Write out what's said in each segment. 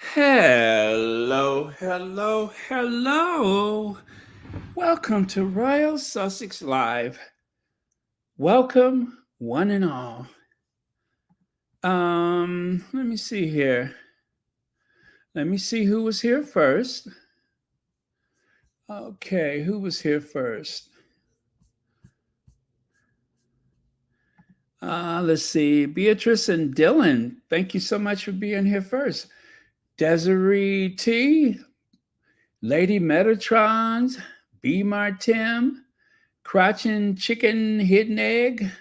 Hello, hello, hello. Welcome to Royal Sussex Live. Welcome, one and all. Let me see here. Let me see who was here first. Okay, who was here first? Let's see. Beatrice and Dylan, thank you so much for being here first. Desiree T, Lady Metatrons, B. Martim, Crotchin Chicken Hidden Egg,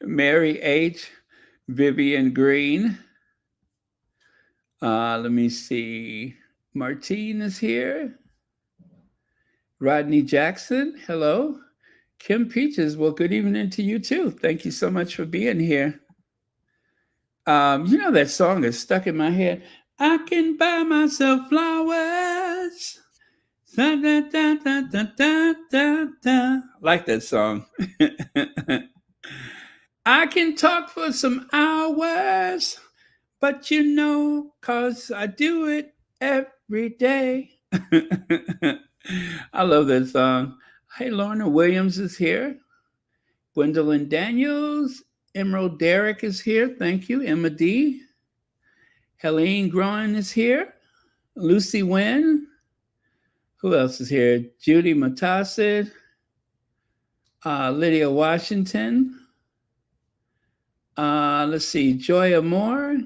Mary H., Vivian Green. Let me see. Martine is here. Rodney Jackson, hello. Kim Peaches, well, good evening to you too. Thank you so much for being here. That song is stuck in my head. I can buy myself flowers. Da, da, da, da, da, da, da, da. Like that song. I can talk for some hours, but cause I do it every day. I love that song. Hey, Lorna Williams is here. Gwendolyn Daniels. Emerald Derrick is here. Thank you. Emma D. Helene Groen is here. Lucy Wynn. Who else is here? Judy Matasid. Lydia Washington. Let's see. Joya Moore.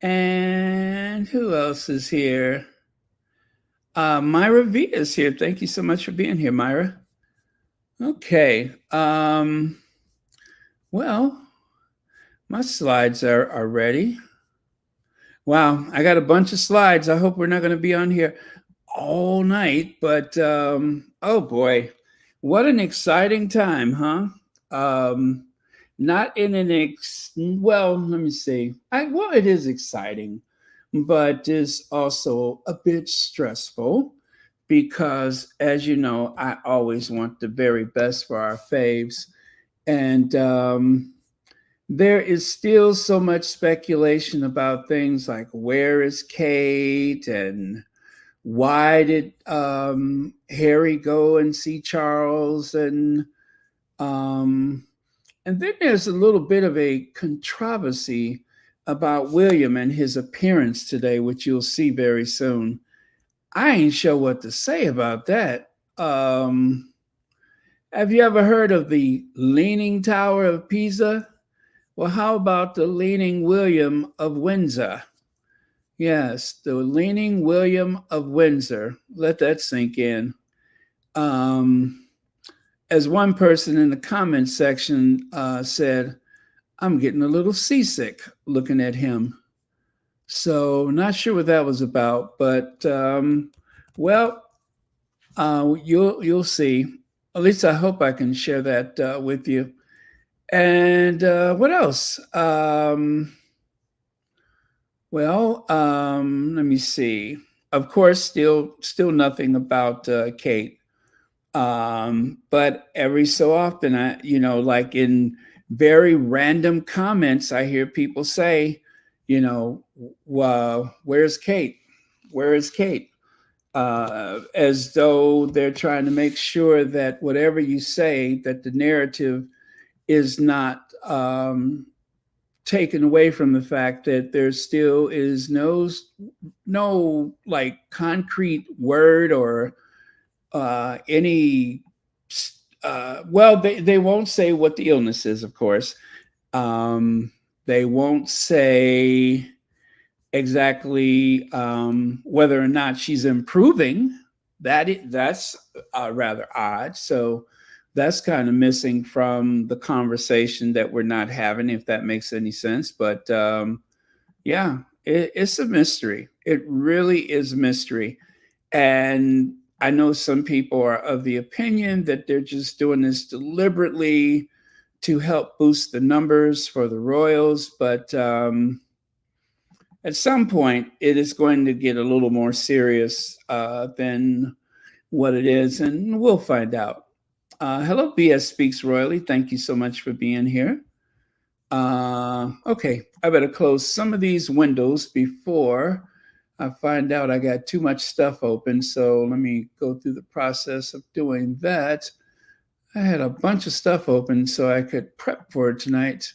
And who else is here? Myra V is here. Thank you so much for being here, Myra. Okay. Well, my slides are ready. Wow, I got a bunch of slides. I hope we're not going to be on here all night, but oh boy, what an exciting time, huh? Not in an well, let me see. Well, it is exciting, but is also a bit stressful because, as you know, I always want the very best for our faves. And there is still so much speculation about things like where is Kate and why did Harry go and see Charles and then there's a little bit of a controversy about William and his appearance today, which you'll see very soon. I ain't sure what to say about that. Have you ever heard of the Leaning Tower of Pisa? Well, how about the Leaning William of Windsor? Yes, the Leaning William of Windsor. Let that sink in. Um, as one person in the comments section said, I'm getting a little seasick looking at him. So not sure what that was about, but well, you'll see. At least I hope I can share that with you. And what else? Let me see. Of course, still nothing about Kate. But every so often, like in very random comments, I hear people say, where's Kate? Where is Kate? As though they're trying to make sure that whatever you say, that the narrative is not taken away from the fact that there still is no like concrete word or any they won't say what the illness is, of course. They won't say exactly whether or not she's improving. That's rather odd. So that's kind of missing from the conversation that we're not having, if that makes any sense. But yeah, it's a mystery. It really is a mystery. And I know some people are of the opinion that they're just doing this deliberately to help boost the numbers for the Royals. But at some point, it is going to get a little more serious than what it is, and we'll find out. Hello, BS Speaks Royally. Thank you so much for being here. Okay, I better close some of these windows before I find out I got too much stuff open. So let me go through the process of doing that. I had a bunch of stuff open so I could prep for it tonight,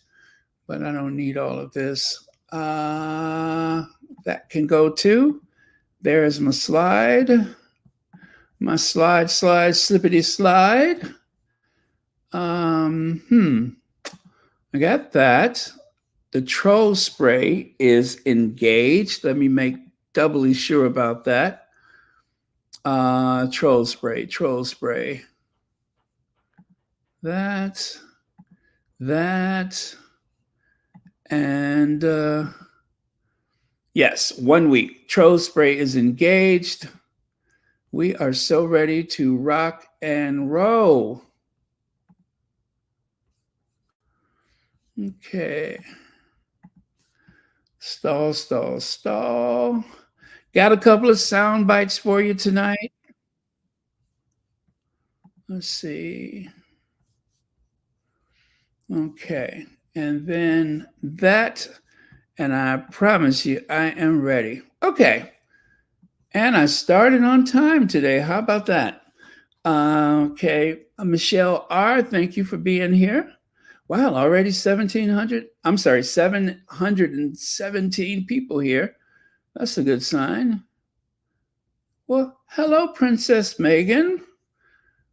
but I don't need all of this. That can go too. There's my slide. My slide, slippity slide. I got that. The troll spray is engaged. Let me make doubly sure about that. Troll spray. That, and yes, 1 week. Troll spray is engaged. We are so ready to rock and roll. Okay. Stall. Got a couple of sound bites for you tonight. Let's see. Okay. And then that, and I promise you, I am ready. Okay. And I started on time today. How about that? Okay. Michelle R., thank you for being here. Wow, already 717 people here. That's a good sign. Well, hello, Princess Meghan.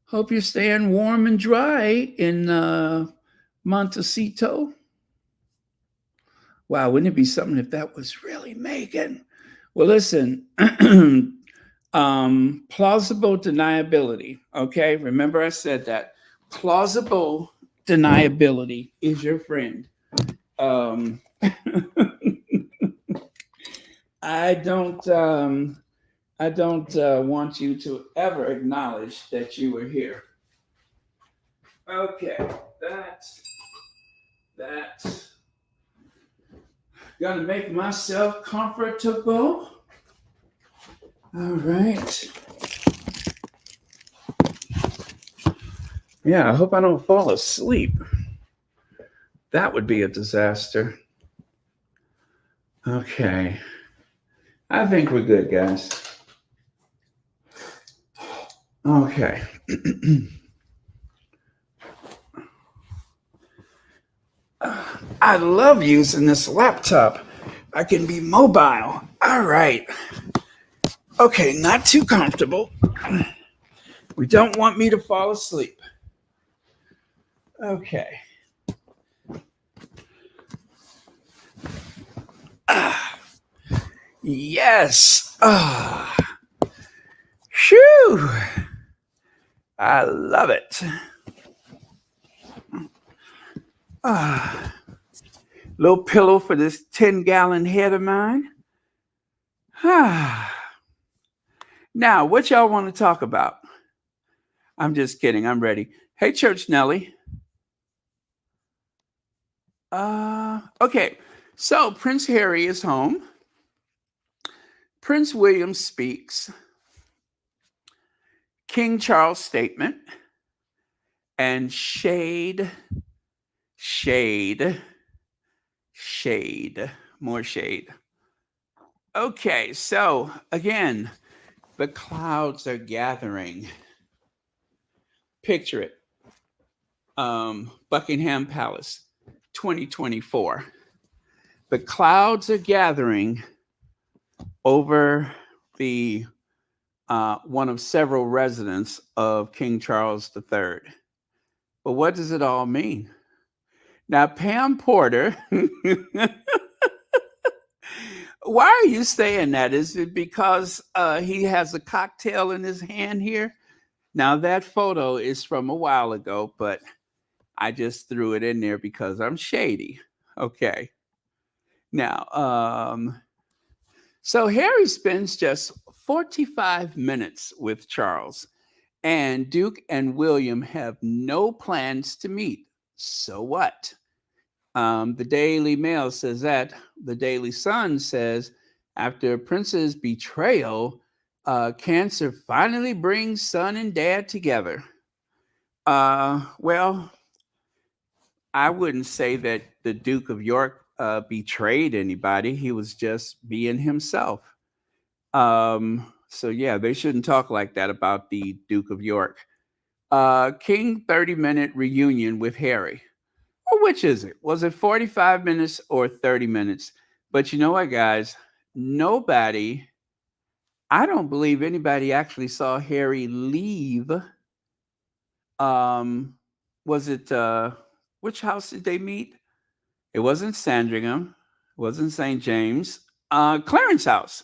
Hope you're staying warm and dry in Montecito. Wow, wouldn't it be something if that was really Meghan? Well, listen, plausible deniability. Okay, remember I said that. Plausible deniability is your friend. I don't want you to ever acknowledge that you were here. Okay, that's gonna make myself comfortable. All right. Yeah, I hope I don't fall asleep. That would be a disaster. Okay. I think we're good, guys. Okay. I love using this laptop. I can be mobile. All right. Okay, not too comfortable. We don't want me to fall asleep. Okay. Yes. Shoo. I love it. Little pillow for this 10-gallon head of mine. Now, what y'all want to talk about? I'm just kidding. I'm ready. Hey, Church Nelly. Okay. So Prince Harry is home. Prince William speaks. King Charles statement. And shade. More shade. Okay, so again, the clouds are gathering. Picture it. Buckingham Palace, 2024. The clouds are gathering over the one of several residents of King Charles III. But what does it all mean? Now, Pam Porter, why are you saying that? Is it because he has a cocktail in his hand here? Now, that photo is from a while ago, but I just threw it in there because I'm shady. Okay. Now, so Harry spends just 45 minutes with Charles, and Duke and William have no plans to meet. So what? The Daily Mail says that. The Daily Sun says, after Prince's betrayal, cancer finally brings son and dad together. Well, I wouldn't say that the Duke of York betrayed anybody. He was just being himself. So yeah, they shouldn't talk like that about the Duke of York. King 30-minute reunion with Harry. Well, which is it? Was it 45 minutes or 30 minutes? But you know what, guys? Nobody, I don't believe anybody actually saw Harry leave. Um, was it which house did they meet? It wasn't Sandringham, it wasn't St. James, Clarence House.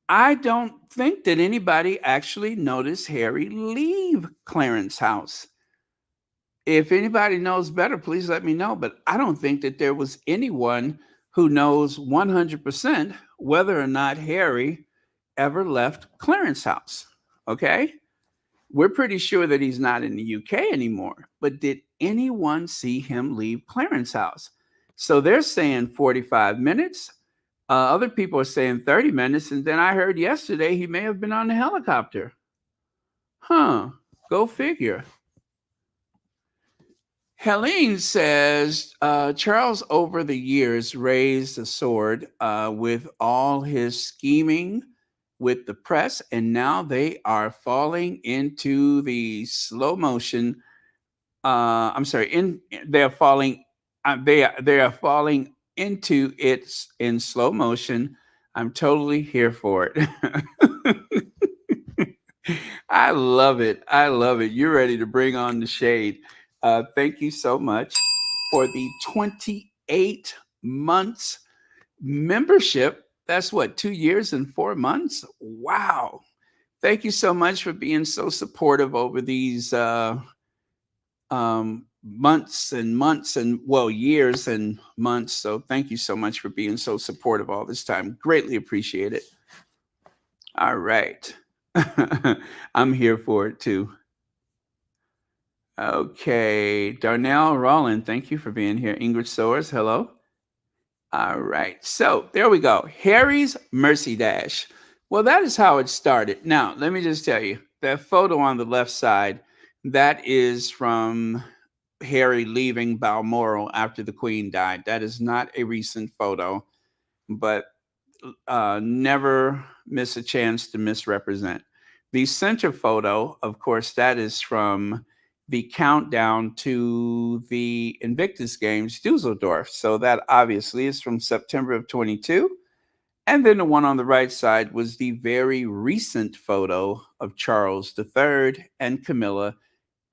I don't think that anybody actually noticed Harry leave Clarence House. If anybody knows better, please let me know. But I don't think that there was anyone who knows 100% whether or not Harry ever left Clarence House. Okay. We're pretty sure that he's not in the UK anymore. But did anyone see him leave Clarence House? So they're saying 45 minutes. Other people are saying 30 minutes. And then I heard yesterday he may have been on the helicopter. Huh. Go figure. Helene says Charles, over the years, raised a sword with all his scheming with the press, and now they are falling into the slow motion. I'm sorry, they're falling. They are falling into it in slow motion. I'm totally here for it. I love it. I love it. You're ready to bring on the shade. Thank you so much for the 28 months membership. That's what, 2 years and 4 months? Wow. Thank you so much for being so supportive over these months and months and, well, years and months. So thank you so much for being so supportive all this time. Greatly appreciate it. All right. I'm here for it too. Okay. Darnell Rollin, thank you for being here. Ingrid Soares, hello. All right. So there we go. Harry's Mercy Dash. Well, that is how it started. Now, let me just tell you that photo on the left side, that is from Harry leaving Balmoral after the Queen died. That is not a recent photo, but never miss a chance to misrepresent. The center photo, of course, that is from the countdown to the Invictus Games, Dusseldorf. So that obviously is from September of 22. And then the one on the right side was the very recent photo of Charles III and Camilla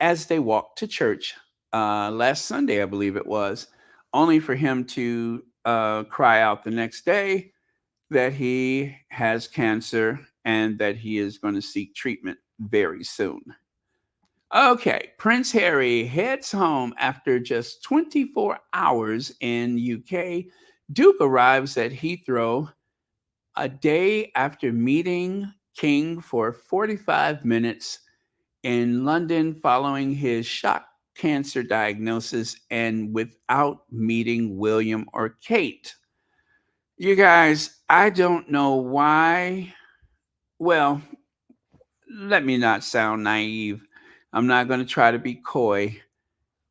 as they walked to church last Sunday, I believe it was, only for him to cry out the next day that he has cancer and that he is going to seek treatment very soon. Okay, Prince Harry heads home after just 24 hours in UK. Duke arrives at Heathrow a day after meeting King for 45 minutes in London following his shock cancer diagnosis and without meeting William or Kate. You guys, I don't know why. Well, let me not sound naive. I'm not going to try to be coy.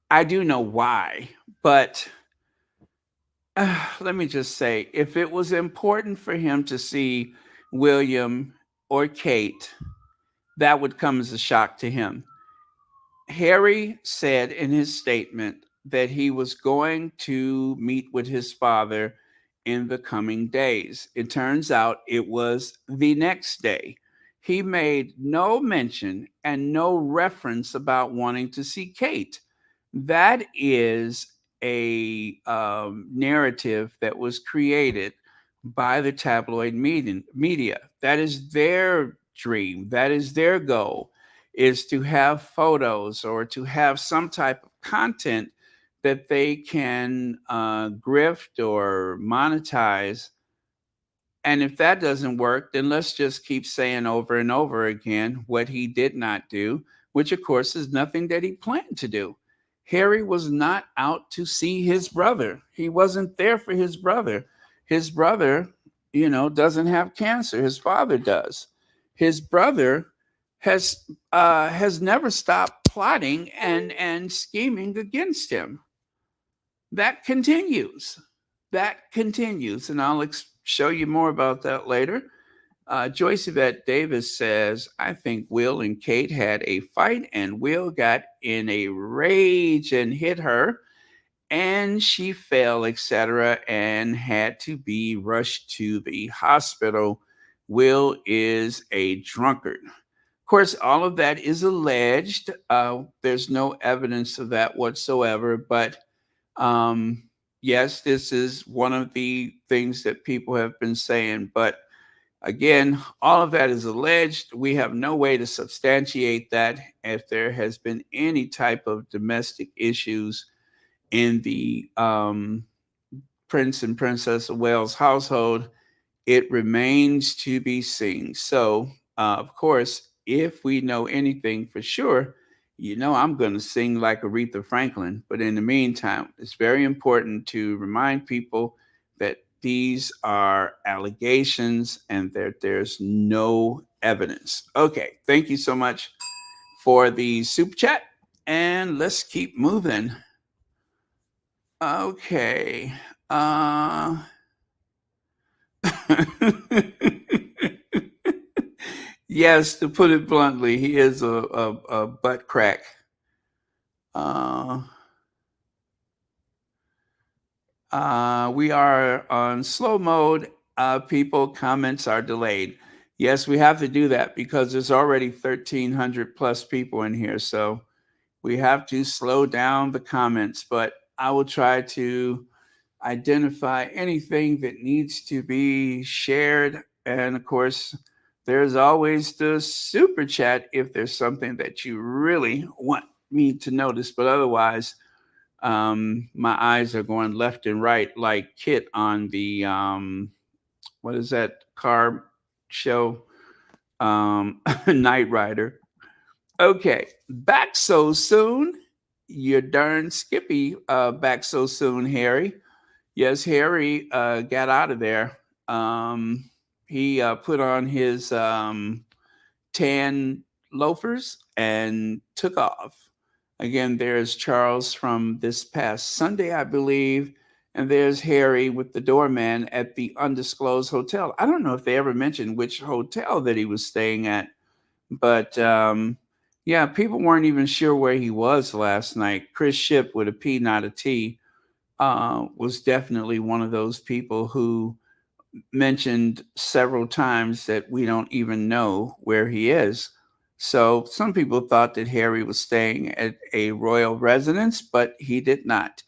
I do know why, but let me just say if it was important for him to see William or Kate, that would come as a shock to him. Harry said in his statement that he was going to meet with his father in the coming days. It turns out it was the next day. He made no mention and no reference about wanting to see Kate. That is a narrative that was created by the tabloid media. That is their dream. That is their goal, is to have photos or to have some type of content that they can grift or monetize. And if that doesn't work, then let's just keep saying over and over again what he did not do, which of course is nothing that he planned to do. Harry was not out to see his brother. He wasn't there for his brother. His brother, doesn't have cancer. His father does. His brother has never stopped plotting and scheming against him. that continues. That continues. And I'll show you more about that later. Joyce Yvette Davis says, I think Will and Kate had a fight, and Will got in a rage and hit her, and she fell, etc., and had to be rushed to the hospital. Will is a drunkard. Of course, all of that is alleged. There's no evidence of that whatsoever, but um, yes, this is one of the things that people have been saying. But again, all of that is alleged. We have no way to substantiate that. If there has been any type of domestic issues in the Prince and Princess of Wales household, it remains to be seen. So, of course, if we know anything for sure, I'm going to sing like Aretha Franklin. But in the meantime, it's very important to remind people that these are allegations and that there's no evidence. Okay, thank you so much for the super chat. And let's keep moving. Okay. Yes, to put it bluntly, he is a butt crack. Uh, we are on slow mode. People, comments are delayed. Yes, we have to do that because there's already 1,300 plus people in here. So we have to slow down the comments, but I will try to identify anything that needs to be shared. And of course, there's always the super chat if there's something that you really want me to notice. But otherwise, my eyes are going left and right like Kit on the what is that car show? Knight Rider. Okay, back so soon. You're darn skippy back so soon, Harry. Yes, Harry got out of there. He put on his tan loafers and took off. Again, there's Charles from this past Sunday, I believe, and there's Harry with the doorman at the undisclosed hotel. I don't know if they ever mentioned which hotel that he was staying at, but yeah, people weren't even sure where he was last night. Chris Ship with a P, not a T, was definitely one of those people who mentioned several times that we don't even know where he is. So some people thought that Harry was staying at a royal residence, but he did not.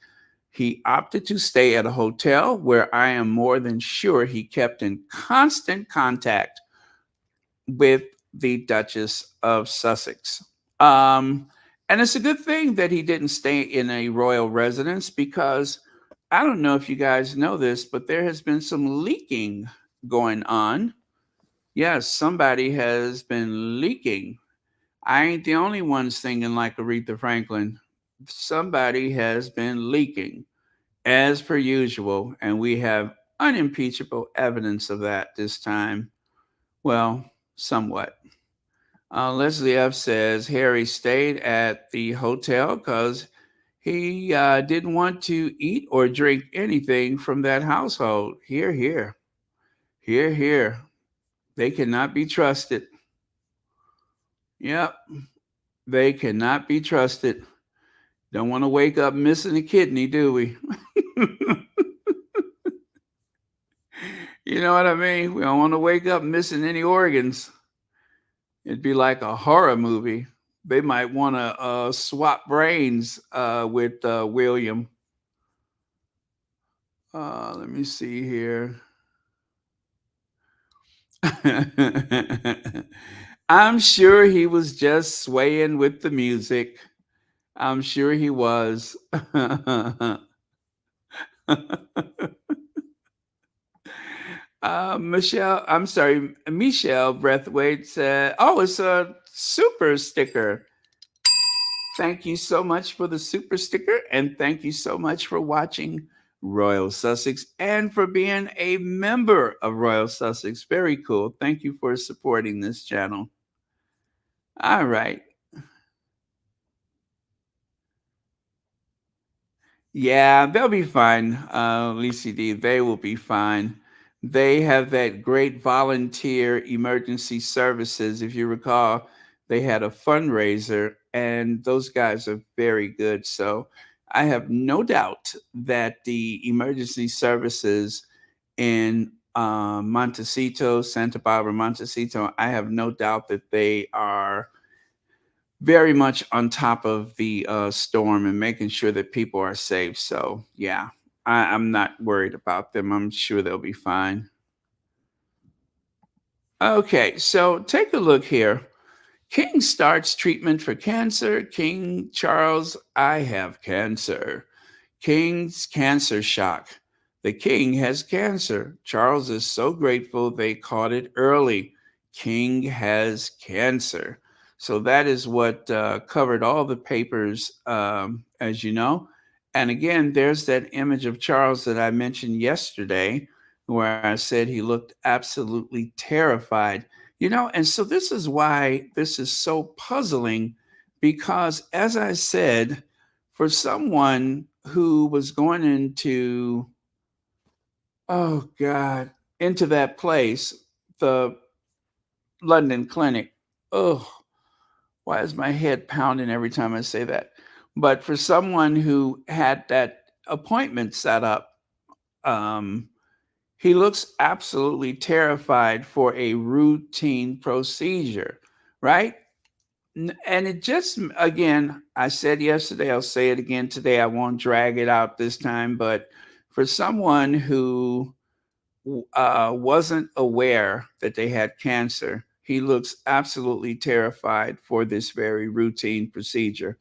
He opted to stay at a hotel where I am more than sure he kept in constant contact with the Duchess of Sussex. Um, and it's a good thing that he didn't stay in a royal residence because I don't know if you guys know this, but there has been some leaking going on. Yes, somebody has been leaking. I ain't the only one singing like Aretha Franklin. Somebody has been leaking, as per usual, and we have unimpeachable evidence of that this time. Well, somewhat. Leslie F says Harry stayed at the hotel because he didn't want to eat or drink anything from that household. Here, here, here, here. They cannot be trusted. Yep, they cannot be trusted. Don't want to wake up missing a kidney, do we? You know what I mean? We don't want to wake up missing any organs. It'd be like a horror movie. They might want to swap brains with William. Let me see here. I'm sure he was just swaying with the music. I'm sure he was. Michelle, I'm sorry, Michelle Breathwaite said, oh, it's a super sticker. Thank you so much for the super sticker. And thank you so much for watching Royal Sussex and for being a member of Royal Sussex. Very cool. Thank you for supporting this channel. All right. Yeah, they'll be fine, Lisa D. They will be fine. They have that great volunteer emergency services. If you recall, they had a fundraiser, and those guys are very good. So I have no doubt that the emergency services in Montecito, Santa Barbara, Montecito, I have no doubt that they are very much on top of the storm and making sure that people are safe. So, yeah, I'm not worried about them. I'm sure they'll be fine. Okay, so take a look here. King starts treatment for cancer. King Charles, I have cancer. King's cancer shock. The king has cancer. Charles is so grateful they caught it early. King has cancer. So that is what covered all the papers, as you know. And again, there's that image of Charles that I mentioned yesterday, where I said he looked absolutely terrified. And so this is why this is so puzzling, because as I said, for someone who was going into, oh God, into that place, the London clinic. Oh, why is my head pounding every time I say that? But for someone who had that appointment set up, um, he looks absolutely terrified for a routine procedure, right? And it just, again, I said yesterday, I'll say it again today. I won't drag it out this time. But for someone who wasn't aware that they had cancer, he looks absolutely terrified for this very routine procedure.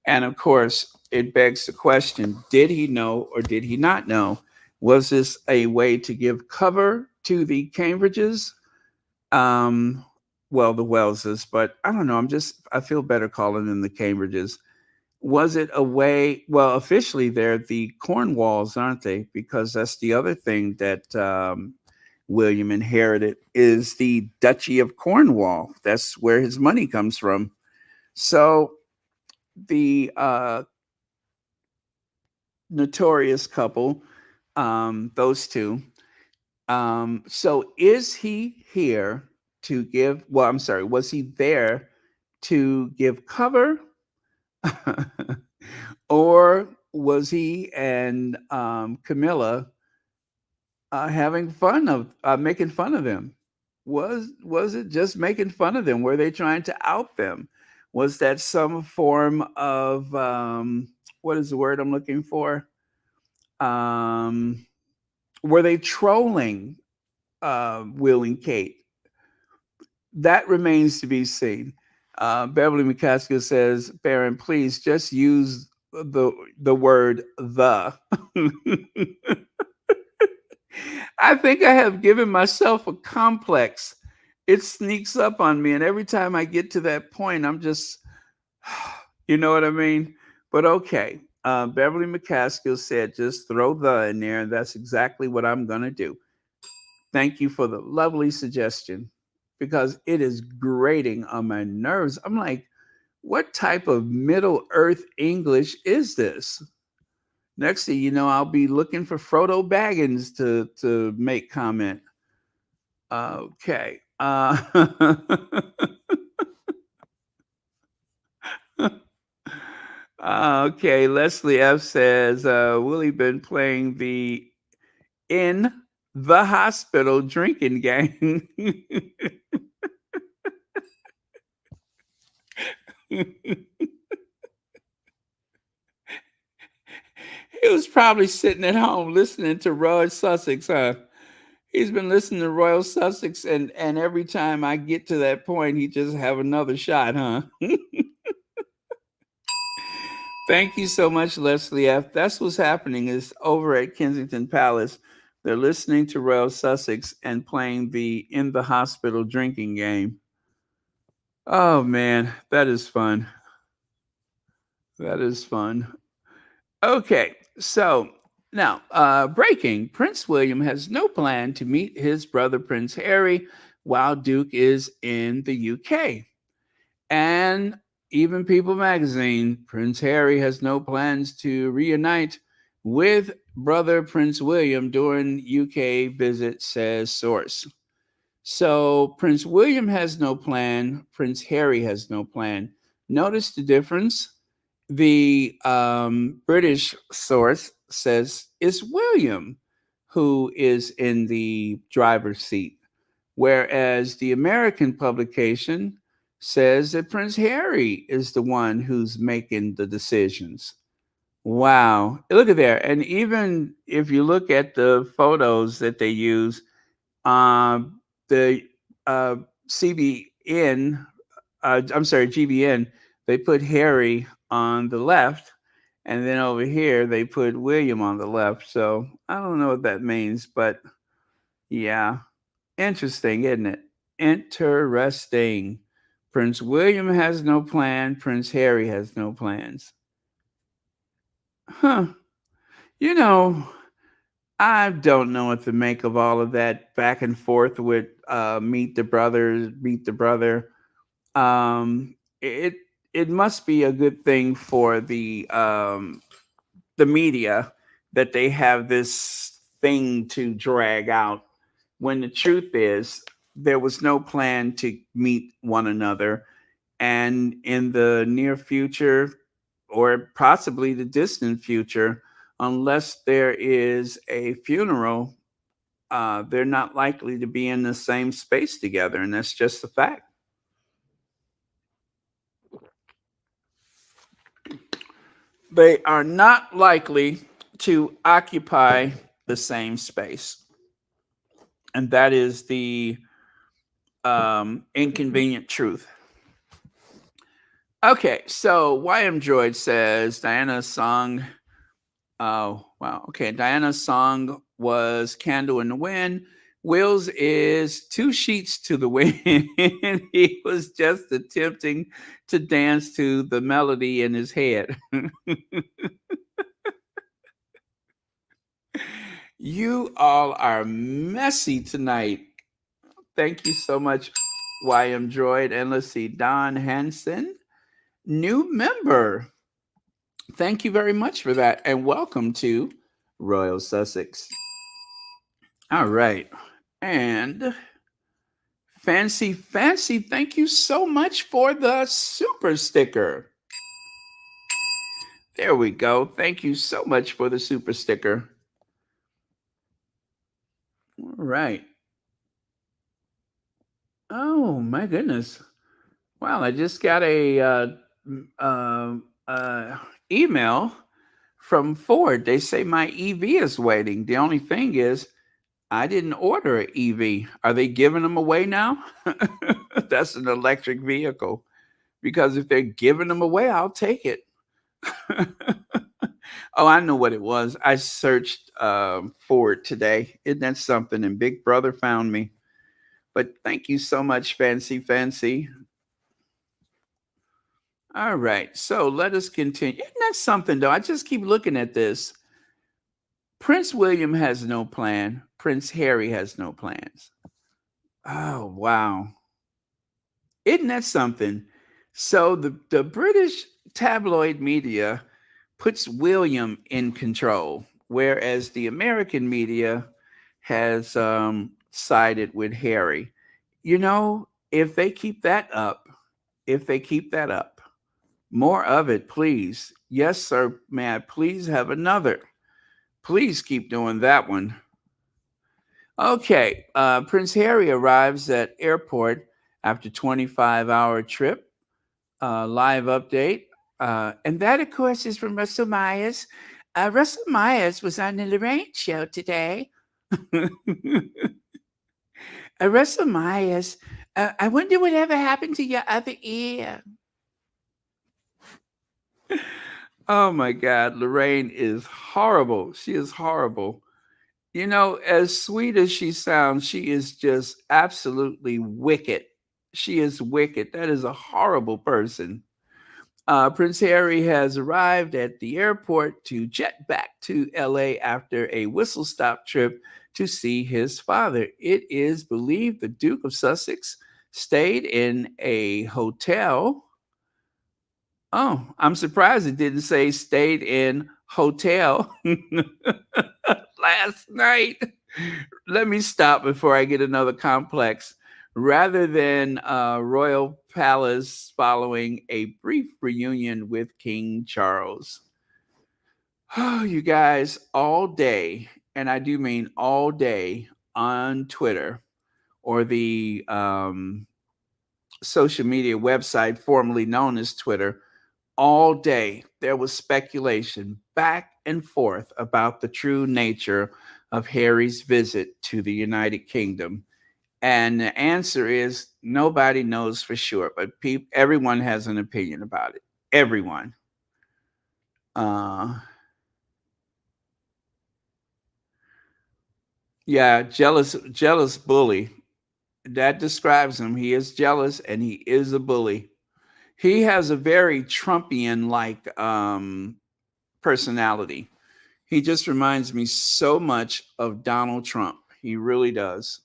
And of course, it begs the question, did he know or did he not know? Was this a way to give cover to the Cambridges? Um, well, the Wellses, but I don't know. I feel better calling them the Cambridges. Was it a way? Well, officially, they're the Cornwalls, aren't they? Because that's the other thing that William inherited is the Duchy of Cornwall. That's where his money comes from. So the notorious couple, those two. So is he here to give? Well, I'm sorry. Was he there to give cover, or was he and Camilla having fun of making fun of them? Was it just making fun of them? Were they trying to out them? Was that some form of what is the word I'm looking for? Um, were they trolling Will and Kate? That remains to be seen. Beverly McCaskill says, Baron, please just use the word the. I think I have given myself a complex. It sneaks up on me, and every time I get to that point, I'm just, you know what I mean? But okay. Beverly McCaskill said, just throw the in there, and that's exactly what I'm going to do. Thank you for the lovely suggestion, because it is grating on my nerves. I'm like, what type of Middle Earth English is this? Next thing you know, I'll be looking for Frodo Baggins to make comment. Okay. Okay. Leslie F says, Willie been playing the in the hospital drinking game. He was probably sitting at home listening to Roy Sussex, huh? He's been listening to Royal Sussex, and every time I get to that point, he just have another shot, huh? Thank you so much, Leslie F. That's what's happening is over at Kensington Palace. They're listening to Royal Sussex and playing the in the hospital drinking game. Oh man, that is fun. That is fun. Okay, so now breaking. Prince William has no plan to meet his brother Prince Harry while Duke is in the UK. And Even People magazine, Prince Harry has no plans to reunite with brother Prince William during UK visit, says source. So Prince William has no plan. Prince Harry has no plan. Notice the difference. The British source says it's William who is in the driver's seat, whereas the American publication says that Prince Harry is the one who's making the decisions. Wow. Look at there. And even if you look at the photos that they use, the uh, CBN, I'm sorry, GBN, they put Harry on the left, and then over here they put William on the left. So I don't know what that means, but yeah, interesting, isn't it? Interesting. Prince William has no plan. Prince Harry has no plans. Huh. You know, I don't know what to make of all of that back and forth with meet the brothers, meet the brother. It must be a good thing for the media that they have this thing to drag out when the truth is there was no plan to meet one another, and in the near future or possibly the distant future, unless there is a funeral, they're not likely to be in the same space together, and that's just a fact. They are not likely to occupy the same space, and that is the inconvenient truth. Okay, so YM Droid says Diana's song. Oh, wow. Okay, Diana's song was Candle in the Wind. Will's is Two Sheets to the Wind. He was just attempting to dance to the melody in his head. You all are messy tonight. Thank you so much, YM Droid. And let's see, Don Hansen, new member. Thank you very much for that. And welcome to Royal Sussex. All right. And Fancy, thank you so much for the super sticker. There we go. Thank you so much for the super sticker. All right. Oh, my goodness. Wow, I just got a email from Ford. They say my EV is waiting. The only thing is, I didn't order an EV. Are they giving them away now? That's an electric vehicle. Because if they're giving them away, I'll take it. Oh, I know what it was. I searched for it today. Isn't that something? And Big Brother found me. But thank you so much, Fancy. All right. So let us continue. Isn't that something, though? I just keep looking at this. Prince William has no plan. Prince Harry has no plans. Oh, wow. Isn't that something? So the British tabloid media puts William in control, whereas the American media has sided with Harry. You know, if they keep that up, more of it, please. Yes, sir. May I please have another? Please keep doing that one. Okay, Prince Harry arrives at airport after 25-hour trip. Live update. And that, of course, is from Russell Myers. Russell Myers was on the Lorraine show today. Russell Myers, I wonder whatever happened to your other ear. Oh my God, Lorraine is horrible. She is horrible. You know, as sweet as she sounds, she is just absolutely wicked. She is wicked. That is a horrible person. Prince Harry has arrived at the airport to jet back to LA after a whistle stop trip to see his father. It is believed the Duke of Sussex stayed in a hotel Oh, I'm surprised it didn't say stayed in hotel last night. Let me stop before I get another complex. Rather than royal palace following a brief reunion with King Charles. Oh, you guys, all day, and I do mean all day on Twitter or the social media website formerly known as Twitter, all day there was speculation back and forth about the true nature of Harry's visit to the United Kingdom. And the answer is nobody knows for sure, but everyone has an opinion about it. Everyone. Uh, yeah, jealous bully. That describes him. He is jealous and he is a bully. He has a very Trumpian like personality. He just reminds me so much of Donald Trump. He really does.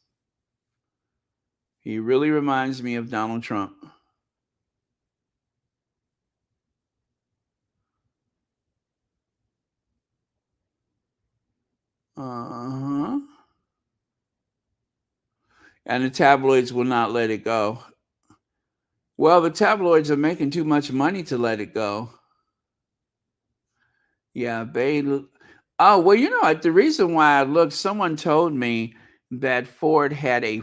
He really reminds me of Donald Trump. Uh-huh. And the tabloids will not let it go. Well, the tabloids are making too much money to let it go. Yeah, oh, well, the reason why I looked, someone told me that Ford had a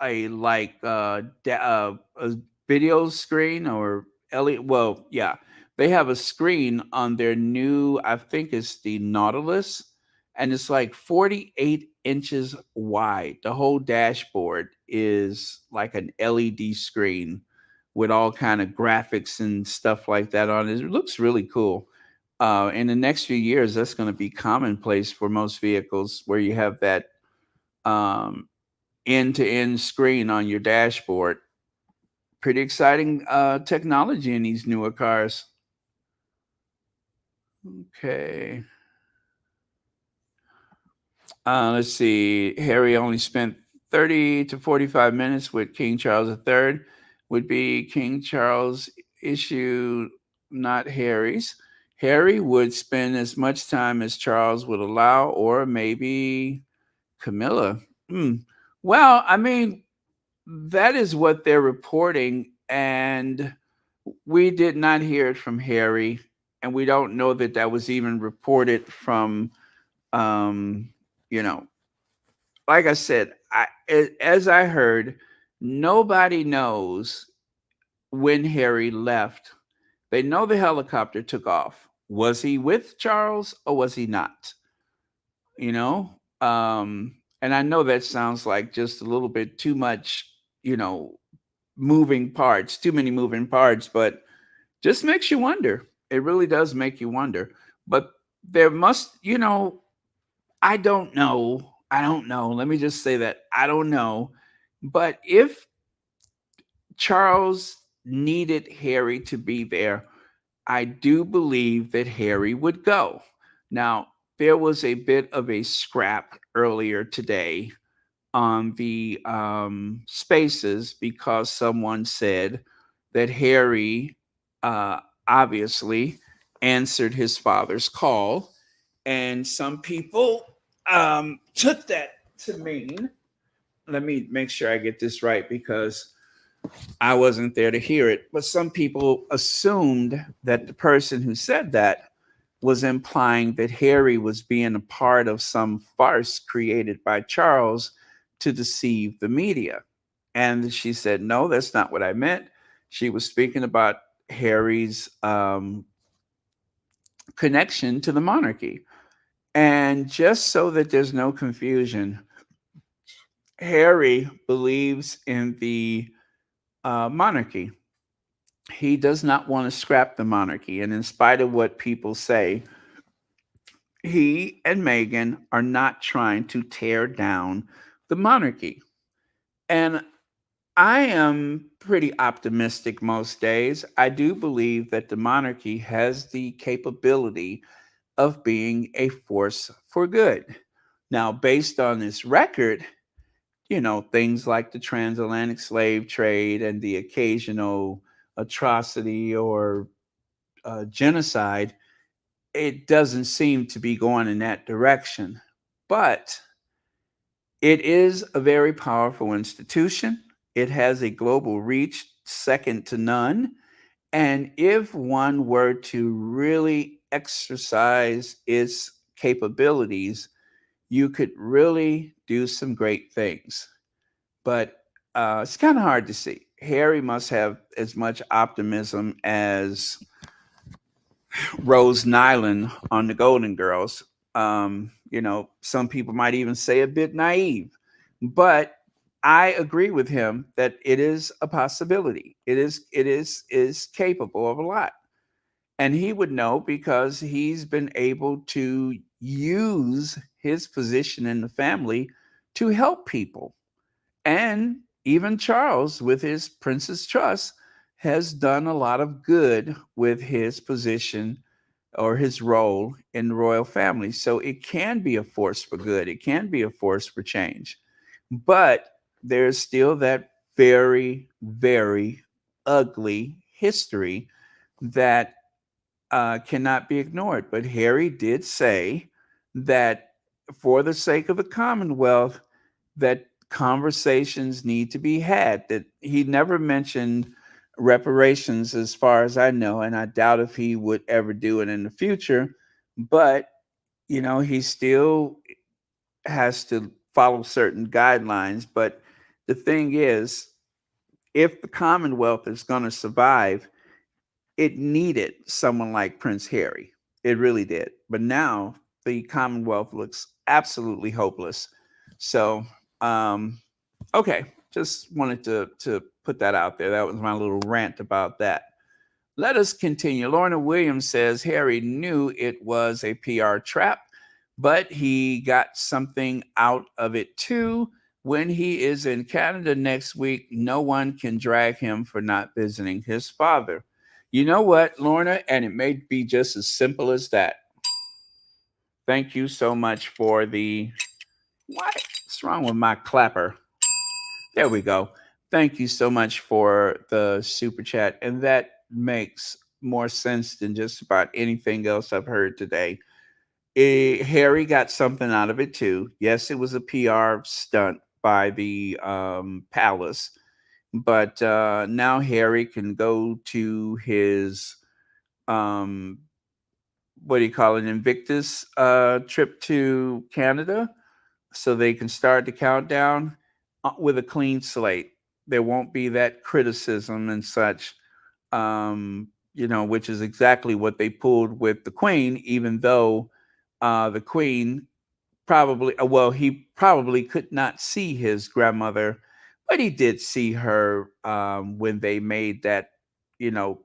like a video screen or LED. Well, yeah, they have a screen on their new, I think it's the Nautilus, and it's like 48 inches wide. The whole dashboard is like an LED screen with all kind of graphics and stuff like that on it. It looks really cool. In the next few years, that's going to be commonplace for most vehicles where you have that um, end-to-end screen on your dashboard. Pretty exciting technology in these newer cars. Okay. Let's see. Harry only spent 30 to 45 minutes with King Charles III. Would be King Charles' issue, not Harry's. Harry would spend as much time as Charles would allow, or maybe Camilla. Hmm. Well, I mean, that is what they're reporting, and we did not hear it from Harry, and we don't know that that was even reported from, um, you know, like I said, as I heard, nobody knows when Harry left. They know the helicopter took off. Was he with Charles or was he not? You know, and I know that sounds like just a little bit too much, you know, moving parts, too many moving parts, but just makes you wonder. It really does make you wonder. But there must, I don't know. I don't know. Let me just say that I don't know. But if Charles needed Harry to be there, I do believe that Harry would go. Now, there was a bit of a scrap earlier today on the spaces because someone said that Harry uh, obviously answered his father's call. And some people took that to mean, let me make sure I get this right because I wasn't there to hear it, but some people assumed that the person who said that was implying that Harry was being a part of some farce created by Charles to deceive the media. And she said, no, that's not what I meant. She was speaking about Harry's connection to the monarchy. And just so that there's no confusion, Harry believes in the monarchy. He does not want to scrap the monarchy. And in spite of what people say, he and Meghan are not trying to tear down the monarchy. And I am pretty optimistic most days. I do believe that the monarchy has the capability of being a force for good. Now, based on this record, things like the transatlantic slave trade and the occasional atrocity or genocide, it doesn't seem to be going in that direction. But it is a very powerful institution. It has a global reach second to none. And if one were to really exercise its capabilities, you could really do some great things. But it's kind of hard to see. Harry must have as much optimism as Rose Nyland on the Golden Girls. Some people might even say a bit naive, but I agree with him that it is a possibility. It is capable of a lot, and he would know because he's been able to use his position in the family to help people. And even Charles, with his Prince's Trust, has done a lot of good with his position or his role in the royal family. So it can be a force for good, it can be a force for change. But there's still that very, very ugly history that cannot be ignored. But Harry did say that for the sake of the Commonwealth, that conversations need to be had. That he never mentioned reparations, as far as I know, and I doubt if he would ever do it in the future. But he still has to follow certain guidelines. But the thing is, if the Commonwealth is going to survive, it needed someone like Prince Harry. It really did. But now the Commonwealth looks absolutely hopeless. So, okay, just wanted to put that out there. That was my little rant about that. Let us continue. Lorna Williams says Harry knew it was a PR trap, but he got something out of it too. When he is in Canada next week, no one can drag him for not visiting his father. You know what, Lorna? And it may be just as simple as that. Thank you so much for the. What's wrong with my clapper? There we go. Thank you so much for the super chat. And that makes more sense than just about anything else I've heard today. Harry got something out of it too. Yes, it was a PR stunt by the palace, but now Harry can go to his what do you call it, Invictus trip to Canada, so they can start the countdown with a clean slate. There won't be that criticism and such, which is exactly what they pulled with the Queen, even though the Queen he probably could not see his grandmother, but he did see her when they made that,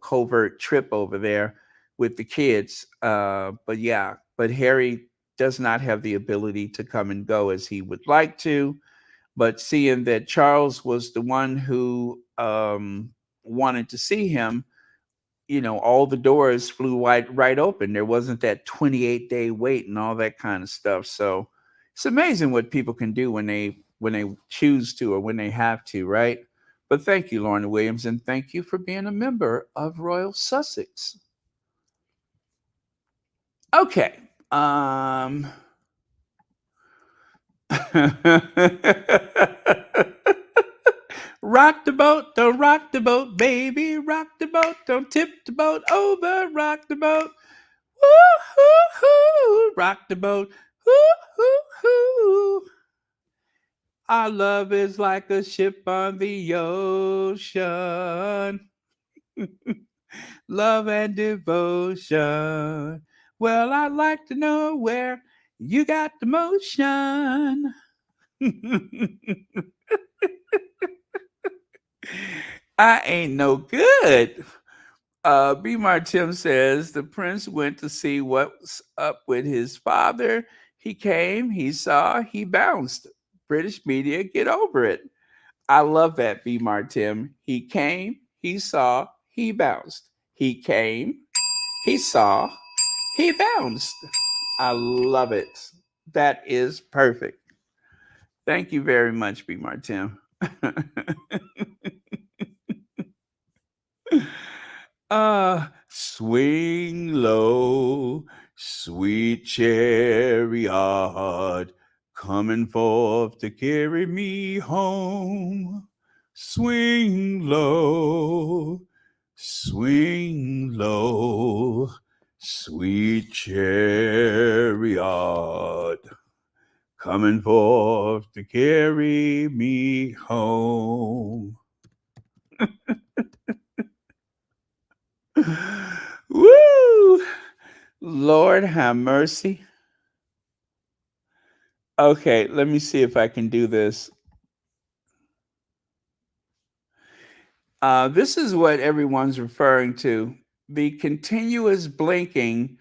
covert trip over there with the kids. But Harry does not have the ability to come and go as he would like to. But seeing that Charles was the one who wanted to see him, all the doors flew right open. There wasn't that 28-day wait and all that kind of stuff. So it's amazing what people can do when they choose to or when they have to, right? But thank you, Lorna Williams, and thank you for being a member of Royal Sussex. Okay. Rock the boat, don't rock the boat, baby. Rock the boat, don't tip the boat over. Rock the boat. Woo hoo hoo. Rock the boat. Woo hoo hoo. Our love is like a ship on the ocean. Love and devotion. Well, I'd like to know where you got the motion. I ain't no good. B. Martim says the prince went to see what's up with his father. He came, he saw, he bounced. British media, get over it. I love that, B. Martim. He came, he saw, he bounced. He came, he saw, he bounced. I love it. That is perfect. Thank you very much, B. Martim. Swing low, sweet chariot, coming forth to carry me home. Swing low, sweet chariot, coming forth to carry me home. Woo! Lord have mercy. Okay, let me see if I can do this. This is what everyone's referring to, the continuous blinking,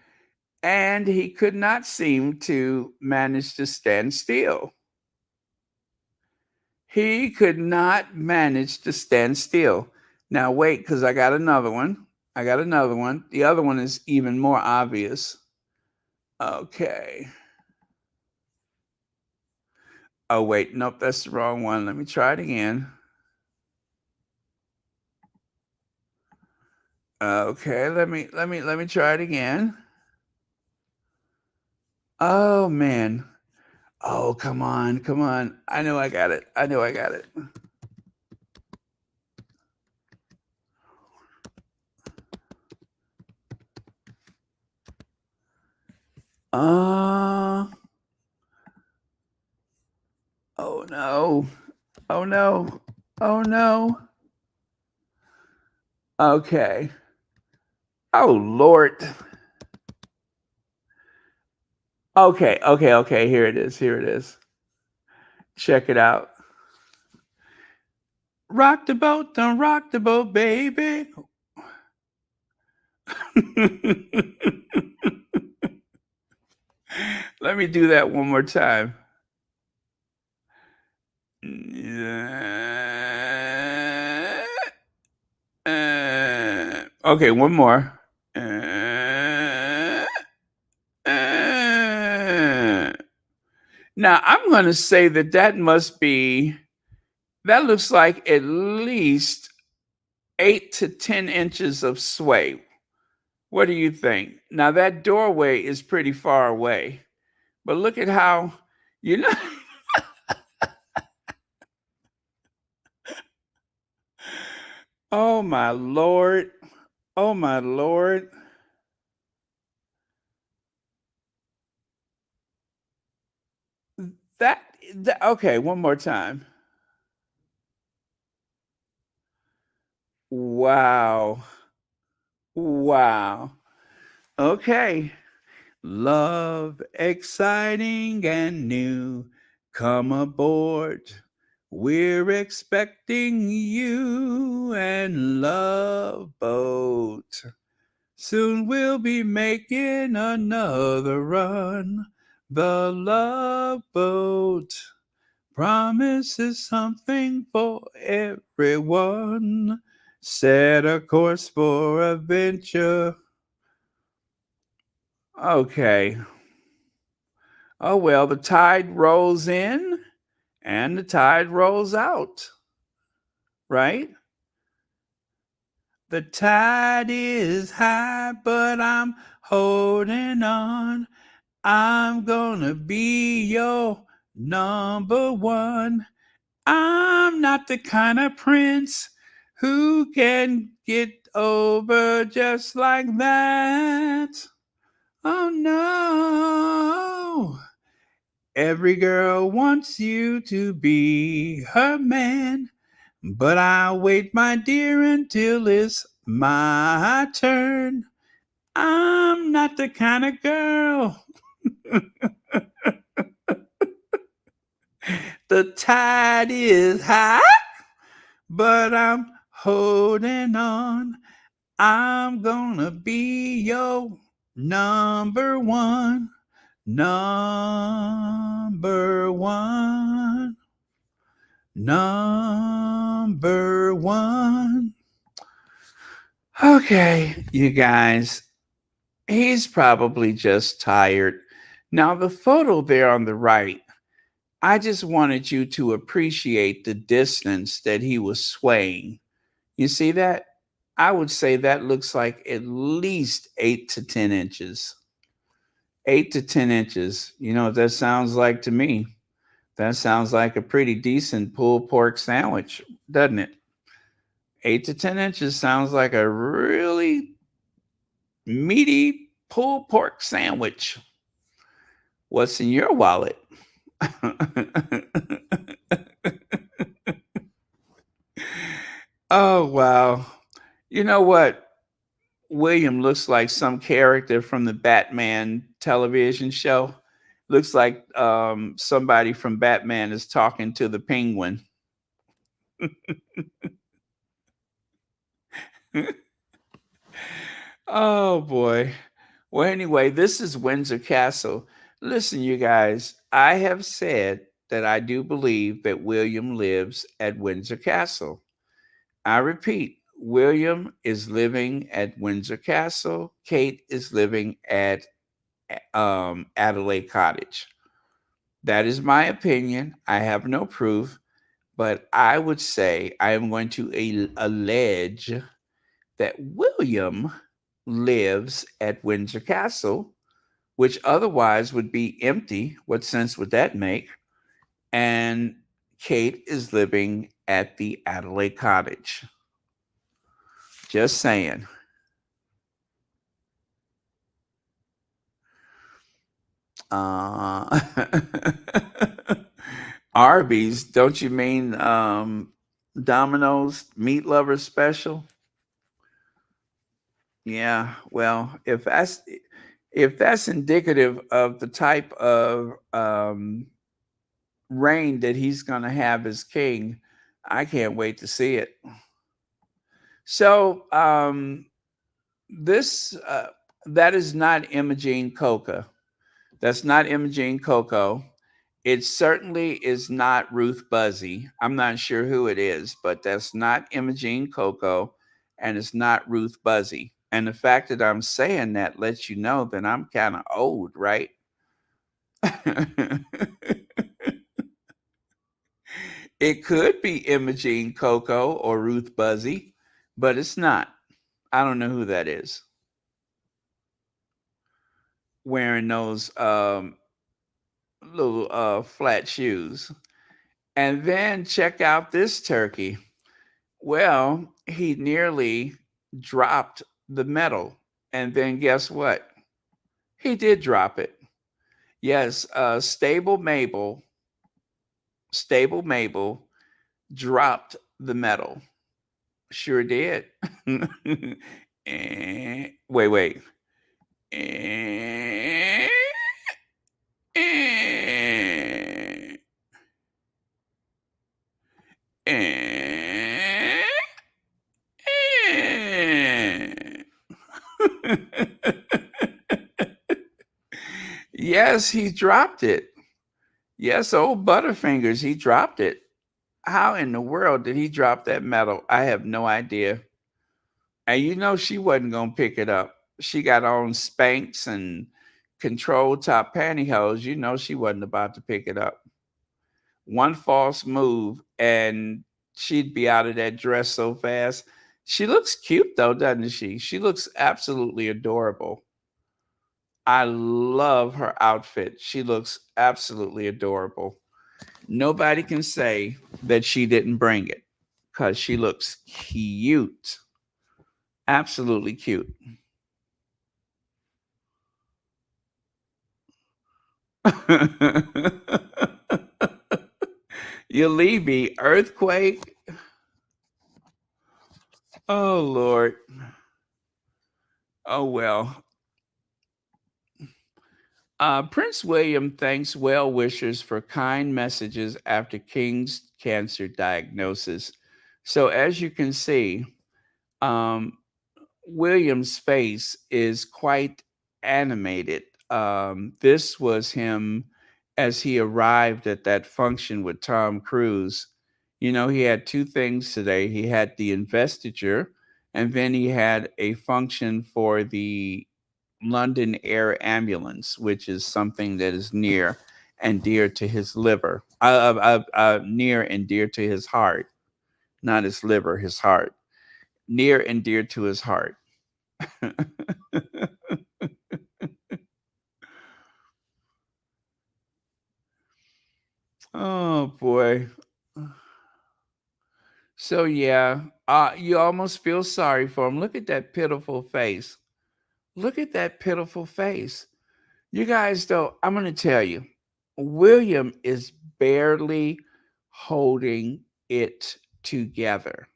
and he could not seem to manage to stand still. He could not manage to stand still. Now, wait, because I got another one. The other one is even more obvious. Okay. Oh, wait, nope, that's the wrong one. Let me try it again. Okay, let me try it again. Oh man. Oh, come on. I know I got it. Oh no. Oh no. Oh no. Okay. Oh Lord. Okay. Here it is. Check it out. Rock the boat, don't rock the boat, baby. Let me do that one more time. Okay, one more. Now, I'm going to say that looks like at least 8 to 10 inches of sway. What do you think? Now, that doorway is pretty far away, but look at how, you know, oh my Lord. Okay, one more time. Wow. Okay. Love, exciting and new. Come aboard. We're expecting you and Love Boat. Soon we'll be making another run. The Love Boat promises something for everyone. Set a course for adventure. Okay. Oh, well, the tide rolls in and the tide rolls out, right? The tide is high, but I'm holding on. I'm gonna be your number one. I'm not the kind of prince who can get over just like that. Oh no. Every girl wants you to be her man, but I'll wait, my dear, until it's my turn. I'm not the kind of girl. The tide is high, but I'm holding on. I'm gonna be your number one. Number one. Okay, you guys, he's probably just tired. Now, the photo there on the right, I just wanted you to appreciate the distance that he was swaying. You see that? I would say that looks like at least 8 to 10 inches. 8 to 10 inches. You know what that sounds like to me? That sounds like a pretty decent pulled pork sandwich, doesn't it? 8 to 10 inches sounds like a really meaty pulled pork sandwich. What's in your wallet? Oh, wow. You know what? William looks like some character from the Batman television show. Looks like somebody from Batman is talking to the penguin. Oh boy. Well, anyway, this is Windsor Castle. Listen, you guys, I have said that I do believe that William lives at Windsor Castle. I repeat, William is living at Windsor Castle. Kate is living at Adelaide Cottage. That is my opinion. I have no proof, but I would say I am going to allege that William lives at Windsor Castle, which otherwise would be empty. What sense would that make? And Kate is living at the Adelaide Cottage. Just saying. Uh, Arby's, don't you mean Domino's Meat Lover Special? Yeah, well, if that's indicative of the type of reign that he's going to have as king, I can't wait to see it. So this that is not Imogene Coca. That's not Imogene Coco. It certainly is not Ruth Buzzy. I'm not sure who it is, but that's not Imogene Coco, and it's not Ruth Buzzy. And the fact that I'm saying that lets you know that I'm kind of old, right? It could be Imogene Coco or Ruth Buzzy, but it's not. I don't know who that is wearing those little flat shoes. And then check out this turkey. Well, he nearly dropped the medal. And then guess what? He did drop it. Yes, Stable Mabel dropped the medal. Sure did. Wait. Eh, eh, eh, eh. Yes, he dropped it. Yes, old Butterfingers, he dropped it. How in the world did he drop that medal? I have no idea. And you know she wasn't gonna pick it up. She got on Spanx and control top pantyhose. You know she wasn't about to pick it up. One false move and she'd be out of that dress so fast. She looks cute though, doesn't she? She looks absolutely adorable. I love her outfit. She looks absolutely adorable. Nobody can say that she didn't bring it because she looks cute. Absolutely cute. You leave me, earthquake. Oh, Lord. Oh, well. Prince William thanks well wishers for kind messages after King's cancer diagnosis. So, as you can see, um, William's face is quite animated. This was him as he arrived at that function with Tom Cruise. You know, he had two things today. He had the investiture, and then he had a function for the London Air Ambulance, which is something that is near and dear to his liver, near and dear to his heart, not his liver, his heart. near and dear to his heart. Oh boy. So yeah, you almost feel sorry for him. Look at that pitiful face. Look at that pitiful face. You guys, though, I'm going to tell you, William is barely holding it together.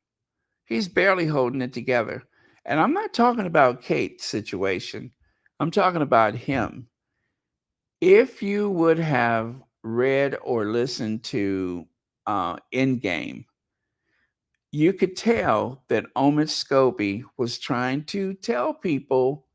He's barely holding it together. And I'm not talking about Kate's situation. I'm talking about him. If you would have read or listened to Endgame, you could tell that Omid Scobie was trying to tell people,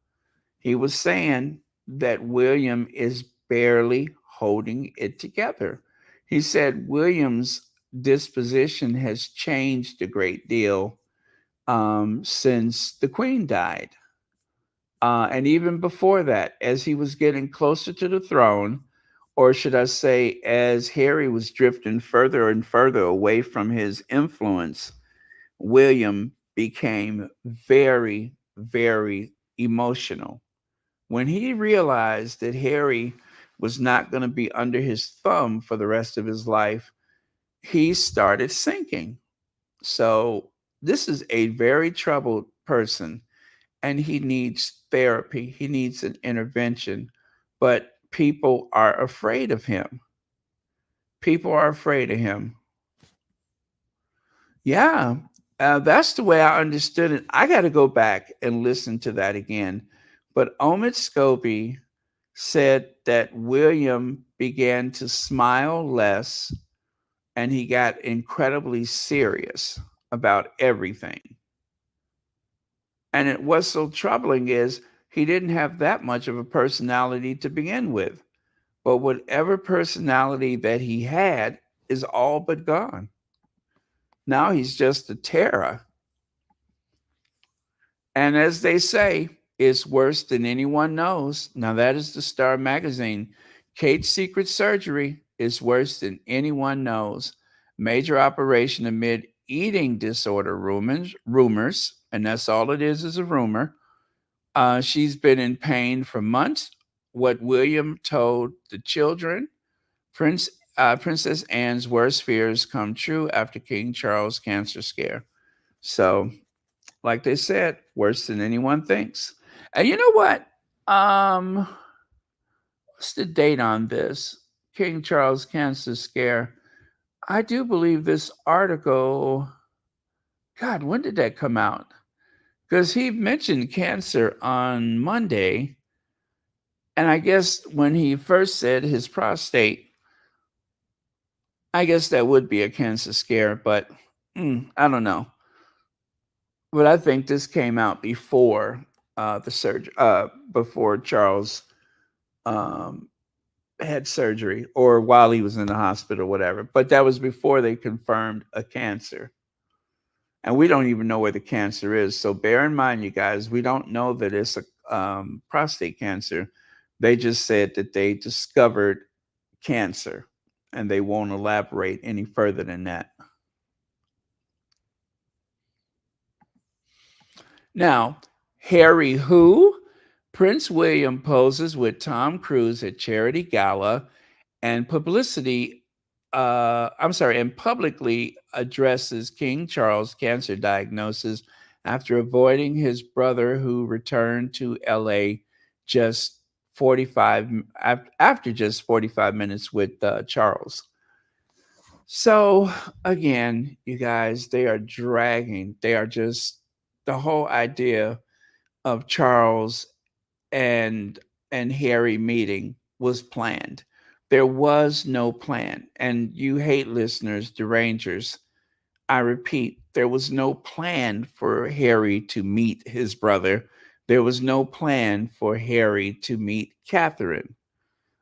he was saying that William is barely holding it together. He said William's disposition has changed a great deal since the Queen died. And even before that, as he was getting closer to the throne, or should I say, as Harry was drifting further and further away from his influence, William became very, very emotional. When he realized that Harry was not going to be under his thumb for the rest of his life, he started sinking. So, this is a very troubled person, and he needs therapy. He needs an intervention. But people are afraid of him. People are afraid of him. Yeah, that's the way I understood it. I got to go back and listen to that again. But Omid Scobie said that William began to smile less and he got incredibly serious about everything. And what's so troubling is he didn't have that much of a personality to begin with. But whatever personality that he had is all but gone. Now he's just a terror. And as they say, it's worse than anyone knows. Now, that is the Star magazine. Kate's secret surgery is worse than anyone knows. Major operation amid eating disorder rumors, and that's all it is a rumor. She's been in pain for months. What William told the children, Princess Anne's worst fears come true after King Charles' cancer scare. So like they said, worse than anyone thinks. And you know what? Um, what's the date on this? King Charles cancer scare. I do believe this article. God, when did that come out? Because he mentioned cancer on Monday, and I guess when he first said his prostate, I guess that would be a cancer scare, but I don't know. But I think this came out before the surgery, before Charles um, had surgery or while he was in the hospital, whatever. But that was before they confirmed a cancer. And we don't even know where the cancer is. So bear in mind, you guys, we don't know that it's a prostate cancer. They just said that they discovered cancer and they won't elaborate any further than that. Now, Harry who? Prince William poses with Tom Cruise at charity gala and and publicly addresses King Charles' cancer diagnosis after avoiding his brother who returned to LA just 45 after just 45 minutes with Charles. So again, you guys, they are just the whole idea of Charles and Harry meeting was planned. There was no plan. And you hate listeners, derangers. I repeat, there was no plan for Harry to meet his brother. There was no plan for Harry to meet Catherine,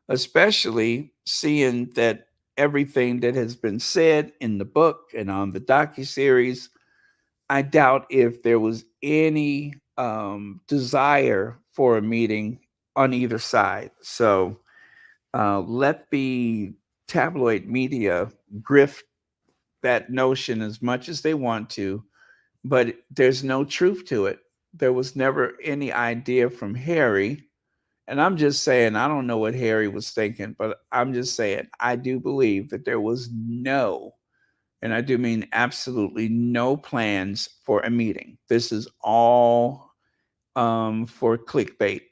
especially seeing that everything that has been said in the book and on the docuseries, I doubt if there was any desire for a meeting on either side. So let the tabloid media grift that notion as much as they want to. but there's no truth to it. There was never any idea from Harry. And I'm just saying, I don't know what Harry was thinking, but I'm just saying, I do believe that there was no, and I do mean absolutely no plans for a meeting. This is all for clickbait.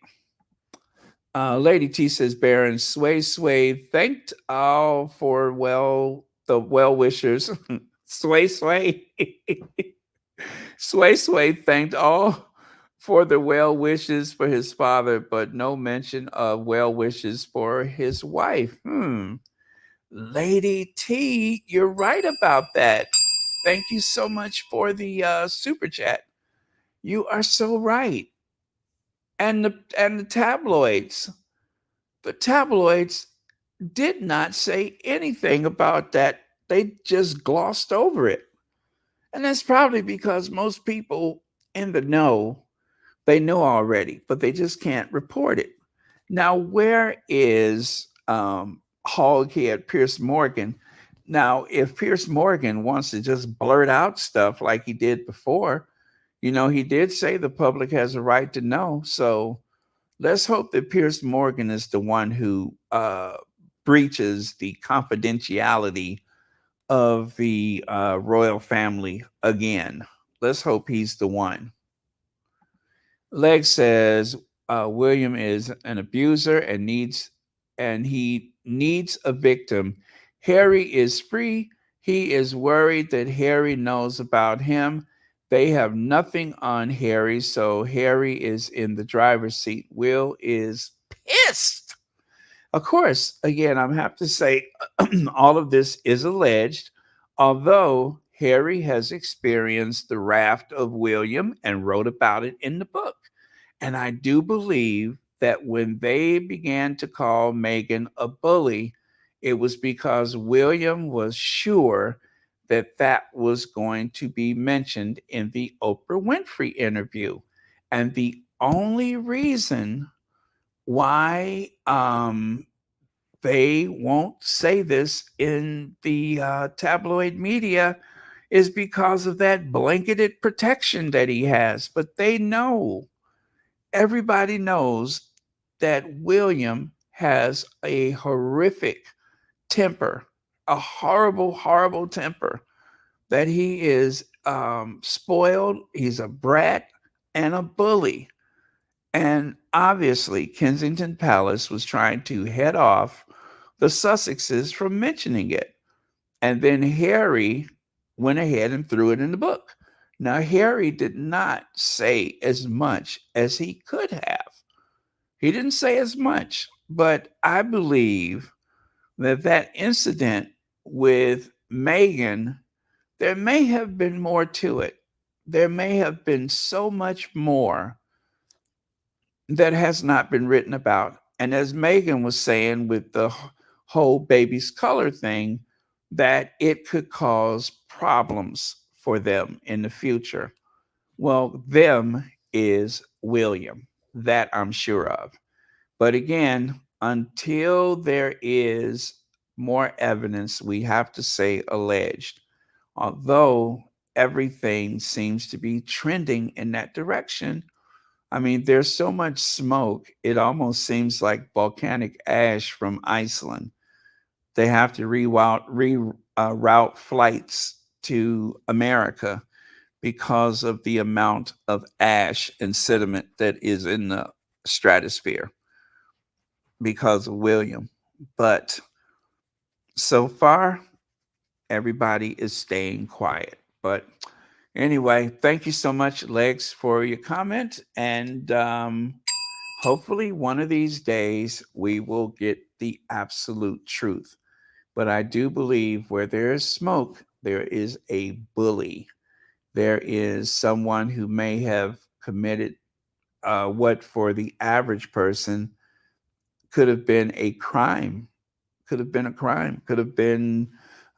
Lady T says, Baron Sway thanked all for the well wishers. Sway Sway thanked all for the well wishes for his father, but no mention of well wishes for his wife. Lady T, you're right about that. Thank you so much for the super chat. You are so right. And the tabloids. The tabloids did not say anything about that. They just glossed over it. And that's probably because most people in the know, they know already, but they just can't report it. Now, where is Hoghead Pierce Morgan? Now, if Pierce Morgan wants to just blurt out stuff like he did before, he did say the public has a right to know. So let's hope that Pierce Morgan is the one who breaches the confidentiality of the royal family again. Let's hope he's the one. Leg says William is an abuser and he needs a victim. Harry is free. He is worried that Harry knows about him. They have nothing on Harry, so Harry is in the driver's seat. Will is pissed. Of course, again, I'm have to say all of this is alleged, although Harry has experienced the wrath of William and wrote about it in the book. And I do believe that when they began to call Meghan a bully, it was because William was sure that that was going to be mentioned in the Oprah Winfrey interview. And the only reason why they won't say this in the tabloid media is because of that blanketed protection that he has. But they know, everybody knows that William has a horrific temper, a horrible, horrible temper, that he is spoiled, he's a brat, and a bully. And obviously, Kensington Palace was trying to head off the Sussexes from mentioning it. And then Harry went ahead and threw it in the book. Now, Harry did not say as much as he could have. He didn't say as much, but I believe that that incident with Meghan, there may have been more to it. There may have been so much more that has not been written about. And as Meghan was saying with the whole baby's color thing, that it could cause problems for them in the future. Well, them is William, that I'm sure of. But again, until there is more evidence, we have to say alleged, although everything seems to be trending in that direction. I mean, there's so much smoke, it almost seems like volcanic ash from Iceland. They have to route flights to America because of the amount of ash and sediment that is in the stratosphere because of William. But so far, everybody is staying quiet. But anyway, thank you so much, Legs, for your comment. And hopefully, one of these days, we will get the absolute truth. But I do believe where there is smoke, there is a bully. There is someone who may have committed what for the average person could have been a crime. Could have been a crime. Could have been,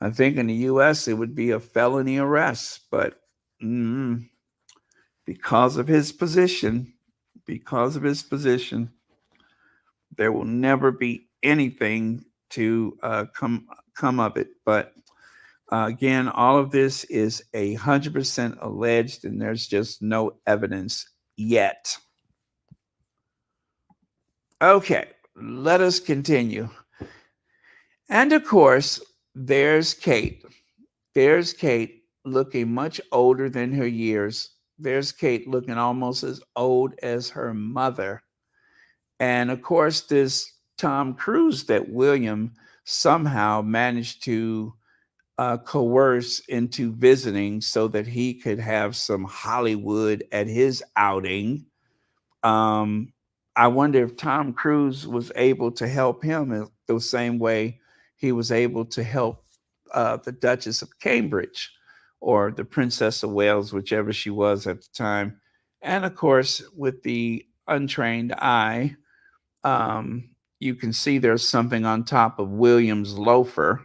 I think in the US, it would be a felony arrest. But because of his position, there will never be anything to come of it. But Again, all of this is 100% alleged, and there's just no evidence yet. Okay, let us continue. And of course, there's Kate. There's Kate looking much older than her years. There's Kate looking almost as old as her mother. And of course, this Tom Cruise that William somehow managed to coerce into visiting so that he could have some Hollywood at his outing. Um, I wonder if Tom Cruise was able to help him in the same way he was able to help the Duchess of Cambridge or the Princess of Wales, whichever she was at the time. And of course, with the untrained eye, um, you can see there's something on top of William's loafer.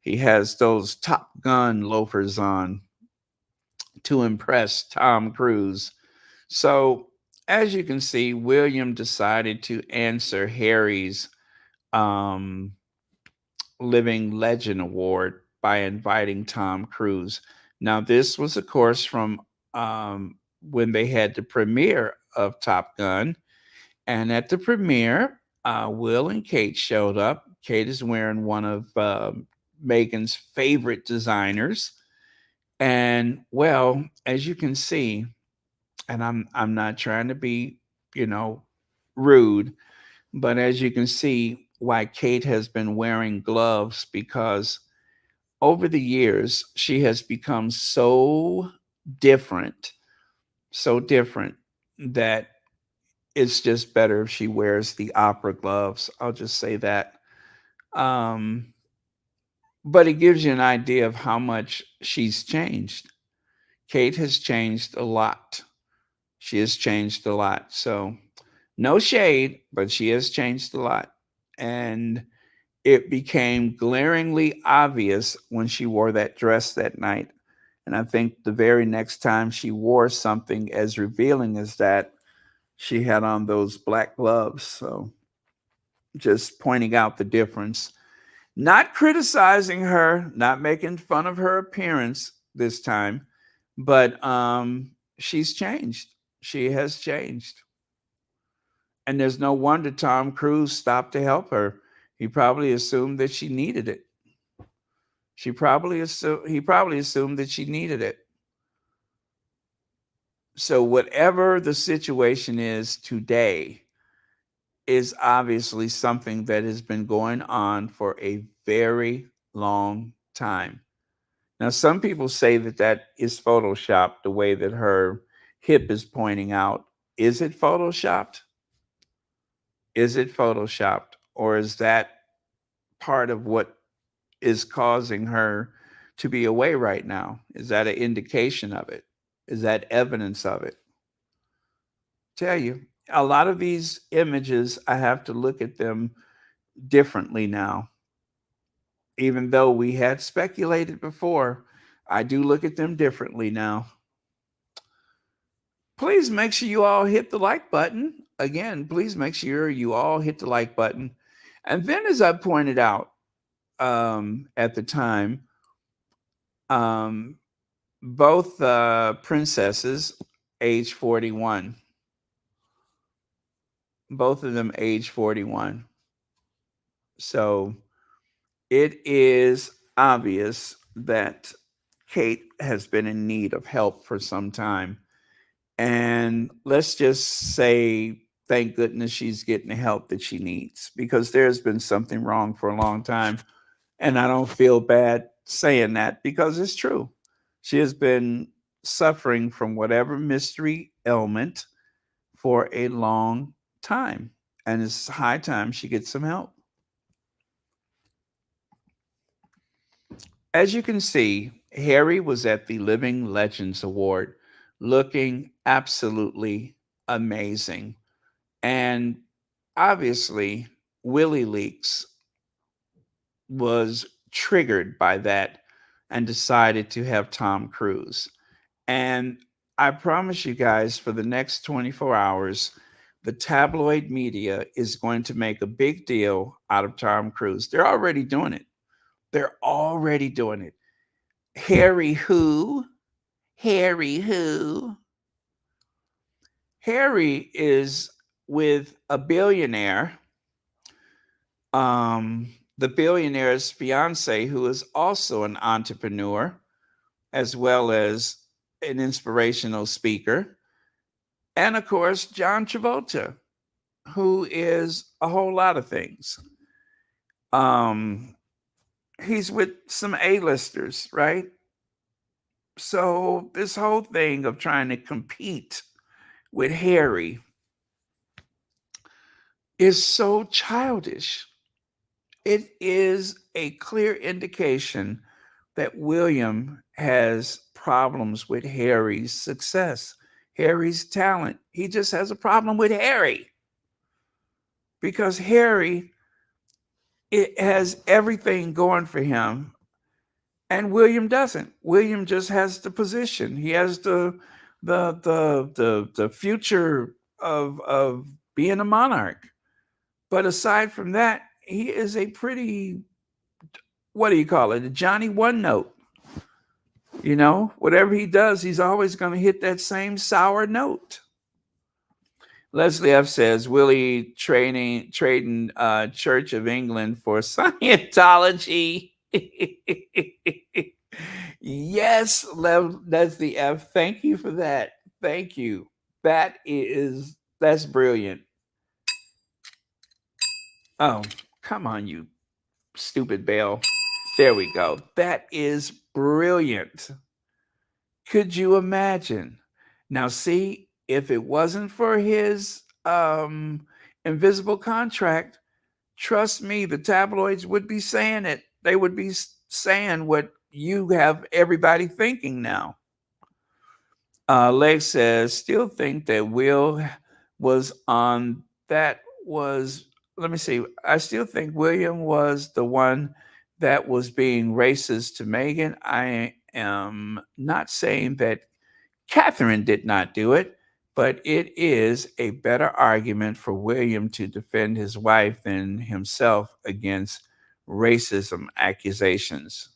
He has those Top Gun loafers on to impress Tom Cruise. So, as you can see, William decided to answer Harry's um, Living Legend Award by inviting Tom Cruise. Now, this was, of course, from when they had the premiere of Top Gun. And at the premiere, Will and Kate showed up. Kate is wearing one of Meghan's favorite designers. And well, as you can see, and I'm not trying to be, you know, rude, but as you can see, why Kate has been wearing gloves because over the years she has become so different that it's just better if she wears the opera gloves. I'll just say that. Um, but it gives you an idea of how much she's changed. Kate has changed a lot. She has changed a lot. So, no shade, but she has changed a lot. And it became glaringly obvious when she wore that dress that night. And I think the very next time she wore something as revealing as that, she had on those black gloves. So, just pointing out the difference. Not criticizing her, not making fun of her appearance this time, but she's changed. She has changed. And there's no wonder Tom Cruise stopped to help her. He probably assumed that she needed it. He probably assumed that she needed it. So whatever the situation is today is obviously something that has been going on for a very long time. Now, some people say that that is photoshopped, the way that her hip is pointing out. Is it photoshopped? Is it photoshopped? Or is that part of what is causing her to be away right now? Is that an indication of it? Is that evidence of it? Tell you, a lot of these images, I have to look at them differently now. Even though we had speculated before, I do look at them differently now. Please make sure you all hit the like button. Again, please make sure you all hit the like button. And then, as I pointed out at the time, um, both princesses, age 41, both of them age 41. So it is obvious that Kate has been in need of help for some time. And let's just say, thank goodness she's getting the help that she needs because there's been something wrong for a long time. And I don't feel bad saying that because it's true. She has been suffering from whatever mystery ailment for a long time. And it's high time she gets some help. As you can see, Harry was at the Living Legends Award looking absolutely amazing. And obviously, Willie Leaks was triggered by that and decided to have Tom Cruise. And I promise you guys, for the next 24 hours, the tabloid media is going to make a big deal out of Tom Cruise. They're already doing it. They're already doing it. Harry who? Harry who? Harry is with a billionaire, the billionaire's fiance, who is also an entrepreneur as well as an inspirational speaker. And of course, John Travolta, who is a whole lot of things. Um, he's with some A-listers, right? So this whole thing of trying to compete with Harry is so childish. It is a clear indication that William has problems with Harry's success, Harry's talent. He just has a problem with Harry because Harry, it has everything going for him, and William doesn't. William just has the position. He has the future of being a monarch. But aside from that, he is a pretty, what do you call it? A Johnny One Note. You know, whatever he does, he's always going to hit that same sour note. Leslie F says, Willie trading Church of England for Scientology. Yes, Leslie F. Thank you for that. Thank you. That's brilliant. Oh, come on, you stupid bell. There we go. That is brilliant. Could you imagine? Now, see, if it wasn't for his invisible contract, trust me, the tabloids would be saying it. They would be saying what you have everybody thinking now. Leg says, still think that Will was on that was, let me see. I still think William was the one that was being racist to Meghan. I am not saying that Catherine did not do it, but it is a better argument for William to defend his wife than himself against racism accusations.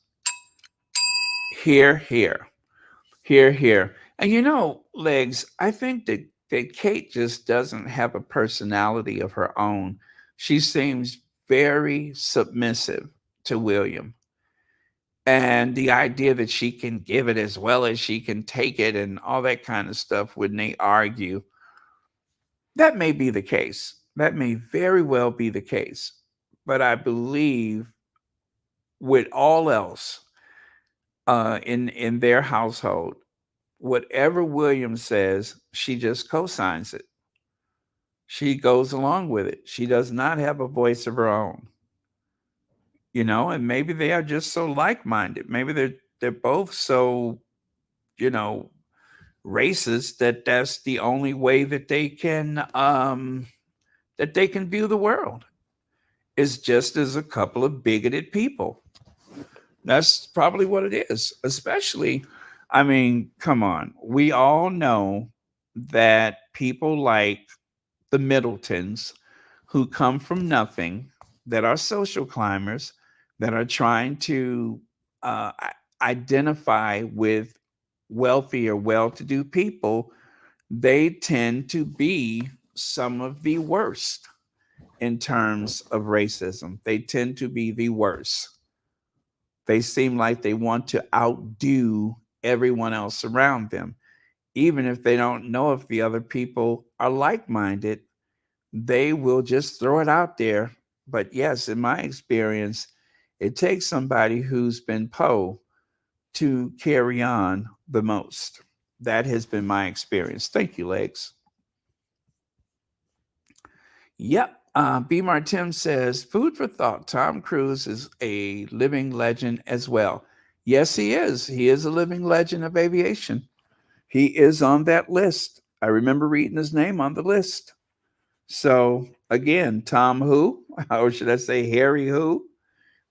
Here, here, here, here. And you know, Legs, I think that Kate just doesn't have a personality of her own. She seems very submissive to William. And the idea that she can give it as well as she can take it and all that kind of stuff when they argue, that may be the case. That may very well be the case. But I believe with all else in their household, whatever William says, she just co-signs it. She goes along with it. She does not have a voice of her own. You know, and maybe they are just so like-minded. Maybe they're both so, you know, racist that that's the only way that they can view the world, is just as a couple of bigoted people. That's probably what it is. Especially, I mean, come on. We all know that people like the Middletons, who come from nothing, that are social climbers, that are trying to identify with wealthy or well-to-do people, they tend to be some of the worst in terms of racism. They tend to be the worst. They seem like they want to outdo everyone else around them. Even if they don't know if the other people are like-minded, they will just throw it out there. But yes, in my experience, it takes somebody who's been Poe to carry on the most. That has been my experience. Thank you, Legs. Yep. B. Martin says, food for thought. Tom Cruise is a living legend as well. Yes, he is. He is a living legend of aviation. He is on that list. I remember reading his name on the list. So again, Tom who, or should I say Harry who?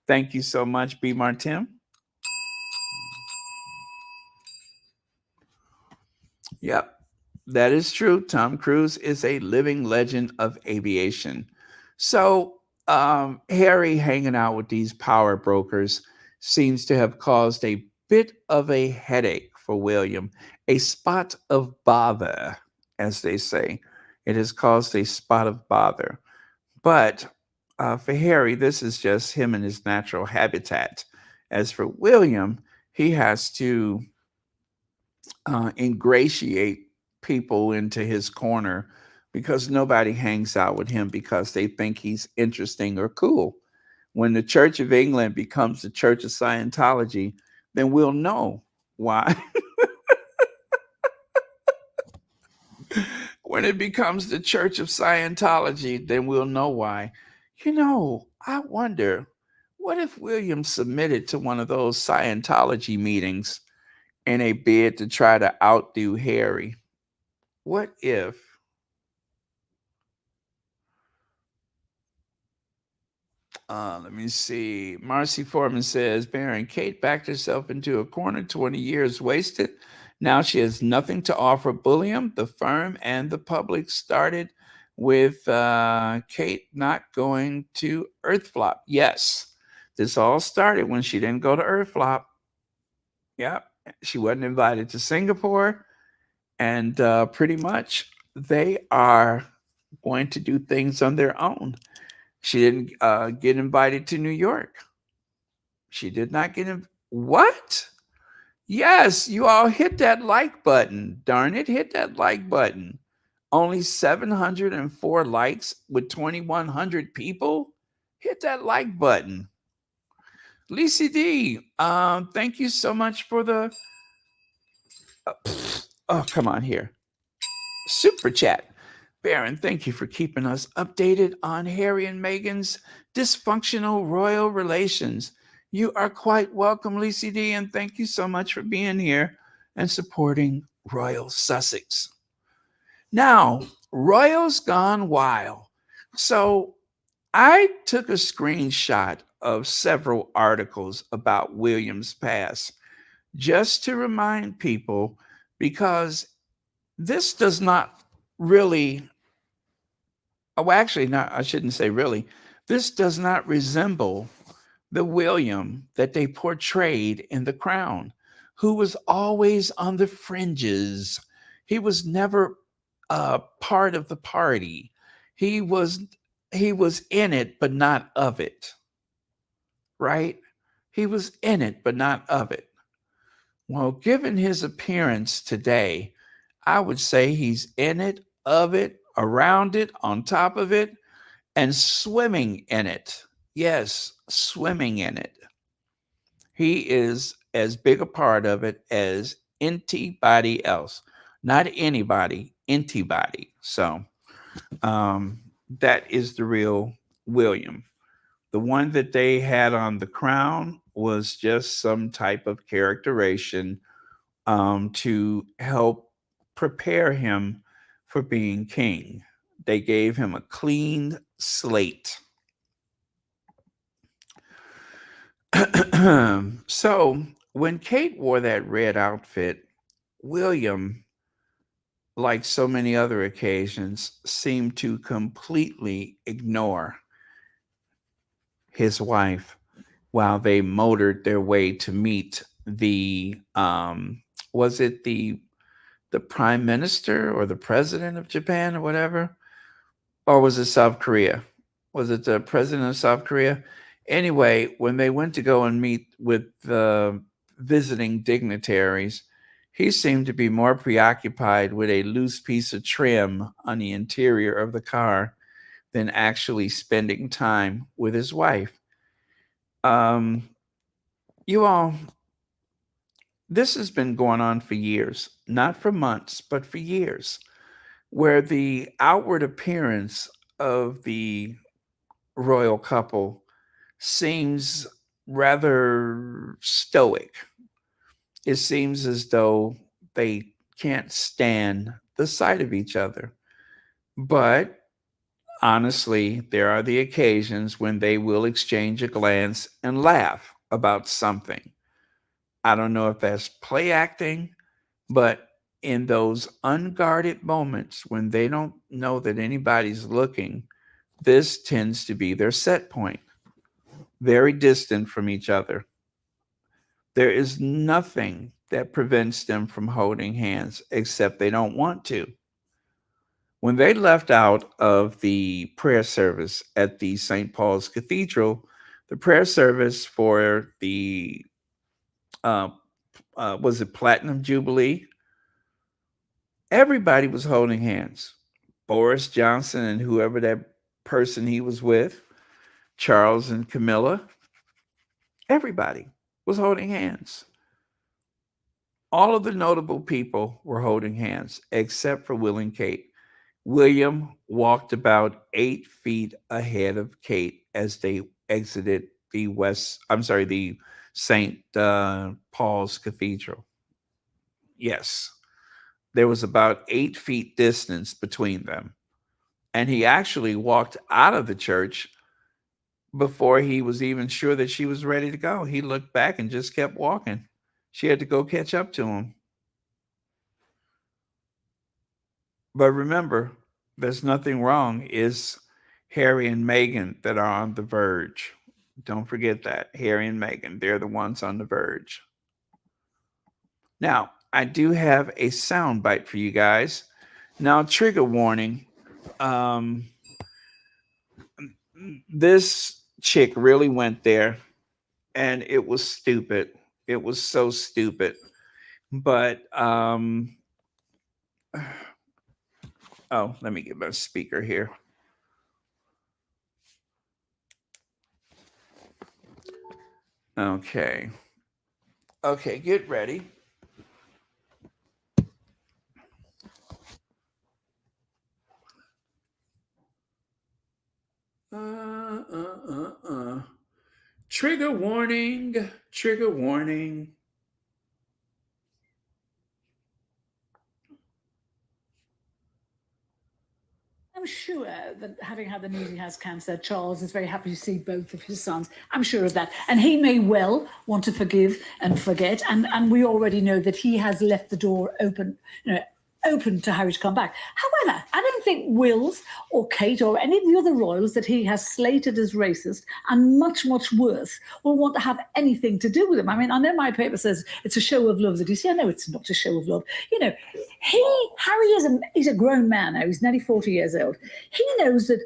Thank you so much, B. Martin. Yep, that is true. Tom Cruise is a living legend of aviation. So Harry hanging out with these power brokers seems to have caused a bit of a headache for William, a spot of bother, as they say. It has caused a spot of bother. But for Harry, this is just him in his natural habitat. As for William, he has to ingratiate people into his corner because nobody hangs out with him because they think he's interesting or cool. When the Church of England becomes the Church of Scientology, then we'll know why. When it becomes the Church of Scientology, then we'll know why. I wonder, what if William submitted to one of those Scientology meetings in a bid to try to outdo Harry? What if? Let me see. Marcy Foreman says, Baron, Kate backed herself into a corner, 20 years wasted. Now she has nothing to offer Bullion, the firm, and the public. Started with Kate not going to Earthflop. Yes, this all started when she didn't go to Earthflop. Yep, she wasn't invited to Singapore. And pretty much they are going to do things on their own. She didn't get invited to New York. She did not get in. What? Yes, you all hit that like button. Darn it, hit that like button. Only 704 likes with 2,100 people. Hit that like button. Lisa D, thank you so much for the. Oh, come on here. Super chat. Baron, thank you for keeping us updated on Harry and Meghan's dysfunctional royal relations. You are quite welcome, Lisa D, and thank you so much for being here and supporting Royal Sussex. Now, Royals gone wild. So I took a screenshot of several articles about William's past just to remind people, because this does not really, actually, not, I shouldn't say really, this does not resemble the William that they portrayed in The Crown, who was always on the fringes. He was never part of the party. He was in it, but not of it. Right? He was in it, but not of it. Well, given his appearance today, I would say he's in it, of it, around it, on top of it, and swimming in it. Yes, swimming in it. He is as big a part of it as anybody else. Not anybody, antibody. So that is the real William. The one that they had on The Crown was just some type of characterization to help prepare him for being king. They gave him a clean slate. So when Kate wore that red outfit, William, like so many other occasions, seemed to completely ignore his wife while they motored their way to meet the was it the prime minister or the president of Japan or whatever, or was it South Korea? Was it the president of South Korea? Anyway, when they went to go and meet with the visiting dignitaries, he seemed to be more preoccupied with a loose piece of trim on the interior of the car than actually spending time with his wife. You all, this has been going on for years, not for months, but for years, where the outward appearance of the royal couple seems rather stoic. It seems as though they can't stand the sight of each other. But honestly, there are the occasions when they will exchange a glance and laugh about something. I don't know if that's play acting, but in those unguarded moments when they don't know that anybody's looking, this tends to be their set point. Very distant from each other. There is nothing that prevents them from holding hands except they don't want to. When they left out of the prayer service at the St. Paul's Cathedral, the prayer service for the uh, was it Platinum Jubilee? Everybody was holding hands. Boris Johnson and whoever that person he was with, Charles and Camilla, everybody was holding hands. All of the notable people were holding hands except for Will and Kate. William walked about 8 feet ahead of Kate as they exited the St. Paul's Cathedral. Yes, there was about 8 feet distance between them. And he actually walked out of the church before he was even sure that she was ready to go. He looked back and just kept walking. She had to go catch up to him. But remember, there's nothing wrong. It's Harry and Meghan that are on the verge. Don't forget that. Harry and Meghan, they're the ones on the verge. Now, I do have a sound bite for you guys. Now, trigger warning. This chick really went there, and it was stupid. It was so stupid. But oh, let me get my speaker here. Okay. Okay, get ready. Trigger warning. Trigger warning. I'm sure that having had the news he has cancer, Charles is very happy to see both of his sons. I'm sure of that. And he may well want to forgive and forget. And we already know that he has left the door open, open to Harry to come back. However, I don't think Will's or Kate or any of the other royals that he has slated as racist and much, much worse will want to have anything to do with him. I mean, I know my paper says it's a show of love that he's here. No, it's not a show of love. Harry is a grown man now. He's nearly 40 years old. He knows that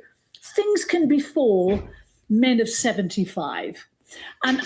things can befall men of 75. And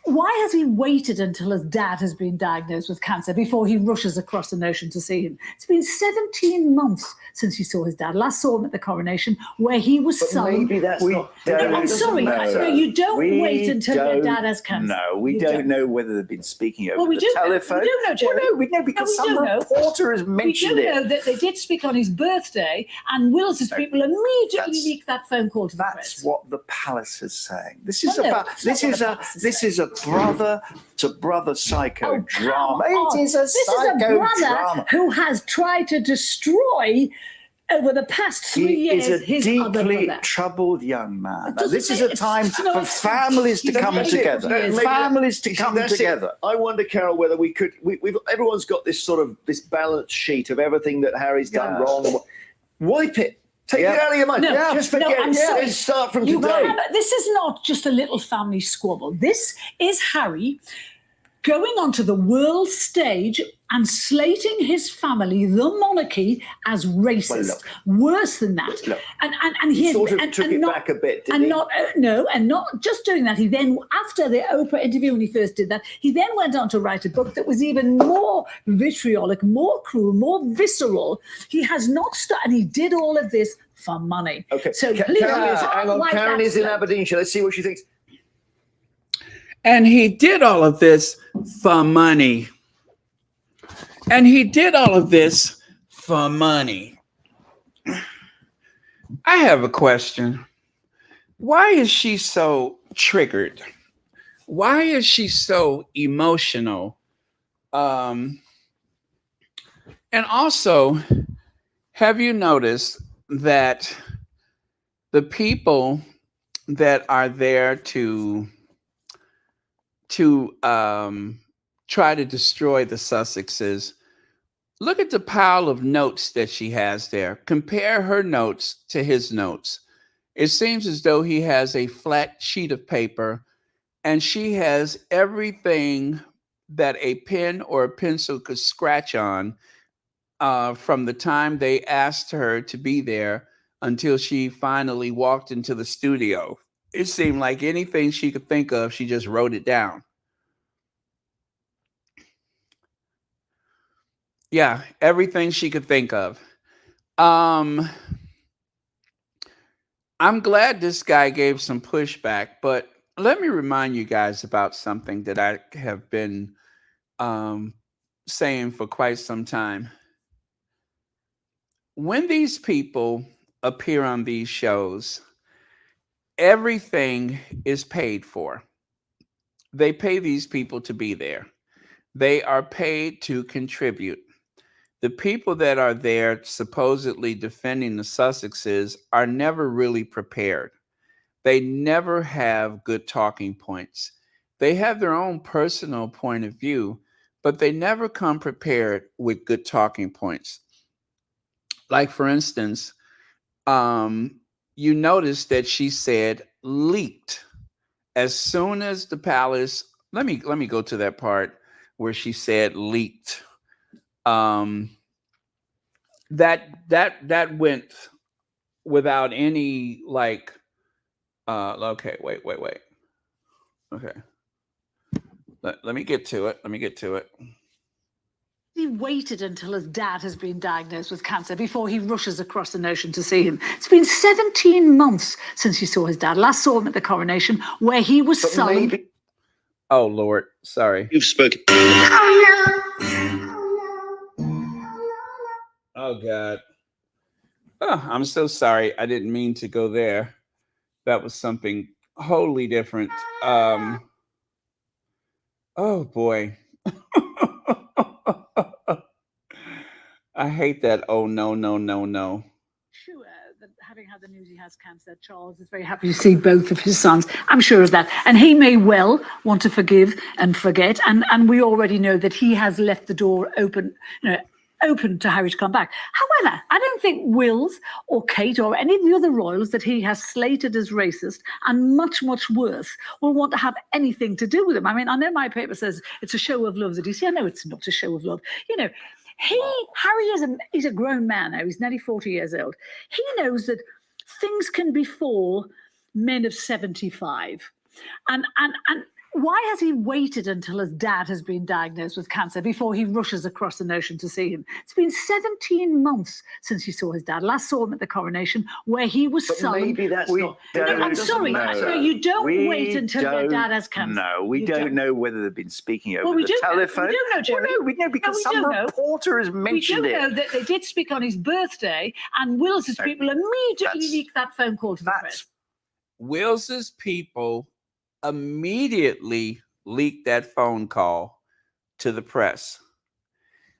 why has he waited until his dad has been diagnosed with cancer before he rushes across the ocean to see him? It's been 17 months since he saw his dad. Last saw him at the coronation, where he was sung. Maybe that's not. I'm sorry, you don't wait until your dad has cancer. No, we don't know whether they've been speaking over the telephone. We don't know, Jerry. Well, no, we know because some reporter has mentioned it. We do know that they did speak on his birthday, and Will's people immediately leaked that phone call to the press. That's what the palace is saying. This is this is a brother to brother psycho drama. It is a psycho drama who has tried to destroy over the past 3 years his deeply troubled young man. This is a time for families to come together. Families to come together. I wonder, Carol, whether we've everyone's got this sort of this balance sheet of everything that Harry's done wrong. Wipe it. Take it out of your mind. Just forget it. Let's start from today. This is not just a little family squabble. This is Harry going onto the world stage and slating his family, the monarchy, as racist. Worse than that. And he sort of took it back a bit, didn't he? And not just doing that. He then, after the Oprah interview when he first did that, he then went on to write a book that was even more vitriolic, more cruel, more visceral. He has not stopped, and he did all of this for money. Okay, so Karen is in Aberdeenshire. Let's see what she thinks. And he did all of this for money. And he did all of this for money. I have a question. Why is she so triggered? Why is she so emotional? And also, have you noticed that the people that are there to try to destroy the Sussexes, look at the pile of notes that she has there. Compare her notes to his notes. It seems as though he has a flat sheet of paper and she has everything that a pen or a pencil could scratch on, from the time they asked her to be there until she finally walked into the studio. It seemed like anything she could think of, she just wrote it down. Yeah, everything she could think of. Um, I'm glad this guy gave some pushback, but let me remind you guys about something that I have been um, saying for quite some time. When these people appear on these shows, everything is paid for. They pay these people to be there. They are paid to contribute. The people that are there supposedly defending the Sussexes are never really prepared. They never have good talking points. They have their own personal point of view, but they never come prepared with good talking points. Like, for instance, you notice that she said leaked as soon as the palace. Let me go to that part where she said leaked. Um, that went without any like. Okay, wait. Okay, let me get to it. Let me get to it. He waited until his dad has been diagnosed with cancer before he rushes across the ocean to see him. It's been 17 months since he saw his dad. Last saw him at the coronation, where he was sullen. Oh, Lord. Sorry. You've spoken. Oh, God. Oh, I'm so sorry. I didn't mean to go there. That was something wholly different. Oh, boy. I hate that. Oh, no. Sure that having had the news he has cancer, Charles is very happy to see both of his sons. I'm sure of that. And he may well want to forgive and forget. And we already know that he has left the door open, open to Harry to come back. However, I don't think Wills or Kate or any of the other royals that he has slated as racist and much worse will want to have anything to do with him. I mean, I know my paper says it's a show of love that he's here. No, it's not a show of love. Harry he's a grown man now. He's nearly 40 years old. He knows that things can befall men of 75. And why has he waited until his dad has been diagnosed with cancer before he rushes across the ocean to see him? It's been 17 months since he saw his dad. Last saw him at the coronation, where he was sullen. Maybe that's not. I'm sorry. No, you don't wait until your dad has cancer. No, we don't know whether they've been speaking over the telephone. We don't know, Jerry. Well, no, we know because some reporter has mentioned it. We don't know that they did speak on his birthday, and Wills's people immediately leaked that phone call to the press. Wills's people immediately leaked that phone call to the press.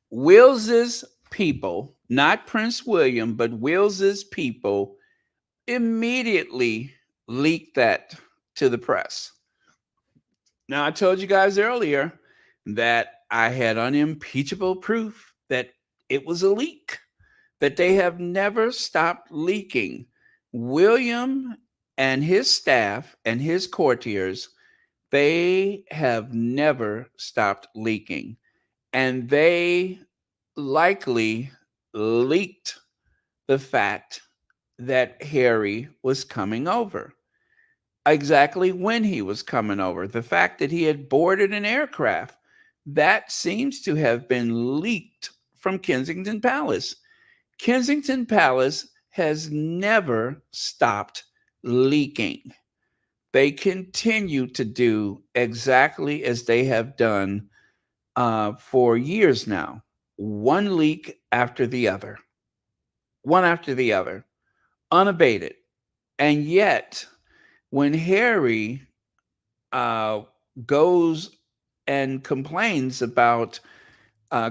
Wills's people, not Prince William, but Wills's people immediately leaked that to the press. Now, I told you guys earlier that I had unimpeachable proof that it was a leak, that they have never stopped leaking. William and his staff and his courtiers, they have never stopped leaking. And they likely leaked the fact that Harry was coming over. Exactly when he was coming over. The fact that he had boarded an aircraft. That seems to have been leaked from Kensington Palace. Kensington Palace has never stopped leaking. They continue to do exactly as they have done for years now. One leak after the other. One after the other. Unabated. And yet, when Harry goes and complains about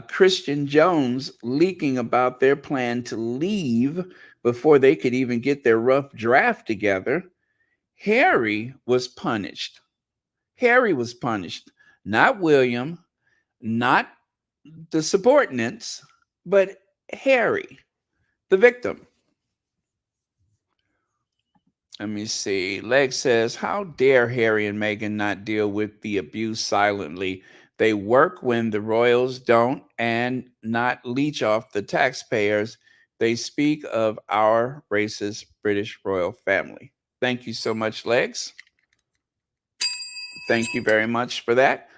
Christian Jones leaking about their plan to leave before they could even get their rough draft together, Harry was punished. Harry was punished, not William, not the subordinates, but Harry, the victim. Let me see. Leg says, how dare Harry and Meghan not deal with the abuse silently? They work when the royals don't and not leech off the taxpayers. They speak of our racist British royal family. Thank you so much, Legs. Thank you very much for that.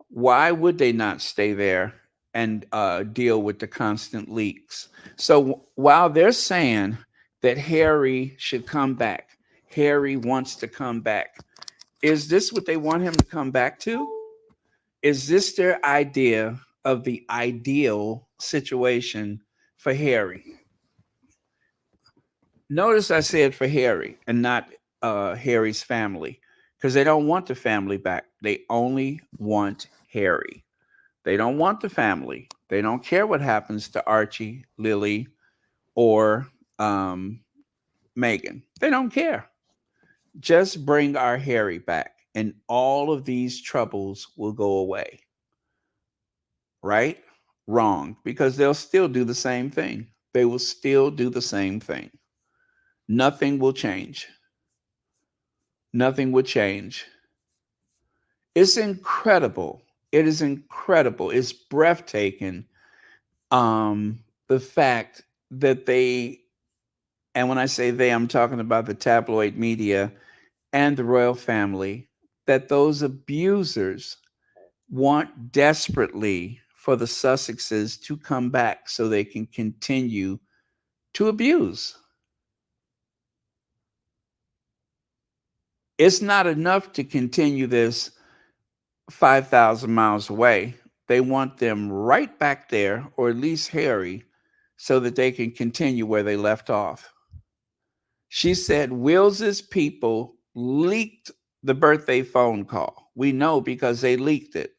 Why would they not stay there and deal with the constant leaks? So while they're saying that Harry should come back, Harry wants to come back, is this what they want him to come back to? Is this their idea of the ideal situation for Harry? Notice I said for Harry and not Harry's family, because they don't want the family back. They only want Harry. They don't want the family. They don't care what happens to Archie, Lily, or Meghan. They don't care. Just bring our Harry back, and all of these troubles will go away. Right? Wrong, because they'll still do the same thing. They will still do the same thing. Nothing will change. Nothing will change. It's incredible. It is incredible. It's breathtaking. The fact that they, and when I say they, I'm talking about the tabloid media and the royal family, that those abusers want desperately for the Sussexes to come back so they can continue to abuse. It's not enough to continue this 5,000 miles away. They want them right back there, or at least Harry, so that they can continue where they left off. She said Wills's people leaked the birthday phone call. We know because they leaked it.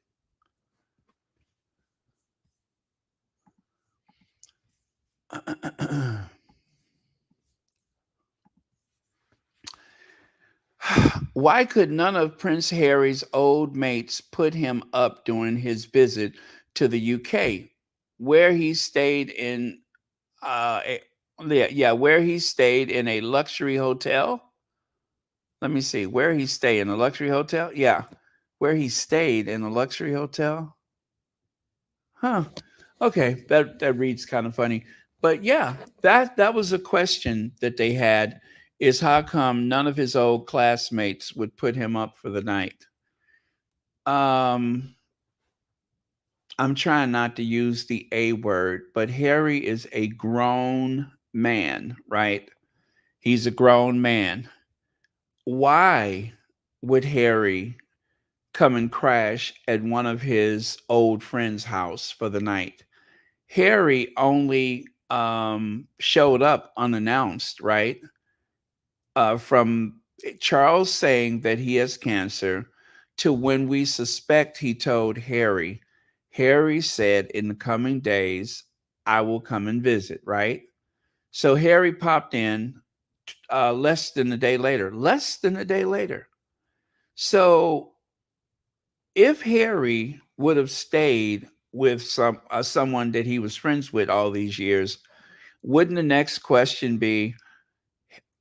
Why could none of Prince Harry's old mates put him up during his visit to the UK, where he stayed in where he stayed in a luxury hotel? Let me see. Where he stayed in a luxury hotel? Yeah. Where he stayed in a luxury hotel? Huh. Okay, that reads kind of funny. But yeah, that was a question that they had, is how come none of his old classmates would put him up for the night? I'm trying not to use the A word, but Harry is a grown man, right? He's a grown man. Why would Harry come and crash at one of his old friends' house for the night? Harry only showed up unannounced, right? From Charles saying that he has cancer to when we suspect he told Harry. Harry said, in the coming days, I will come and visit, right? So Harry popped in less than a day later. Less than a day later. So if Harry would have stayed with someone that he was friends with all these years, wouldn't the next question be,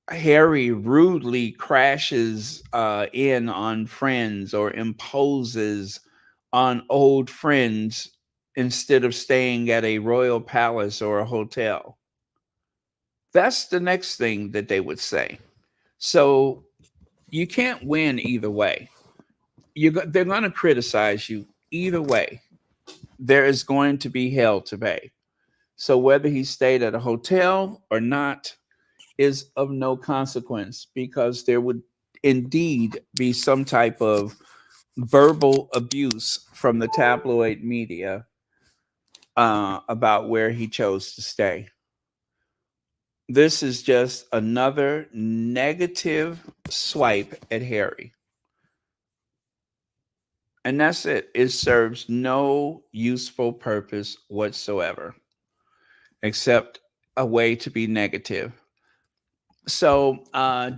Harry rudely crashes in on friends or imposes on old friends instead of staying at a royal palace or a hotel? That's the next thing that they would say. So you can't win either way. They're going to criticize you either way. There is going to be hell to pay. So whether he stayed at a hotel or not is of no consequence, because there would indeed be some type of verbal abuse from the tabloid media about where he chose to stay. This is just another negative swipe at Harry. And that's it. It serves no useful purpose whatsoever, except a way to be negative. So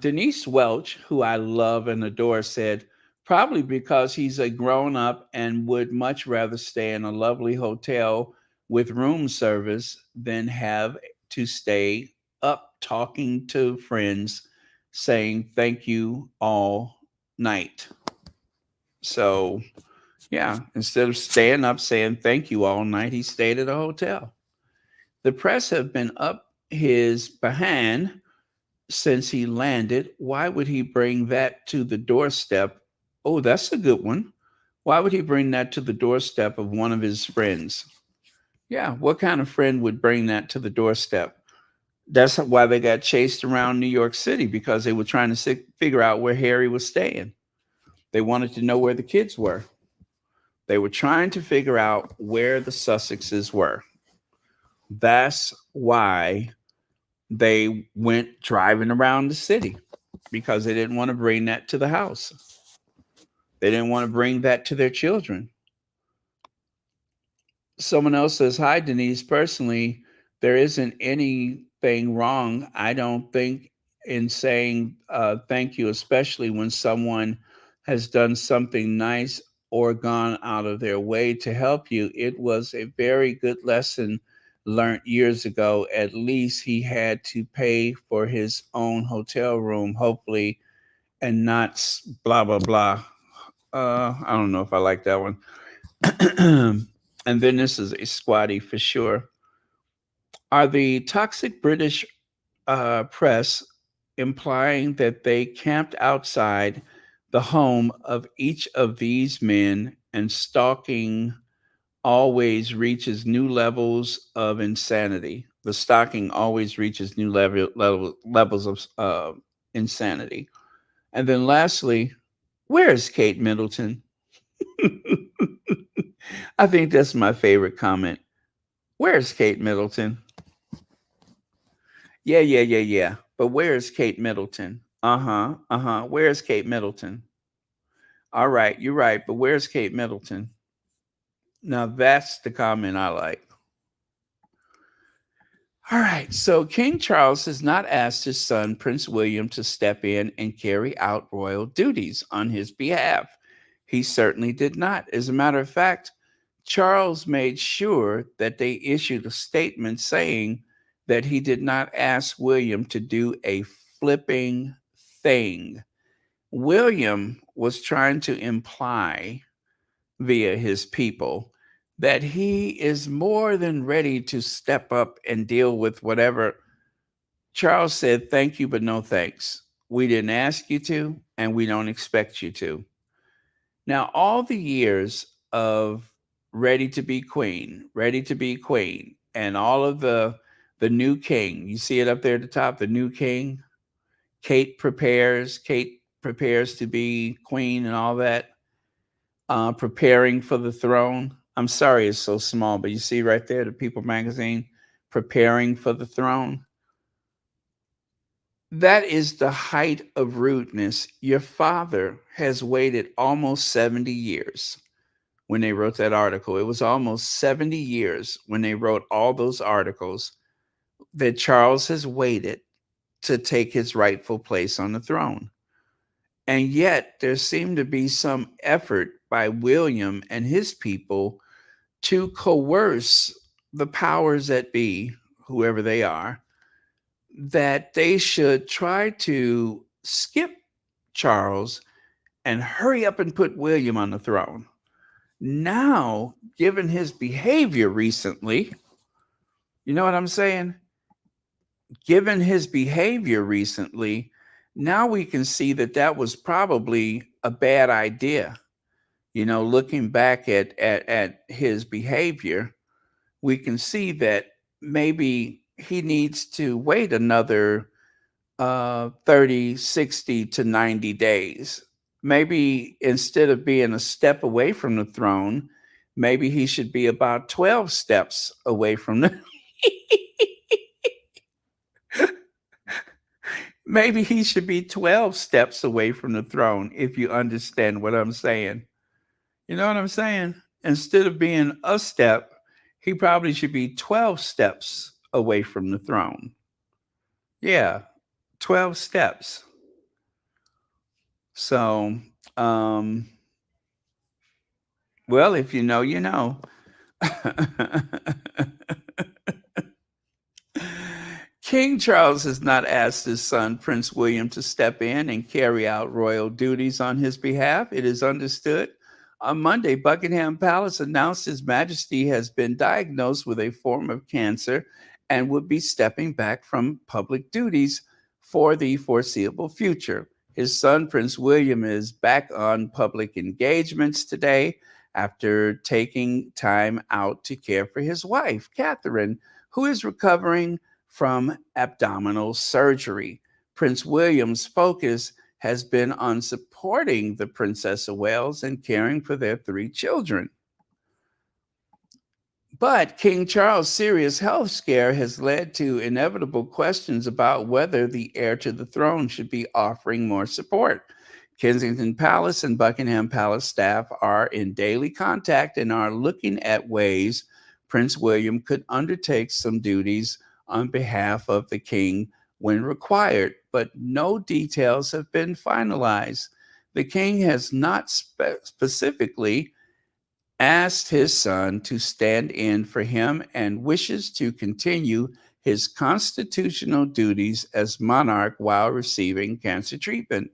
Denise Welch, who I love and adore, said, probably because he's a grown up and would much rather stay in a lovely hotel with room service than have to stay up talking to friends saying thank you all night. So, yeah, instead of staying up saying thank you all night, he stayed at a hotel. The press have been up his behind since he landed. Why would he bring that to the doorstep? Oh, that's a good one. Why would he bring that to the doorstep of one of his friends? Yeah, what kind of friend would bring that to the doorstep? That's why they got chased around New York City, because they were trying to figure out where Harry was staying. They wanted to know where the kids were. They were trying to figure out where the Sussexes were. That's why they went driving around the city, because they didn't want to bring that to the house. They didn't want to bring that to their children. Someone else says, hi, Denise. Personally, there isn't anything wrong, I don't think, in saying thank you, especially when someone has done something nice or gone out of their way to help you. It was a very good lesson learned years ago. At least he had to pay for his own hotel room, hopefully, and not blah, blah, blah. I don't know if I like that one. And then this is a squatty for sure. Are the toxic British press implying that they camped outside the home of each of these men, and stalking always reaches new levels of insanity? The stalking always reaches new levels of insanity. And then lastly, where is Kate Middleton? I think that's my favorite comment. Where's Kate Middleton? Yeah, yeah, yeah, yeah. But where's Kate Middleton? Uh-huh. Uh-huh. Where's Kate Middleton? All right, you're right, but where's Kate Middleton? Now that's the comment I like. All right, so King Charles has not asked his son, Prince William, to step in and carry out royal duties on his behalf. He certainly did not. As a matter of fact, Charles made sure that they issued a statement saying that he did not ask William to do a flipping thing. William was trying to imply via his people that he is more than ready to step up and deal with whatever. Charles said, thank you, but no thanks. We didn't ask you to, and we don't expect you to. Now, all the years of ready to be queen, and all of the new king, you see it up there at the top, the new king, Kate prepares to be queen and all that, preparing for the throne. I'm sorry it's so small, but you see right there, the People magazine, preparing for the throne. That is the height of rudeness. Your father has waited almost 70 years when they wrote that article. It was almost 70 years when they wrote all those articles that Charles has waited to take his rightful place on the throne. And yet there seemed to be some effort by William and his people to coerce the powers that be, whoever they are, that they should try to skip Charles and hurry up and put William on the throne. Now, given his behavior recently, you know what I'm saying? Given his behavior recently, now we can see that that was probably a bad idea. You know, looking back at his behavior, we can see that maybe he needs to wait another 30, 60 to 90 days. Maybe instead of being a step away from the throne, maybe he should be about 12 steps away from the maybe he should be 12 steps away from the throne, if you understand what I'm saying. You know what I'm saying? Instead of being a step, he probably should be 12 steps away from the throne. Yeah, 12 steps. So, well, if you know, you know. King Charles has not asked his son, Prince William, to step in and carry out royal duties on his behalf. It is understood. On Monday, Buckingham Palace announced His Majesty has been diagnosed with a form of cancer and would be stepping back from public duties for the foreseeable future. His son, Prince William, is back on public engagements today after taking time out to care for his wife, Catherine, who is recovering from abdominal surgery. Prince William's focus has been on supporting the Princess of Wales and caring for their 3 children. But King Charles' serious health scare has led to inevitable questions about whether the heir to the throne should be offering more support. Kensington Palace and Buckingham Palace staff are in daily contact and are looking at ways Prince William could undertake some duties on behalf of the king when required, but no details have been finalized. The king has not specifically asked his son to stand in for him and wishes to continue his constitutional duties as monarch while receiving cancer treatment.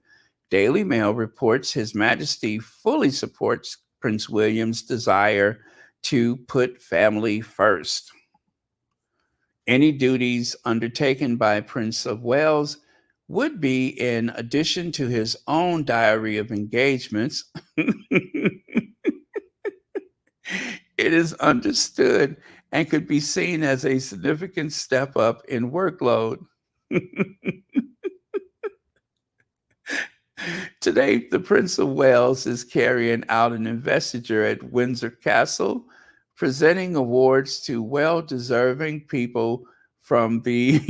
Daily Mail reports His Majesty fully supports Prince William's desire to put family first. Any duties undertaken by Prince of Wales would be in addition to his own diary of engagements. It is understood and could be seen as a significant step up in workload. Today, the Prince of Wales is carrying out an investiture at Windsor Castle, presenting awards to well-deserving people from the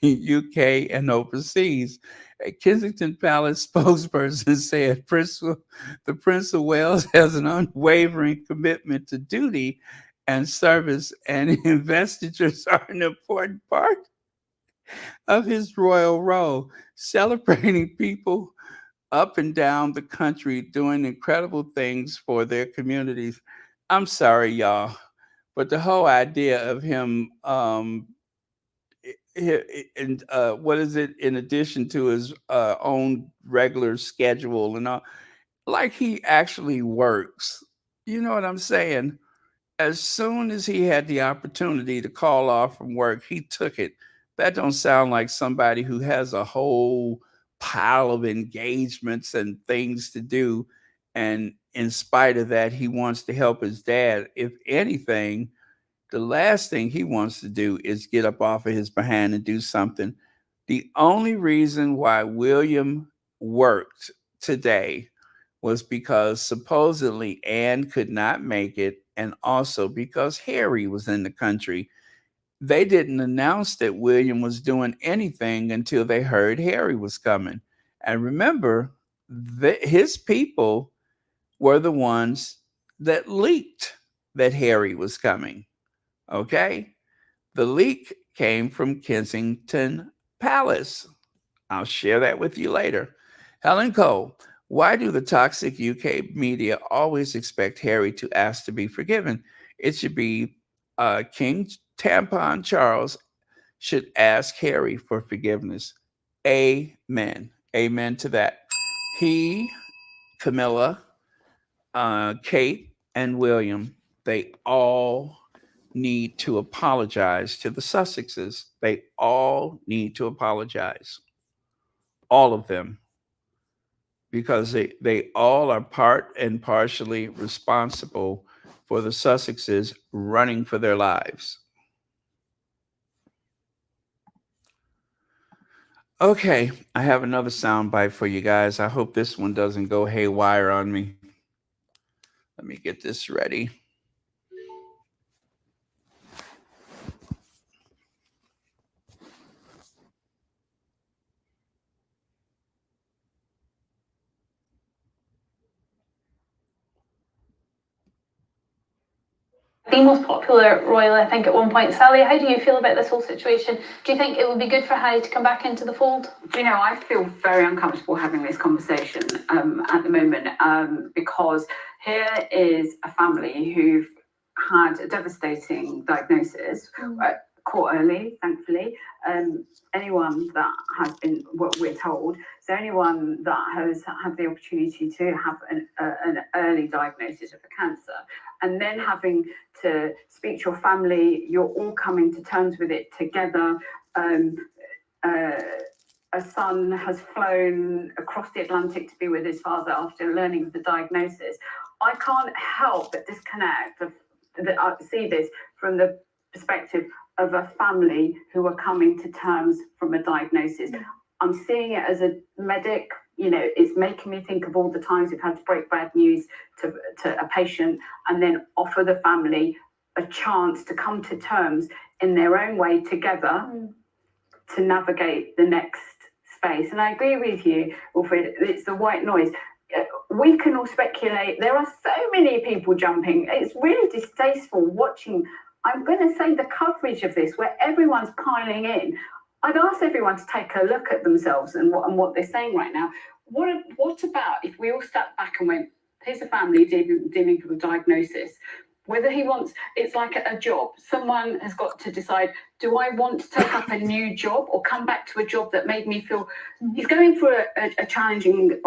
UK and overseas. A Kensington Palace spokesperson said the Prince of Wales has an unwavering commitment to duty and service, and investitures are an important part of his royal role, celebrating people up and down the country doing incredible things for their communities. I'm sorry, y'all, but the whole idea of him, what is it, in addition to his own regular schedule and all, like he actually works. You know what I'm saying? As soon as he had the opportunity to call off from work, he took it. That don't sound like somebody who has a whole pile of engagements and things to do. And in spite of that, he wants to help his dad. If anything, the last thing he wants to do is get up off of his behind and do something. The only reason why William worked today was because supposedly Anne could not make it, and also because Harry was in the country. They didn't announce that William was doing anything until they heard Harry was coming. And remember, his people were the ones that leaked that Harry was coming. Okay? The leak came from Kensington Palace. I'll share that with you later. Helen Cole, why do the toxic UK media always expect Harry to ask to be forgiven? It should be King Tampon Charles should ask Harry for forgiveness. Amen. Amen to that. He, Camilla, Kate, and William, they all need to apologize to the Sussexes. They all need to apologize. All of them. Because they all are part and partially responsible for the Sussexes running for their lives. Okay, I have another soundbite for you guys. I hope this one doesn't go haywire on me. Let me get this ready. The most popular royal, I think, at one point. Sally, how do you feel about this whole situation? Do you think it would be good for Harry to come back into the fold? You know, I feel very uncomfortable having this conversation at the moment because here is a family who've had a devastating diagnosis. caught early, thankfully. Anyone that has been, what we're told, so anyone that has had the opportunity to have an early diagnosis of a cancer, and then having to speak to your family, you're all coming to terms with it together. A son has flown across the Atlantic to be with his father after learning of the diagnosis. I can't help but disconnect, I see this from the perspective of a family who are coming to terms from a diagnosis. I'm seeing it as a medic, it's making me think of all the times we've had to break bad news to a patient and then offer the family a chance to come to terms in their own way together to navigate the next space. And I agree with you, Wilfred, it's the white noise. We can all speculate. There are so many people jumping. It's really distasteful watching, I'm going to say, the coverage of this where everyone's piling in. I'd ask everyone to take a look at themselves and what they're saying right now. What about if we all stepped back and went, here's a family dealing with a diagnosis. Whether he wants, it's like a job. Someone has got to decide, do I want to take up a new job or come back to a job that made me feel, he's going through a challenging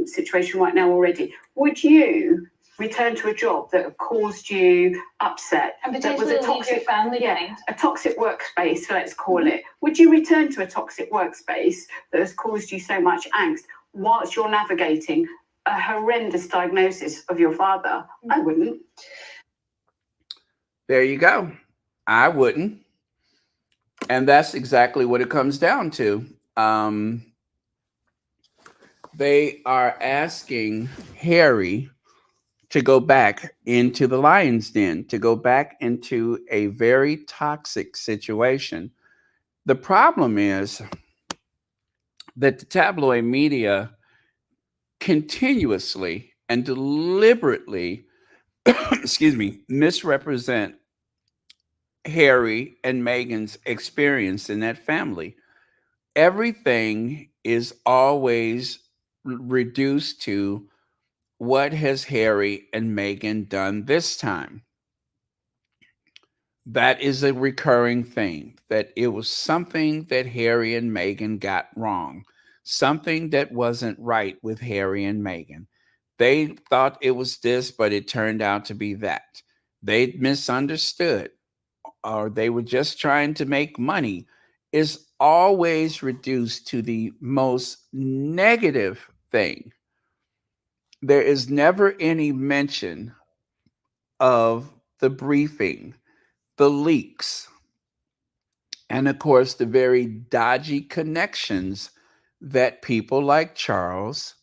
situation right now already. Would you return to a job that caused you upset? And that was potentially a toxic leave your family behind. a toxic workspace, let's call it. Would you return to a toxic workspace that has caused you so much angst whilst you're navigating a horrendous diagnosis of your father? I wouldn't. There you go. I wouldn't. And that's exactly what it comes down to. They are asking Harry to go back into the lion's den, to go back into a very toxic situation. The problem is that the tabloid media continuously and deliberately, misrepresent Harry and Meghan's experience in that family. Everything is always reduced to what has Harry and Meghan done this time. That is a recurring theme, that it was something that Harry and Meghan got wrong, something that wasn't right with Harry and Meghan. They thought it was this, but it turned out to be that. They misunderstood, or they were just trying to make money, is always reduced to the most negative thing. There is never any mention of the briefing, the leaks, and of course, the very dodgy connections that people like Charles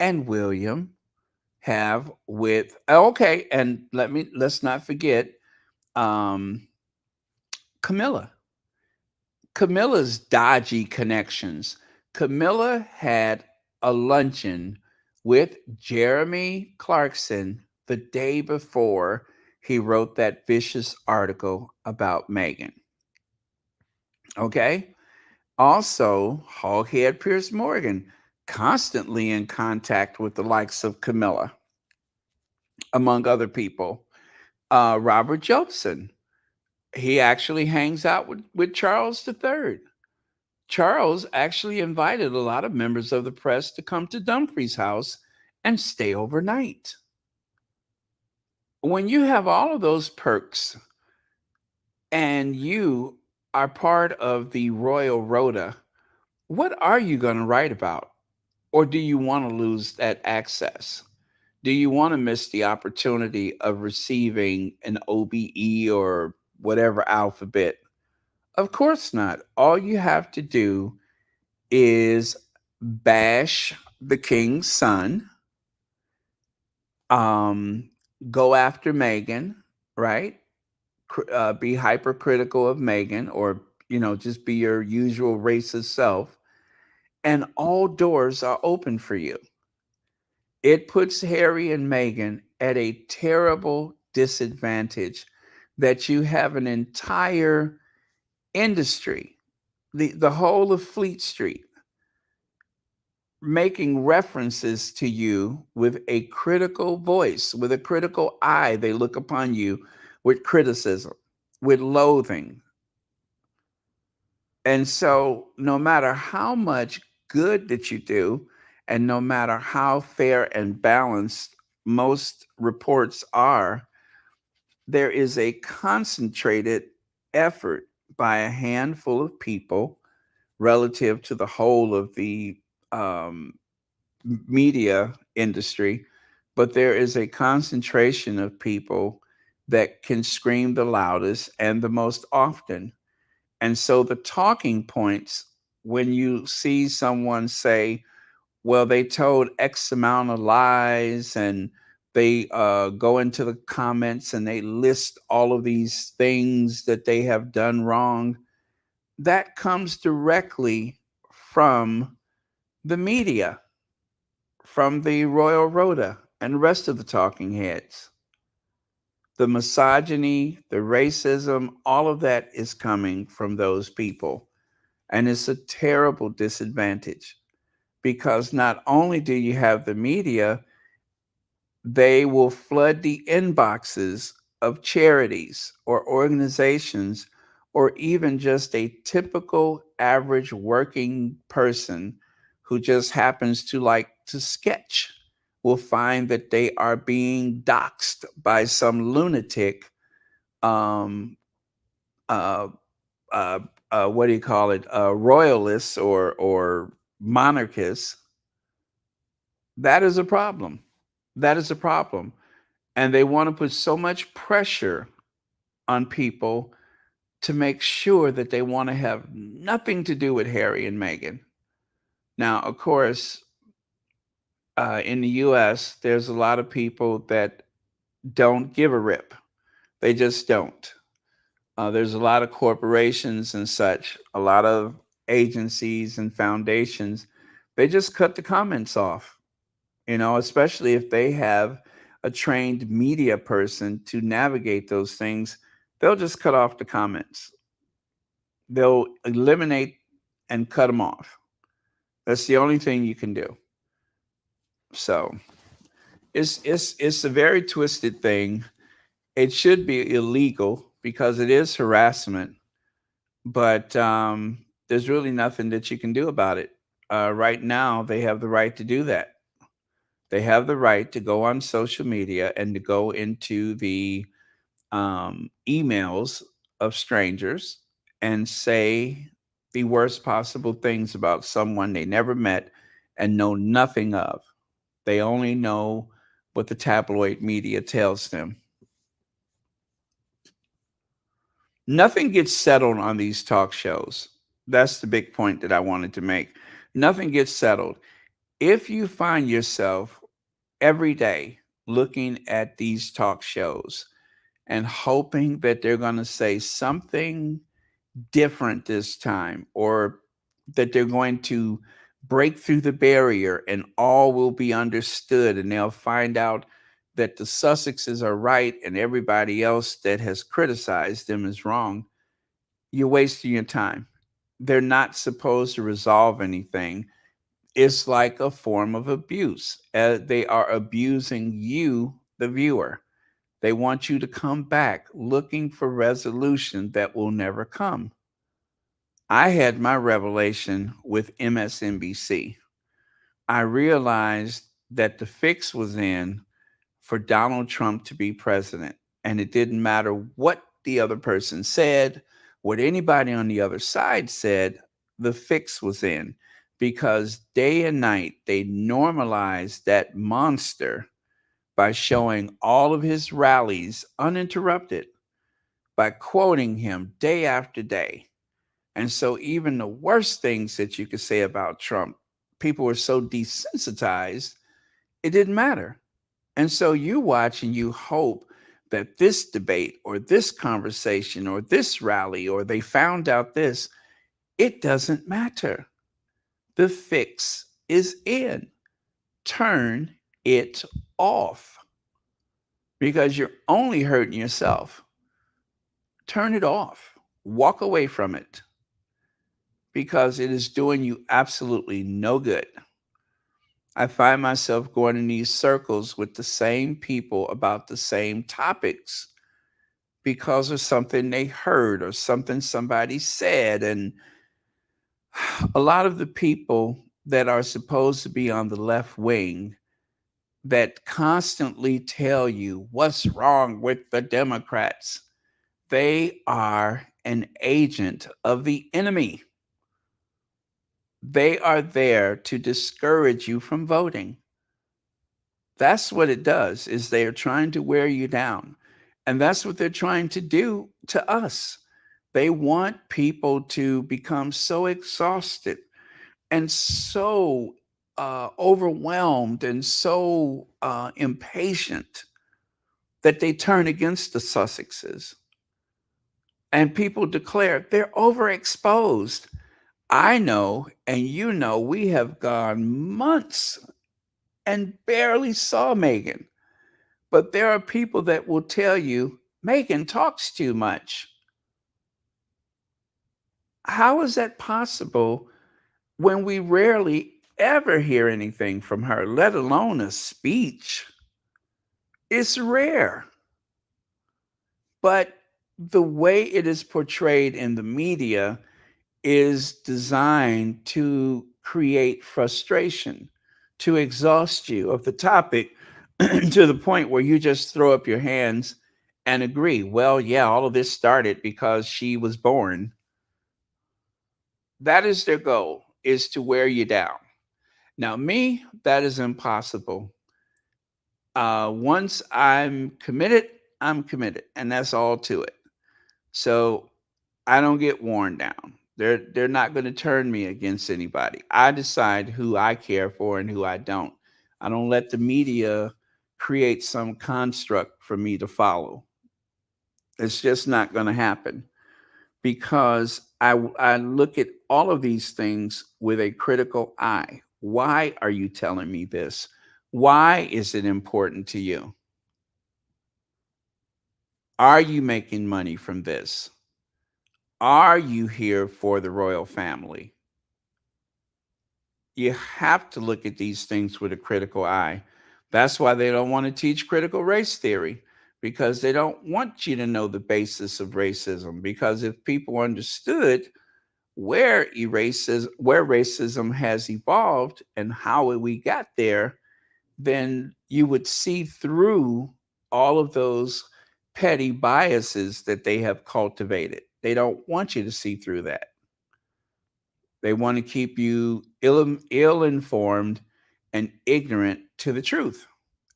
and William have with, okay, and let's not forget Camilla. Camilla's dodgy connections. Camilla had a luncheon with Jeremy Clarkson the day before he wrote that vicious article about Meghan. Okay. Also, Hoghead Piers Morgan, constantly in contact with the likes of Camilla, among other people. Robert Jobson, he actually hangs out with Charles III. Charles actually invited a lot of members of the press to come to Dumfries' house and stay overnight. When you have all of those perks and you are part of the Royal Rota, what are you going to write about? Or do you want to lose that access? Do you want to miss the opportunity of receiving an OBE or whatever alphabet? Of course not. All you have to do is bash the king's son, go after Meghan, right? Be hypercritical of Meghan, or just be your usual racist self, and all doors are open for you. It puts Harry and Meghan at a terrible disadvantage that you have an entire industry, the whole of Fleet Street, making references to you with a critical voice, with a critical eye. They look upon you with criticism, with loathing, And so, no matter how much good that you do, and no matter how fair and balanced most reports are, there is a concentrated effort by a handful of people relative to the whole of the um, media industry, but there is a concentration of people that can scream the loudest and the most often. And so the talking points, when you see someone say, well, they told X amount of lies, and they go into the comments and they list all of these things that they have done wrong, that comes directly from the media, from the Royal Rota and the rest of the talking heads. The misogyny, the racism, all of that is coming from those people. And it's a terrible disadvantage, because not only do you have the media, they will flood the inboxes of charities or organizations, or even just a typical average working person who just happens to like to sketch will find that they are being doxxed by some lunatic, um, uh, what do you call it, royalists or monarchists. That is a problem. That is a problem. And they want to put so much pressure on people to make sure that they want to have nothing to do with Harry and Meghan. Now, of course, in the US, there's a lot of people that don't give a rip. They just don't. There's a lot of corporations and such, a lot of agencies and foundations. They just cut the comments off, especially if they have a trained media person to navigate those things. They'll just cut off the comments. They'll eliminate and cut them off. That's the only thing you can do. So it's a very twisted thing. It should be illegal because it is harassment, but there's really nothing that you can do about it. Right now, they have the right to do that. They have the right to go on social media and to go into the emails of strangers and say the worst possible things about someone they never met and know nothing of. They only know what the tabloid media tells them. Nothing gets settled on these talk shows. That's the big point that I wanted to make. Nothing gets settled. If you find yourself every day looking at these talk shows and hoping that they're going to say something different this time, or that they're going to break through the barrier and all will be understood, and they'll find out that the Sussexes are right and everybody else that has criticized them is wrong, you're wasting your time. They're not supposed to resolve anything. It's like a form of abuse. They are abusing you, the viewer. They want you to come back looking for resolution that will never come. I had my revelation with MSNBC. I realized that the fix was in for Donald Trump to be president. And it didn't matter what the other person said, what anybody on the other side said, the fix was in, because day and night they normalized that monster by showing all of his rallies uninterrupted, by quoting him day after day. And so even the worst things that you could say about Trump, people were so desensitized, it didn't matter. And so you watch and you hope that this debate or this conversation or this rally, or they found out this, it doesn't matter. The fix is in. Turn it off, because you're only hurting yourself. Turn it off. Walk away from it, because it is doing you absolutely no good. I find myself going in these circles with the same people about the same topics because of something they heard or something somebody said. And a lot of the people that are supposed to be on the left wing that constantly tell you what's wrong with the Democrats, they are an agent of the enemy. They are there to discourage you from voting. That's what it does, is they are trying to wear you down. And that's what they're trying to do to us. They want people to become so exhausted and so overwhelmed and so impatient that they turn against the Sussexes. And people declare they're overexposed. I know, and you know, we have gone months and barely saw Meghan. But there are people that will tell you, Meghan talks too much. How is that possible when we rarely ever hear anything from her, let alone a speech? It's rare. But the way it is portrayed in the media is designed to create frustration, to exhaust you of the topic to the point where you just throw up your hands and agree. Well, yeah, all of this started because she was born. That is their goal, is to wear you down. Now, me, that is impossible. Once I'm committed, and that's all to it. So I don't get worn down. They're not going to turn me against anybody. I decide who I care for and who I don't. I don't let the media create some construct for me to follow. It's just not going to happen, because I look at all of these things with a critical eye. Why are you telling me this? Why is it important to you? Are you making money from this? Are you here for the royal family? You have to look at these things with a critical eye. That's why they don't want to teach critical race theory, because they don't want you to know the basis of racism. Because if people understood where racism has evolved and how we got there, then you would see through all of those petty biases that they have cultivated. They don't want you to see through that. They want to keep you ill-informed and ignorant to the truth.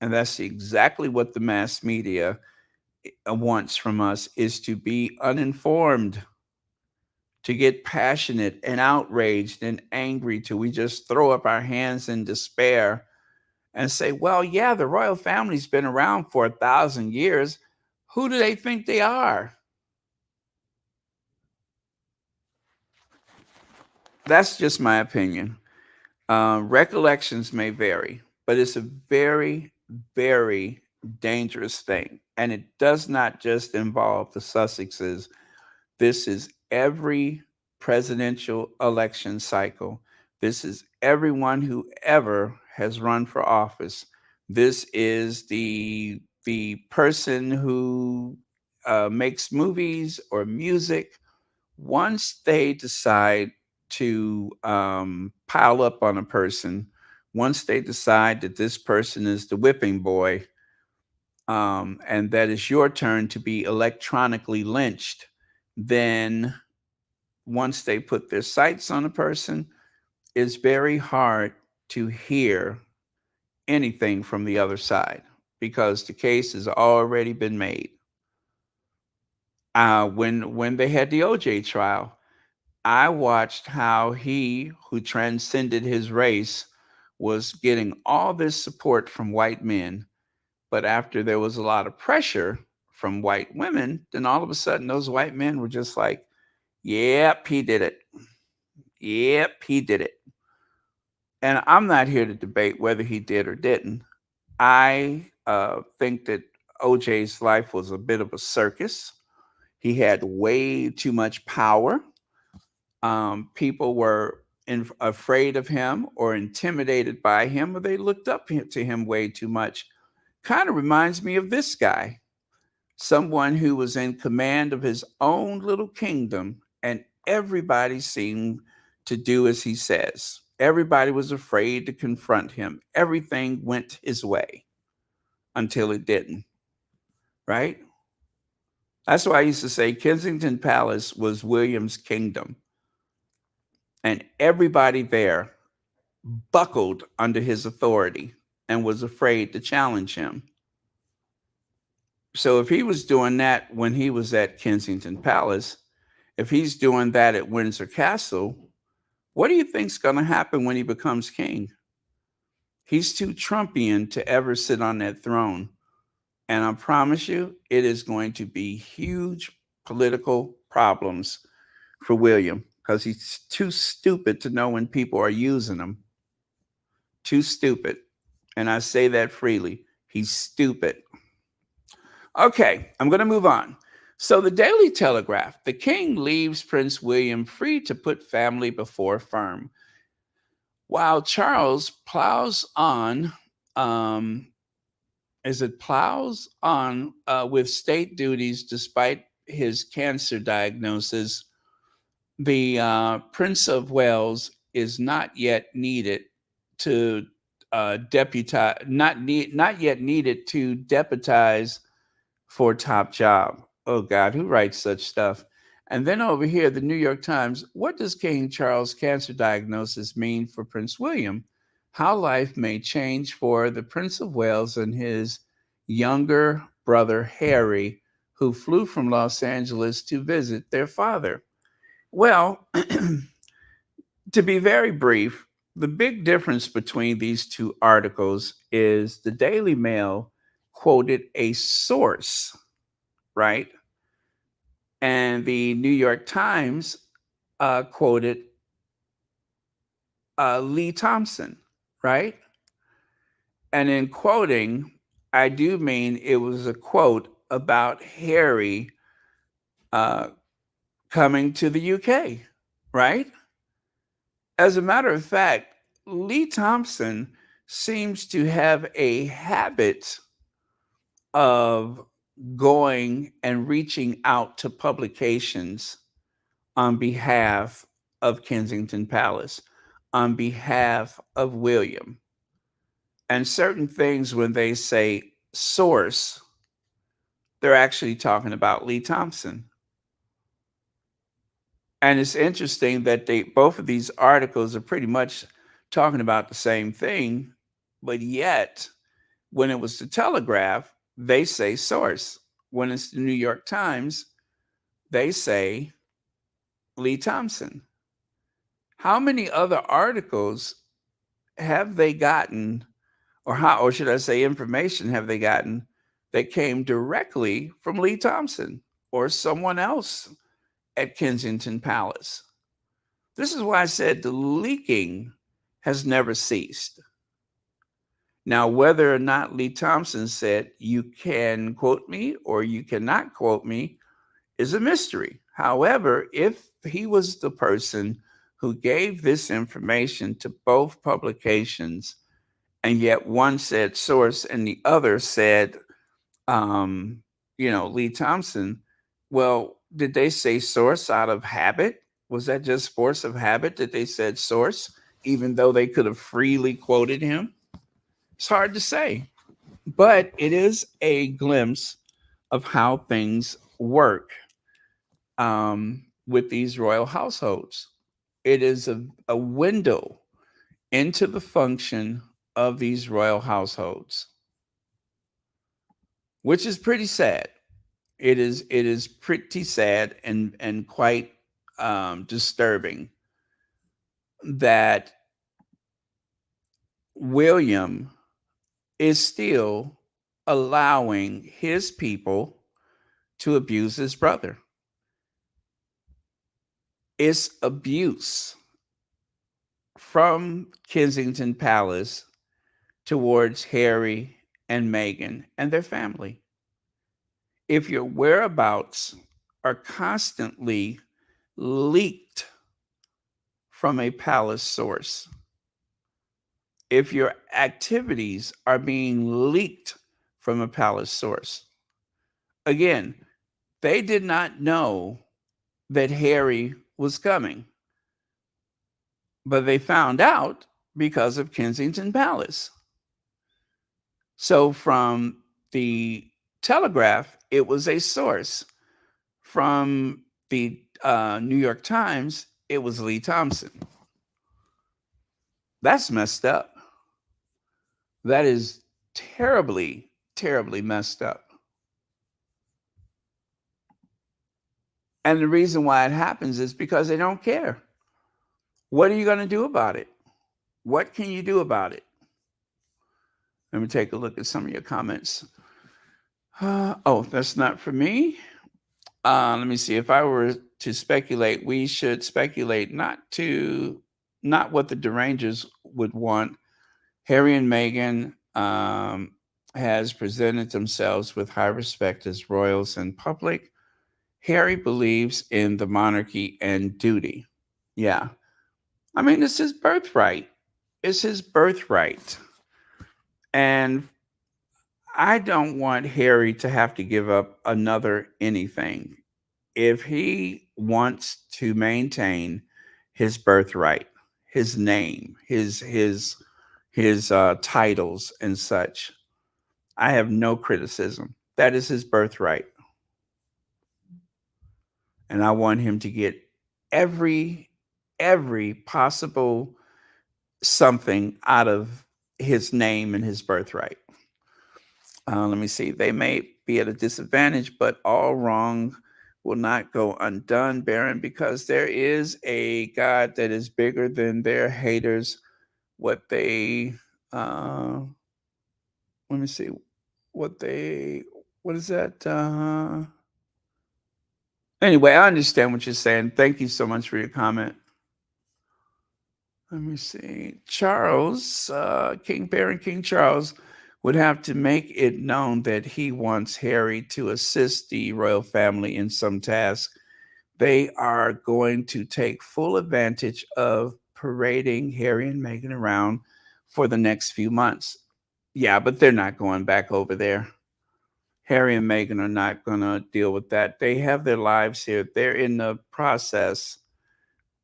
And that's exactly what the mass media wants from us, is to be uninformed, to get passionate and outraged and angry till we just throw up our hands in despair and say, well, yeah, the royal family's been around for 1,000 years. Who do they think they are? That's just my opinion. Recollections may vary, but it's a very, very dangerous thing. And it does not just involve the Sussexes. This is every presidential election cycle. This is everyone who ever has run for office. This is the person who makes movies or music. Once they decide to pile up on a person, once they decide that this person is the whipping boy, and that it's your turn to be electronically lynched, then once they put their sights on a person, it's very hard to hear anything from the other side, because the case has already been made. When they had the OJ trial, I watched how he, who transcended his race, was getting all this support from white men. But after there was a lot of pressure from white women, then all of a sudden those white men were just like, yep, he did it. Yep, he did it. And I'm not here to debate whether he did or didn't. I think that OJ's life was a bit of a circus. He had way too much power. People were afraid of him or intimidated by him, or they looked up to him way too much. Kind of reminds me of this guy, someone who was in command of his own little kingdom, and everybody seemed to do as he says. Everybody was afraid to confront him. Everything went his way until it didn't, right? That's why I used to say Kensington Palace was William's kingdom. And everybody there buckled under his authority and was afraid to challenge him. So if he was doing that when he was at Kensington Palace, if he's doing that at Windsor Castle, what do you think's going to happen when he becomes king? He's too Trumpian to ever sit on that throne. And I promise you, it is going to be huge political problems for William because he's too stupid to know when people are using him. Too stupid. And I say that freely. He's stupid. Okay, I'm going to move on. So the Daily Telegraph, the king leaves Prince William free to put family before firm, while Charles plows on, with state duties despite his cancer diagnosis. The Prince of Wales is not yet needed to deputize for top job. Oh God, who writes such stuff? And then over here, the New York Times, what does King Charles' cancer diagnosis mean for Prince William? How life may change for the Prince of Wales and his younger brother, Harry, who flew from Los Angeles to visit their father. Well, to be very brief, the big difference between these two articles is the Daily Mail quoted a source, right? And the New York Times quoted Lee Thompson, right? And in quoting, I do mean it was a quote about Harry coming to the UK, right? As a matter of fact, Lee Thompson seems to have a habit of going and reaching out to publications on behalf of Kensington Palace, on behalf of William. And certain things, when they say source, they're actually talking about Lee Thompson. And it's interesting that both of these articles are pretty much talking about the same thing, but yet when it was the Telegraph, they say source. When it's the New York Times, they say Lee Thompson. How many other articles have they gotten, or should I say information have they gotten that came directly from Lee Thompson or someone else at Kensington Palace? This is why I said the leaking has never ceased. Now, whether or not Lee Thompson said you can quote me or you cannot quote me is a mystery. However, if he was the person who gave this information to both publications, and yet one said source and the other said, Lee Thompson, well, did they say source out of habit? Was that just force of habit that they said source, even though they could have freely quoted him? It's hard to say, but it is a glimpse of how things work with these royal households. It is a window into the function of these royal households, which is pretty sad. It is pretty sad and quite disturbing that William is still allowing his people to abuse his brother. It's abuse from Kensington Palace towards Harry and Meghan and their family. If your whereabouts are constantly leaked from a palace source, if your activities are being leaked from a palace source, again, they did not know that Harry was coming. but they found out because of Kensington Palace. So from the Telegraph, it was a source. From the New York Times, it was Lee Thompson. That's messed up. That is terribly, terribly messed up. And the reason why it happens is because they don't care. What are you going to do about it? What can you do about it? Let me take a look at some of your comments. Oh, that's not for me. Let me see. If I were to speculate, we should speculate not what the derangers would want. Harry and Meghan has presented themselves with high respect as royals in public. Harry believes in the monarchy and duty. Yeah. I mean, it's his birthright. It's his birthright. And I don't want Harry to have to give up another anything. If he wants to maintain his birthright, his name, his titles and such, I have no criticism. That is his birthright. And I want him to get every possible something out of his name and his birthright. Let me see. They may be at a disadvantage, but all wrong will not go undone, Baron, because there is a God that is bigger than their haters. What is that? Anyway, I understand what you're saying. Thank you so much for your comment. Let me see. Charles, King Charles would have to make it known that he wants Harry to assist the royal family in some task. They are going to take full advantage of parading Harry and Meghan around for the next few months. Yeah, but they're not going back over there. Harry and Meghan are not going to deal with that. They have their lives here. They're in the process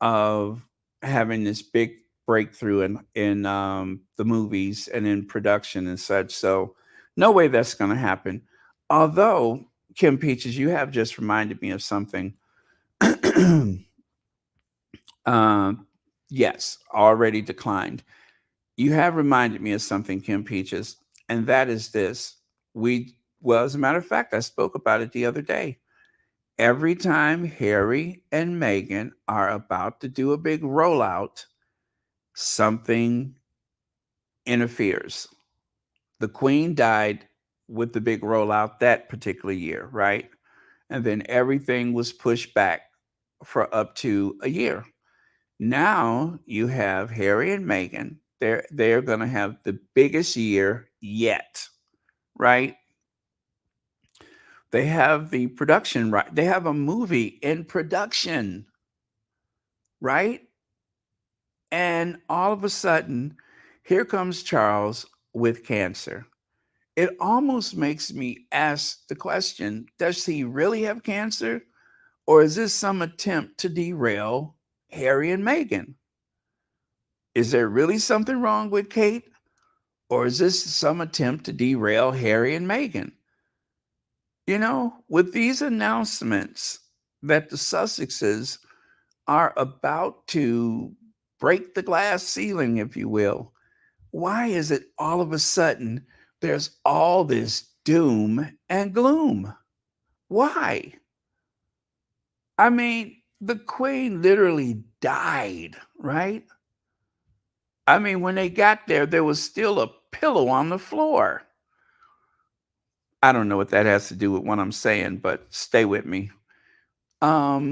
of having this big breakthrough in the movies and in production and such. So no way that's going to happen. Although, Kim Peaches, you have just reminded me of something. Yes, already declined. You have reminded me of something, Kim Peaches, and that is this. As a matter of fact, I spoke about it the other day. Every time Harry and Meghan are about to do a big rollout, something interferes. The Queen died with the big rollout that particular year, right? And then everything was pushed back for up to a year. Now you have Harry and Meghan. They're going to have the biggest year yet, right? They have the production right. They have a movie in production, right? And all of a sudden, here comes Charles with cancer. It almost makes me ask the question, does he really have cancer? Or is this some attempt to derail Harry and Meghan? Is there really something wrong with Kate? Or is this some attempt to derail Harry and Meghan? You know, with these announcements that the Sussexes are about to break the glass ceiling, if you will, why is it all of a sudden there's all this doom and gloom? Why? I mean, the Queen literally died, right? I mean, when they got there, there was still a pillow on the floor. I don't know what that has to do with what I'm saying, but stay with me. Or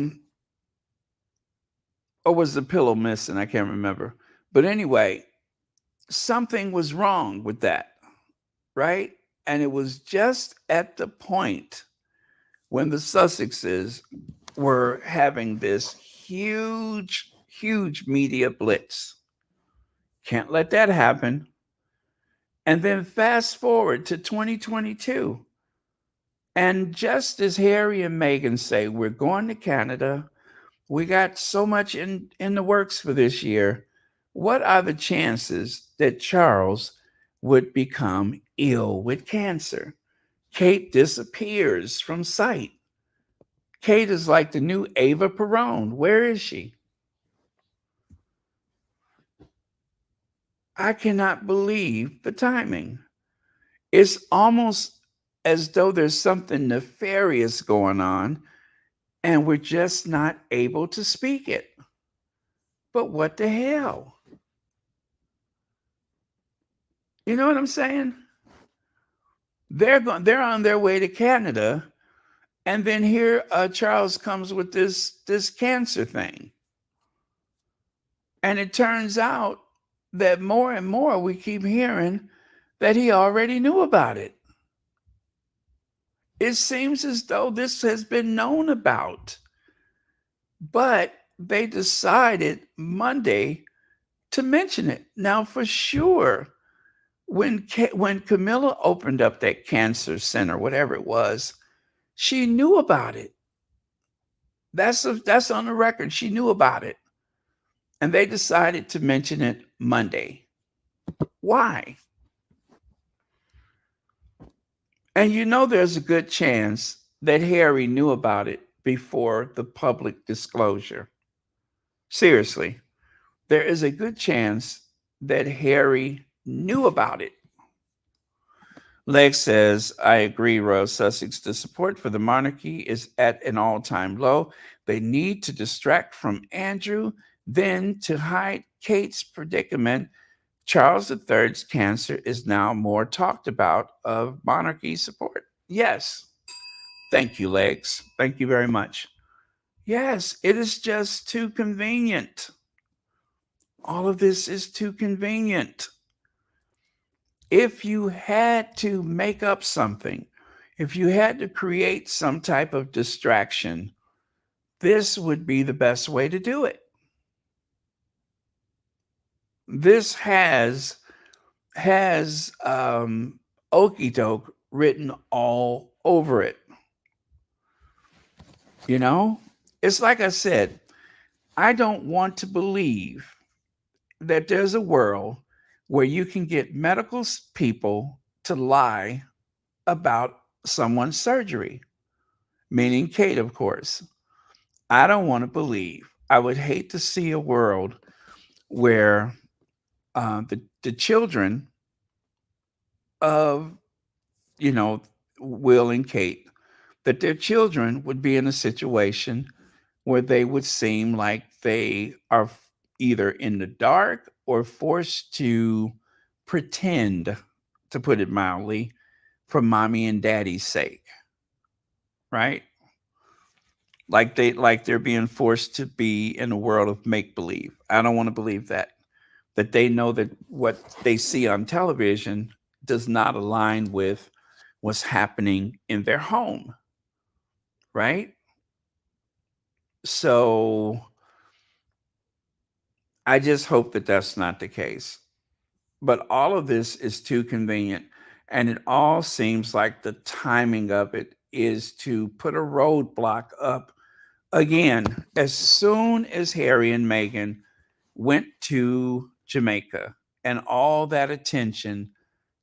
was the pillow missing? I can't remember. But anyway, something was wrong with that, right? And it was just at the point when the Sussexes were having this huge, huge media blitz. Can't let that happen. And then fast forward to 2022. And just as Harry and Meghan say, we're going to Canada. We got so much in the works for this year. what are the chances that Charles would become ill with cancer? Kate disappears from sight. Kate is like the new Ava Perón. Where is she? I cannot believe the timing. It's almost as though there's something nefarious going on and we're just not able to speak it. But what the hell? You know what I'm saying? They're on their way to Canada, and then here Charles comes with this cancer thing. And it turns out that more and more we keep hearing that he already knew about it. It seems as though this has been known about. But they decided Monday to mention it. Now, for sure, when Camilla opened up that cancer center, whatever it was, she knew about it. That's on the record. She knew about it. And they decided to mention it Monday. Why? And you know there's a good chance that Harry knew about it before the public disclosure. Seriously, there is a good chance that Harry knew about it. Lex says, I agree, Royal Sussex. The support for the monarchy is at an all-time low. They need to distract from Andrew, then to hide Kate's predicament. Charles III's cancer is now more talked about of monarchy support. Yes. Thank you, Lex. Thank you very much. Yes, it is just too convenient. All of this is too convenient. If you had to make up something, if you had to create some type of distraction, this would be the best way to do it. This has okey doke written all over it. You know, it's like I said, I don't want to believe that there's a world where you can get medical people to lie about someone's surgery, meaning Kate, of course. I don't want to believe. I would hate to see a world where the children of, Will and Kate, that their children would be in a situation where they would seem like they are either in the dark or forced to pretend, to put it mildly, for mommy and daddy's sake. Right? Like they're being forced to be in a world of make-believe. I don't want to believe that they know that what they see on television does not align with what's happening in their home. Right? So I just hope that that's not the case. But all of this is too convenient. And it all seems like the timing of it is to put a roadblock up again. As soon as Harry and Meghan went to Jamaica and all that attention,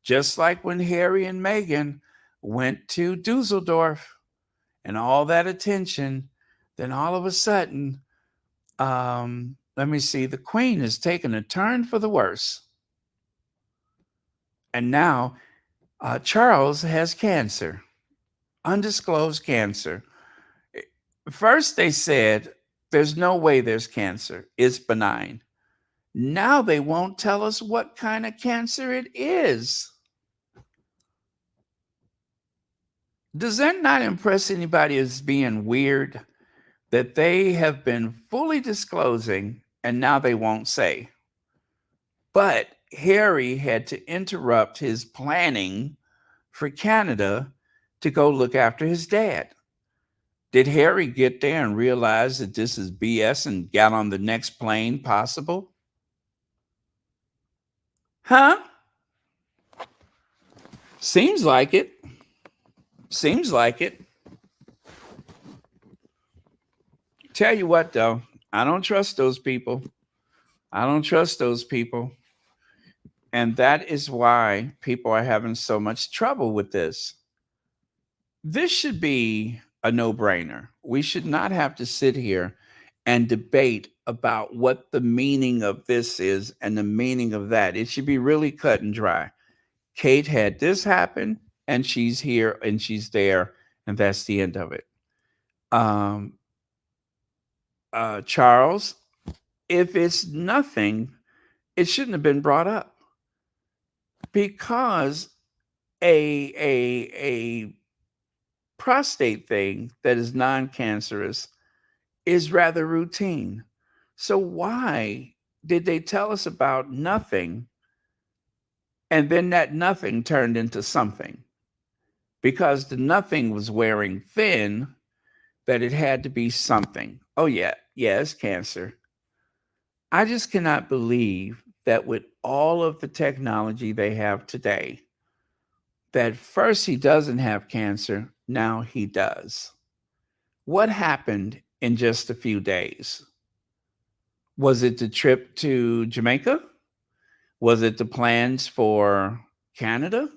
just like when Harry and Meghan went to Dusseldorf and all that attention, then all of a sudden, let me see, the Queen has taken a turn for the worse. And now Charles has cancer, undisclosed cancer. First, they said, there's no way there's cancer. It's benign. Now they won't tell us what kind of cancer it is. Does that not impress anybody as being weird? That they have been fully disclosing and now they won't say. But Harry had to interrupt his planning for Canada to go look after his dad. Did Harry get there and realize that this is BS and got on the next plane possible? Huh? Seems like it. Seems like it. Tell you what, though, I don't trust those people. I don't trust those people. And that is why people are having so much trouble with this. This should be a no-brainer. We should not have to sit here and debate about what the meaning of this is and the meaning of that. It should be really cut and dry. Kate had this happen, and she's here and she's there, and that's the end of it. Charles, if it's nothing, it shouldn't have been brought up, because a prostate thing that is non-cancerous is rather routine. So why did they tell us about nothing, and then that nothing turned into something? Because the nothing was wearing thin, that it had to be something. Oh yeah, it's cancer. I just cannot believe that with all of the technology they have today, that first he doesn't have cancer, now he does. What happened in just a few days? Was it the trip to Jamaica? Was it the plans for Canada?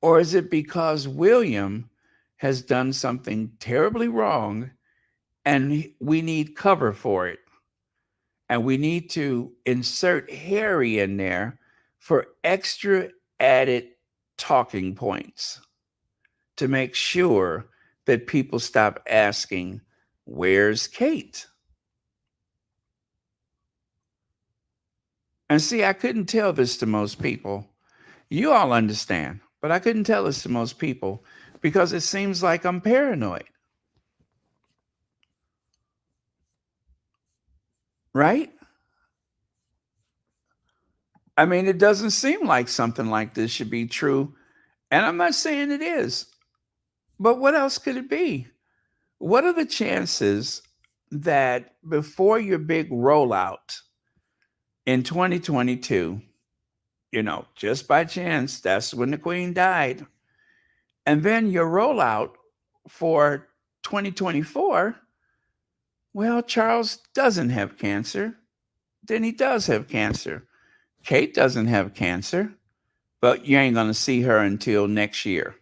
Or is it because William has done something terribly wrong and we need cover for it? And we need to insert Harry in there for extra added talking points to make sure that people stop asking, where's Kate? And see, I couldn't tell this to most people. You all understand, but I couldn't tell this to most people because it seems like I'm paranoid. Right? I mean, it doesn't seem like something like this should be true. And I'm not saying it is, but what else could it be? What are the chances that before your big rollout in 2022, just by chance, that's when the Queen died, and then your rollout for 2024, well, Charles doesn't have cancer, then he does have cancer. Kate doesn't have cancer, but you ain't going to see her until next year.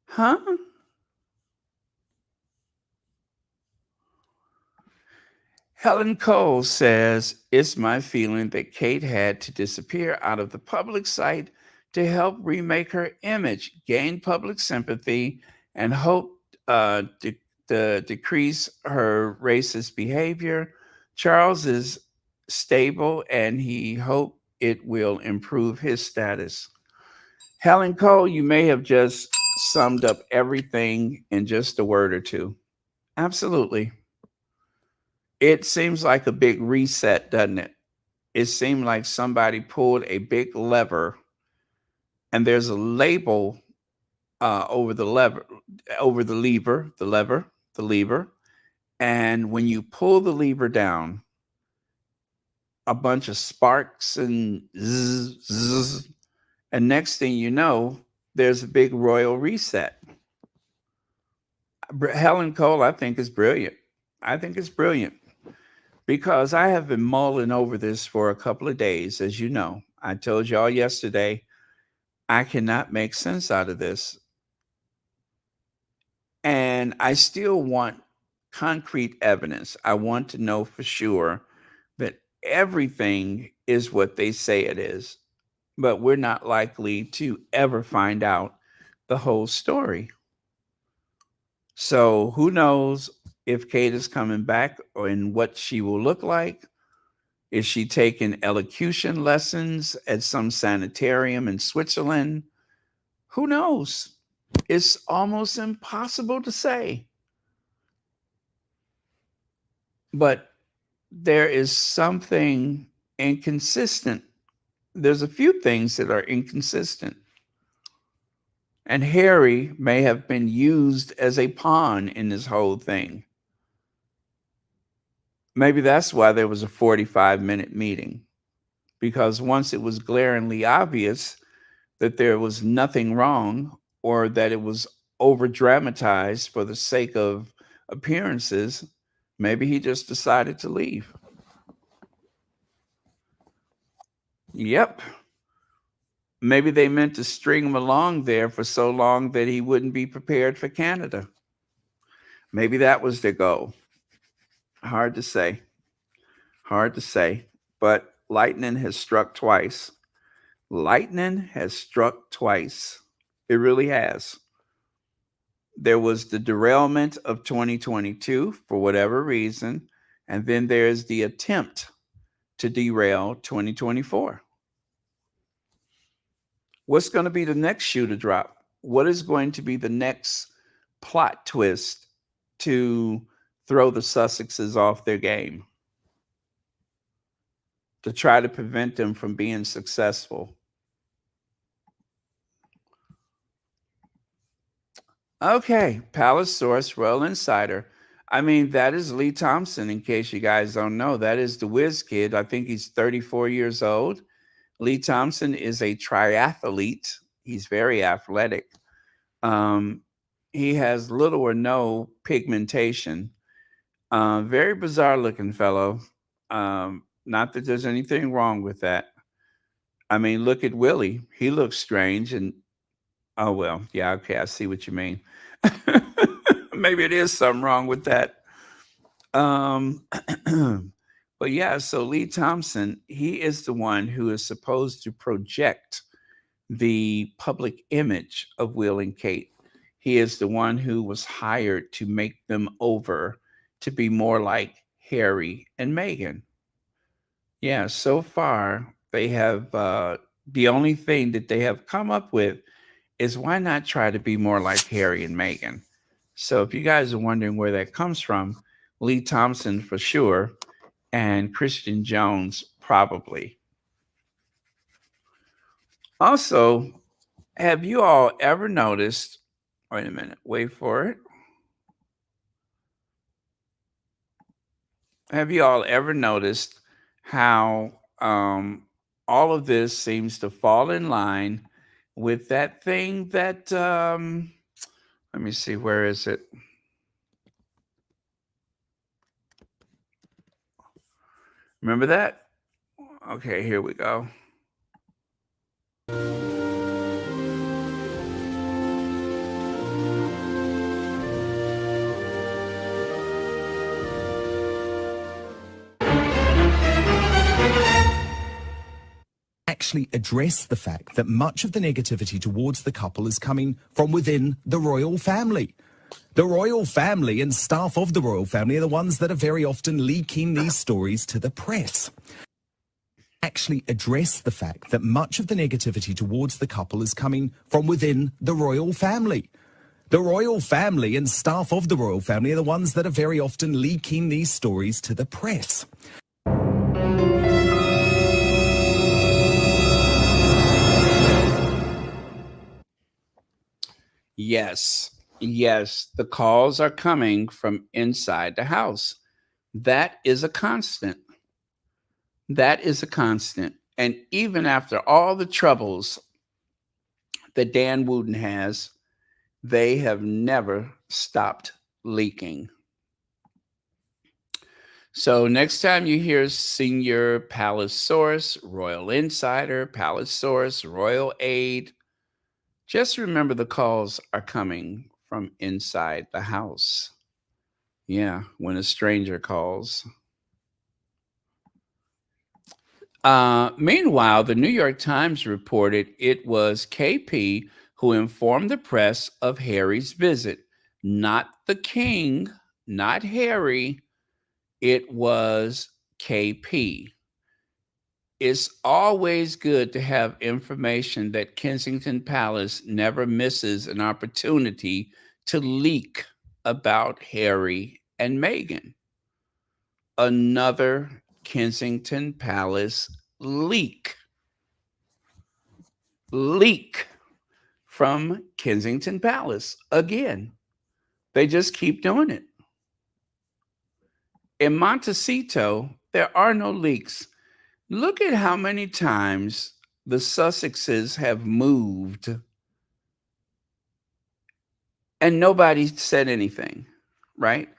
Huh? Helen Cole says, it's my feeling that Kate had to disappear out of the public sight to help remake her image, gain public sympathy, and hope to decrease her racist behavior. Charles is stable and he hope it will improve his status. Helen Cole, you may have just summed up everything in just a word or two. Absolutely. It seems like a big reset, doesn't it? It seemed like somebody pulled a big lever and there's a label over the lever. And when you pull the lever down, a bunch of sparks and zzz, zzz, and next thing you know, there's a big royal reset. Helen Cole, I think, is brilliant. Because I have been mulling over this for a couple of days. As you know, I told y'all yesterday, I cannot make sense out of this. And I still want concrete evidence. I want to know for sure that everything is what they say it is, but we're not likely to ever find out the whole story. So who knows if Kate is coming back or in what she will look like. Is she taking elocution lessons at some sanitarium in Switzerland? Who knows? It's almost impossible to say. But there is something inconsistent. There's a few things that are inconsistent. And Harry may have been used as a pawn in this whole thing. Maybe that's why there was a 45-minute meeting, because once it was glaringly obvious that there was nothing wrong or that it was over dramatized for the sake of appearances, Maybe he just decided to leave. Yep. Maybe they meant to string him along there for so long that he wouldn't be prepared for Canada. Maybe that was their goal. Hard to say. Hard to say. But lightning has struck twice. Lightning has struck twice. It really has. There was the derailment of 2022 for whatever reason, and then there's the attempt to derail 2024. What's going to be the next shoe to drop? What is going to be the next plot twist to throw the Sussexes off their game, to try to prevent them from being successful? Okay, Palace Source, Royal Insider. I mean, that is Lee Thompson, in case you guys don't know. That is the whiz kid. I think he's 34 years old. Lee Thompson is a triathlete. He's very athletic. He has little or no pigmentation. Very bizarre looking fellow. Not that there's anything wrong with that. I mean, look at Willie. He looks strange. And oh, well, yeah, okay, I see what you mean. Maybe it is something wrong with that. But yeah, so Lee Thompson, he is the one who is supposed to project the public image of Will and Kate. He is the one who was hired to make them over to be more like Harry and Meghan. Yeah, so far they have the only thing that they have come up with is why not try to be more like Harry and Meghan? So if you guys are wondering where that comes from, Lee Thompson for sure, and Christian Jones probably. Also, have you all ever noticed, wait a minute, wait for it. Have you all ever noticed how all of this seems to fall in line with that thing that, let me see, where is it? Remember that? Okay, here we go. Actually address the fact that much of the negativity towards the couple is coming from within the royal family. The royal family and staff of the royal family are the ones that are very often leaking these stories to the press. Actually address the fact that much of the negativity towards the couple is coming from within the royal family. The royal family and staff of the royal family are the ones that are very often leaking these stories to the press. Yes, yes, the calls are coming from inside the house. That is a constant. That is a constant. And even after all the troubles that Dan Wooten has, they have never stopped leaking. So next time you hear Senior Palace Source, Royal Insider, Palace Source, Royal Aid, just remember the calls are coming from inside the house. Yeah, when a stranger calls. Meanwhile, the New York Times reported it was KP who informed the press of Harry's visit. Not the king, not Harry. It was KP. It's always good to have information that Kensington Palace never misses an opportunity to leak about Harry and Meghan. Another Kensington Palace leak. Leak from Kensington Palace. Again, they just keep doing it. In Montecito, there are no leaks. Look at how many times the Sussexes have moved and nobody said anything, right?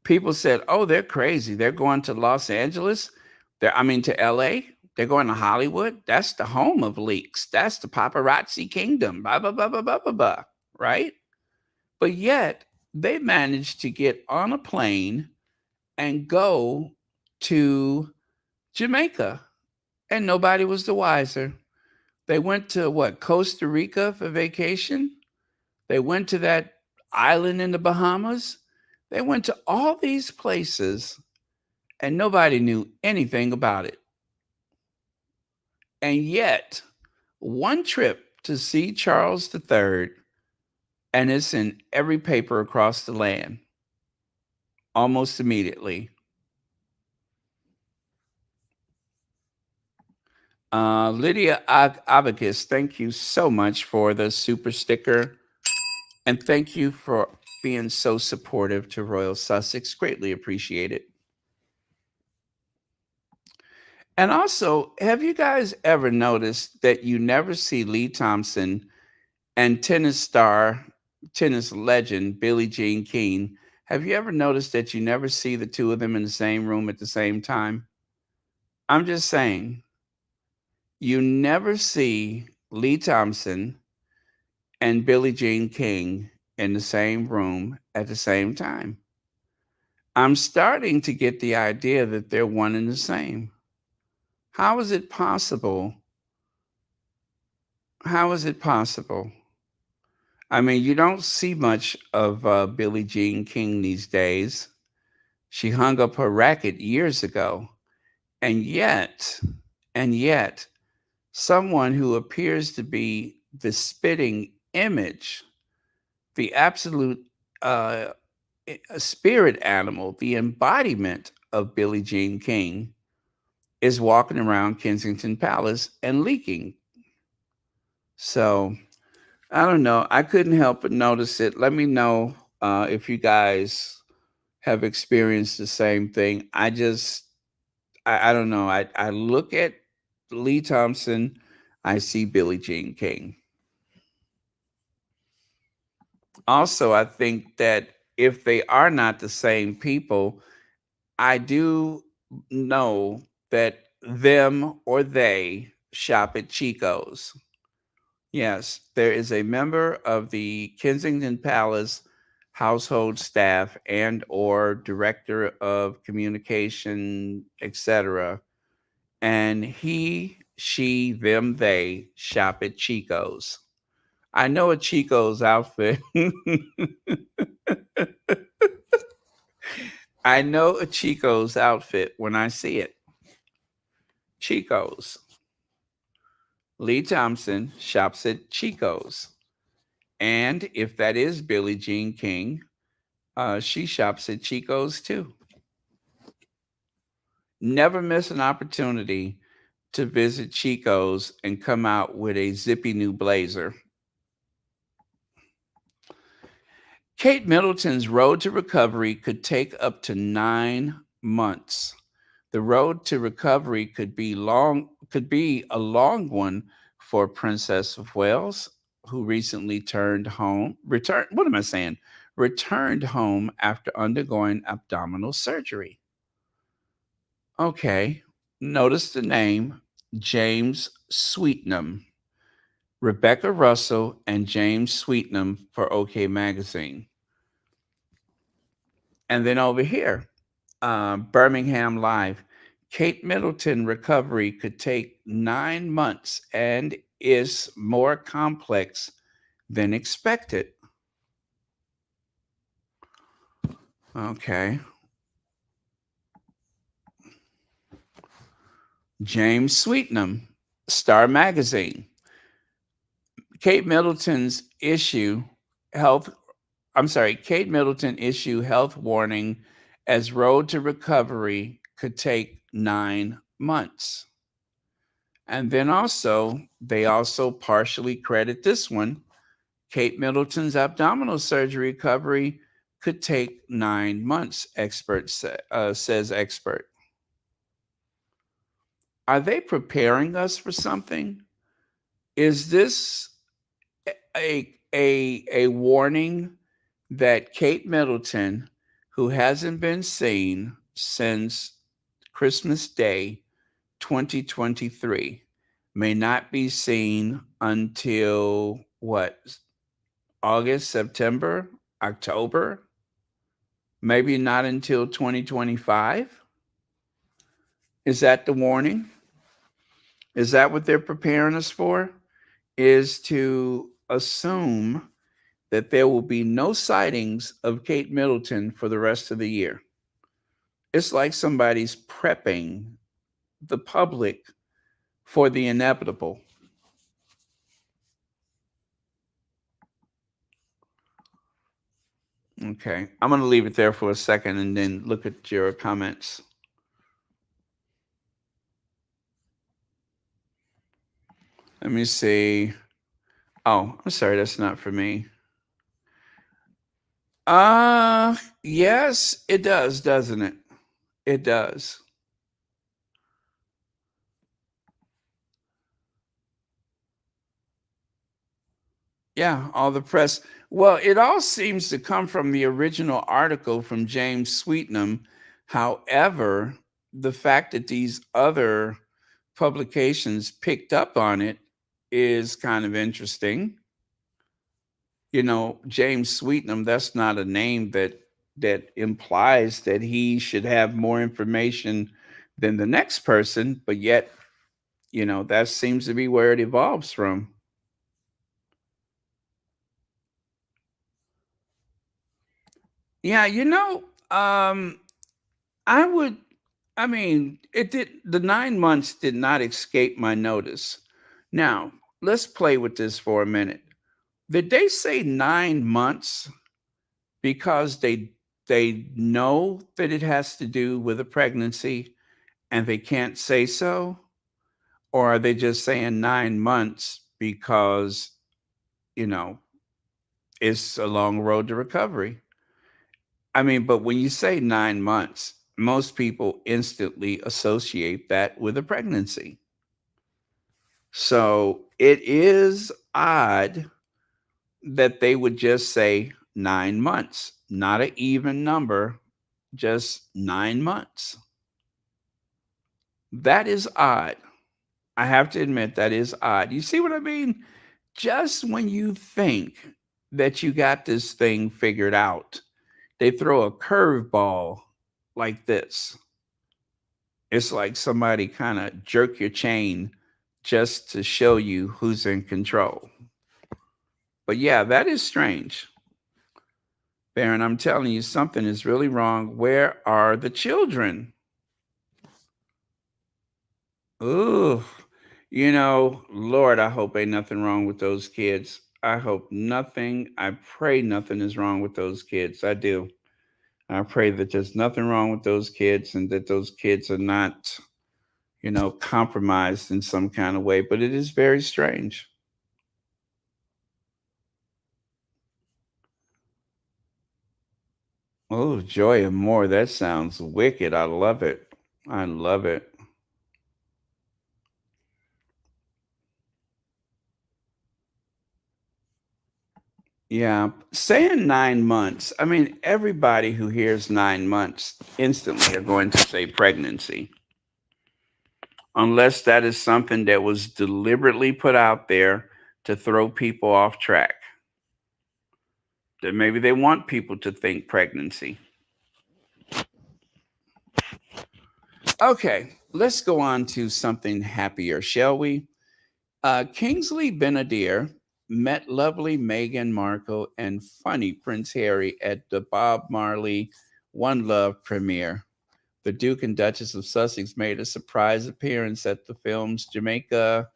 people said, "Oh, they're crazy. They're going to Los Angeles. To LA. They're going to Hollywood. That's the home of leaks. That's the paparazzi kingdom. Blah blah blah blah blah blah blah." Right? But yet they managed to get on a plane and go to Jamaica, and nobody was the wiser. They went to what, Costa Rica for vacation? They went to that island in the Bahamas. They went to all these places and nobody knew anything about it. And yet, one trip to see Charles III, and it's in every paper across the land almost immediately. Lydia Abacus, thank you so much for the super sticker. And thank you for being so supportive to Royal Sussex. Greatly appreciate it. And also, have you guys ever noticed that you never see Lee Thompson and tennis legend Billie Jean King? Have you ever noticed that you never see the two of them in the same room at the same time? I'm just saying, you never see Lee Thompson and Billie Jean King in the same room at the same time. I'm starting to get the idea that they're one and the same. How is it possible? How is it possible? I mean, you don't see much of Billie Jean King these days. She hung up her racket years ago. And yet, someone who appears to be the spitting image, the absolute spirit animal, the embodiment of Billie Jean King, is walking around Kensington Palace and leaking. So I don't know. I couldn't help but notice it. Let me know if you guys have experienced the same thing. I don't know. I look at Lee Thompson, I see Billie Jean King. Also, I think that if they are not the same people, I do know that them or they shop at Chico's. Yes, there is a member of the Kensington Palace household staff and or director of communication, etc. And he, she, them, they shop at Chico's. I know a Chico's outfit. I know a Chico's outfit when I see it. Chico's. Lee Thompson shops at Chico's. And if that is Billie Jean King, she shops at Chico's too. Never miss an opportunity to visit Chico's and come out with a zippy new blazer. Kate Middleton's road to recovery could take up to 9 months. The road to recovery could be a long one for Princess of Wales, who recently returned home after undergoing abdominal surgery. Okay, notice the name James Sweetnam. Rebecca Russell and James Sweetnam for OK Magazine. And then over here, Birmingham Live, Kate Middleton recovery could take 9 months and is more complex than expected. Okay. James Sweetnam, Star Magazine. Kate Middleton issue health warning as road to recovery could take 9 months. And then they also partially credit this one. Kate Middleton's abdominal surgery recovery could take 9 months, says expert. Are they preparing us for something? Is this a warning that Kate Middleton, who hasn't been seen since Christmas Day 2023 may not be seen until what? August, September, October? Maybe not until 2025? Is that the warning? Is that what they're preparing us for? Is to assume that there will be no sightings of Kate Middleton for the rest of the year. It's like somebody's prepping the public for the inevitable. Okay, I'm going to leave it there for a second and then look at your comments. Let me see. Oh, I'm sorry, that's not for me. Yes, it does, doesn't it? It does. Yeah, all the press. Well, it all seems to come from the original article from James Sweetnam. However, the fact that these other publications picked up on it is kind of interesting. You know, James Sweetnam, that's not a name that implies that he should have more information than the next person, but yet, you know, that seems to be where it evolves from. Yeah, you know, the 9 months did not escape my notice. Now, let's play with this for a minute. Did they say 9 months because they know that it has to do with a pregnancy and they can't say so? Or are they just saying 9 months because, you know, it's a long road to recovery? I mean, but when you say 9 months, most people instantly associate that with a pregnancy. So it is odd that they would just say 9 months, not an even number, just 9 months. That is odd. I have to admit, that is odd. You see what I mean? Just when you think that you got this thing figured out, they throw a curveball like this. It's like somebody kind of jerk your chain just to show you who's in control. But yeah, that is strange. Baron, I'm telling you, something is really wrong. Where are the children? Ooh, you know, Lord, I hope ain't nothing wrong with those kids. I pray nothing is wrong with those kids. I do. I pray that there's nothing wrong with those kids and that those kids are not, you know, compromised in some kind of way. But it is very strange. Oh, joy and more. That sounds wicked. I love it. I love it. Yeah, saying 9 months. I mean, everybody who hears 9 months instantly are going to say pregnancy. Unless that is something that was deliberately put out there to throw people off track. That maybe they want people to think pregnancy. Okay, let's go on to something happier, shall we? Kingsley Benadir met lovely Meghan Markle and funny Prince Harry at the Bob Marley One Love premiere. The Duke and Duchess of Sussex made a surprise appearance at the film's Jamaica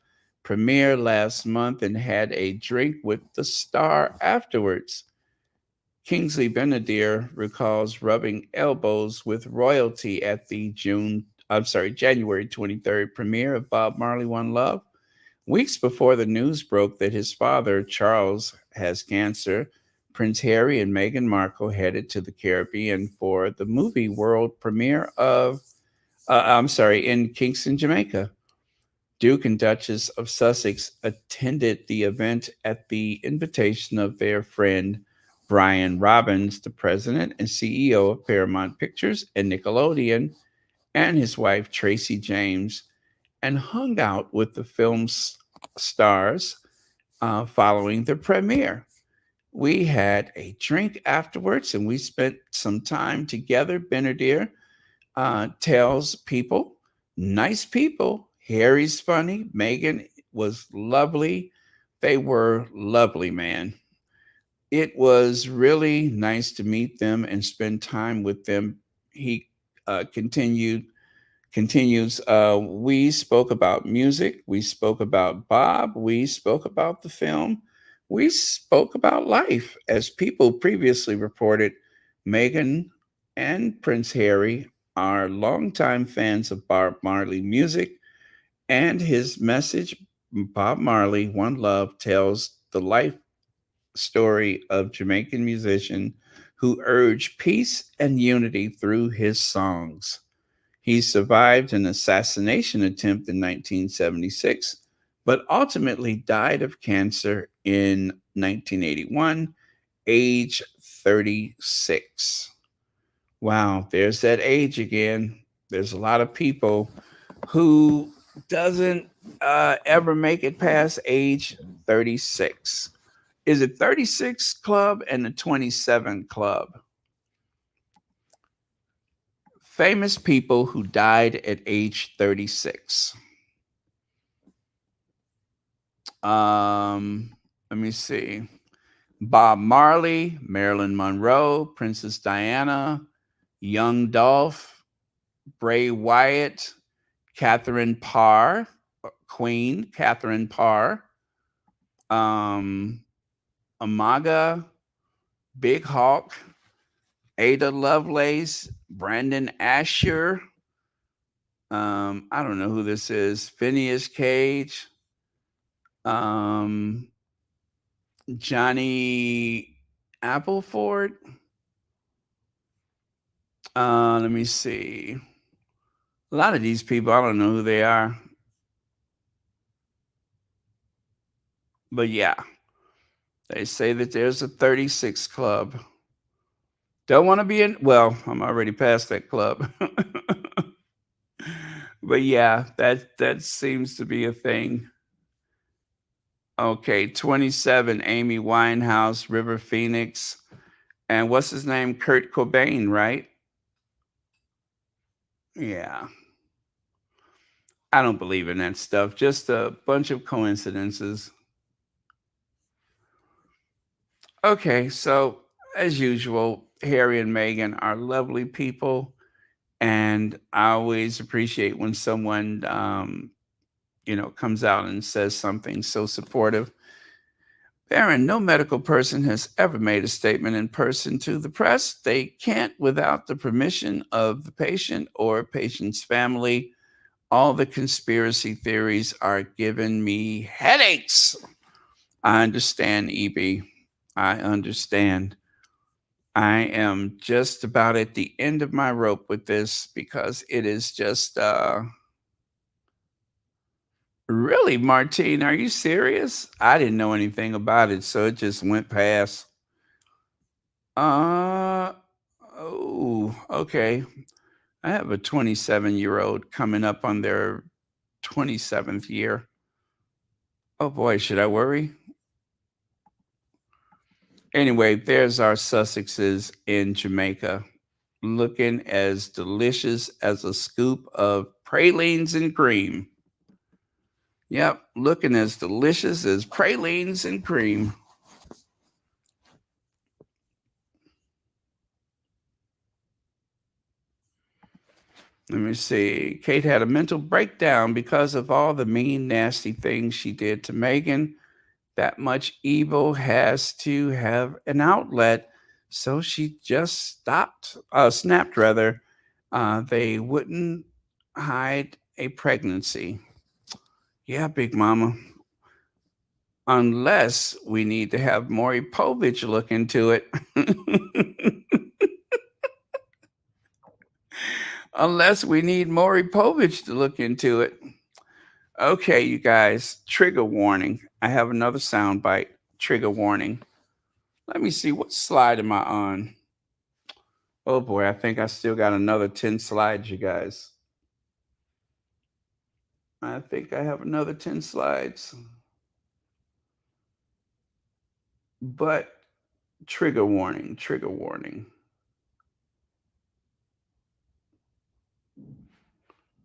premiere last month and had a drink with the star afterwards. Kingsley Benadir recalls rubbing elbows with royalty at the January 23rd premiere of Bob Marley One Love. Weeks before the news broke that his father, Charles, has cancer, Prince Harry and Meghan Markle headed to the Caribbean for the movie world premiere in Kingston, Jamaica. Duke and Duchess of Sussex attended the event at the invitation of their friend, Brian Robbins, the president and CEO of Paramount Pictures and Nickelodeon, and his wife, Tracy James, and hung out with the film's stars following the premiere. We had a drink afterwards and we spent some time together. Benedier tells people, nice people. Harry's funny. Meghan was lovely. They were lovely, man. It was really nice to meet them and spend time with them. He continues, we spoke about music. We spoke about Bob. We spoke about the film. We spoke about life. As people previously reported, Meghan and Prince Harry are longtime fans of Bob Marley music, and his message, Bob Marley, One Love, tells the life story of Jamaican musician who urged peace and unity through his songs. He survived an assassination attempt in 1976, but ultimately died of cancer in 1981, age 36. Wow, there's that age again. There's a lot of people who doesn't ever make it past age 36. Is it 36 Club and the 27 Club? Famous people who died at age 36. Let me see. Bob Marley, Marilyn Monroe, Princess Diana, Young Dolph, Bray Wyatt, Catherine Parr, Queen Catherine Parr, Amaga, Big Hawk, Ada Lovelace, Brandon Asher. I don't know who this is. Phineas Cage, Johnny Appleford. Let me see. A lot of these people, I don't know who they are. But yeah, they say that there's a 36 Club. Don't want to be in, well, I'm already past that club. But yeah, that seems to be a thing. Okay, 27, Amy Winehouse, River Phoenix, and what's his name? Kurt Cobain, right? Yeah. I don't believe in that stuff. Just a bunch of coincidences. Okay, so as usual, Harry and Meghan are lovely people, and I always appreciate when someone, comes out and says something so supportive. Baron, no medical person has ever made a statement in person to the press. They can't without the permission of the patient or patient's family. All the conspiracy theories are giving me headaches. I understand, EB. I understand. I am just about at the end of my rope with this because it is just really, Martine, are you serious? I didn't know anything about it, so it just went past. Oh, okay. I have a 27-year-old coming up on their 27th year. Oh boy, should I worry? Anyway, there's our Sussexes in Jamaica, looking as delicious as a scoop of pralines and cream. Yep, looking as delicious as pralines and cream. Let me see. Kate had a mental breakdown because of all the mean, nasty things she did to Meghan. That much evil has to have an outlet. So she just snapped rather. They wouldn't hide a pregnancy. Yeah, Big Mama. Unless we need to have Maury Povich look into it. Unless we need Maury Povich to look into it. Okay, you guys, trigger warning. I have another soundbite. Trigger warning. Let me see, what slide am I on? Oh boy, I think I still got another 10 slides, you guys. I think I have another 10 slides. But trigger warning, trigger warning.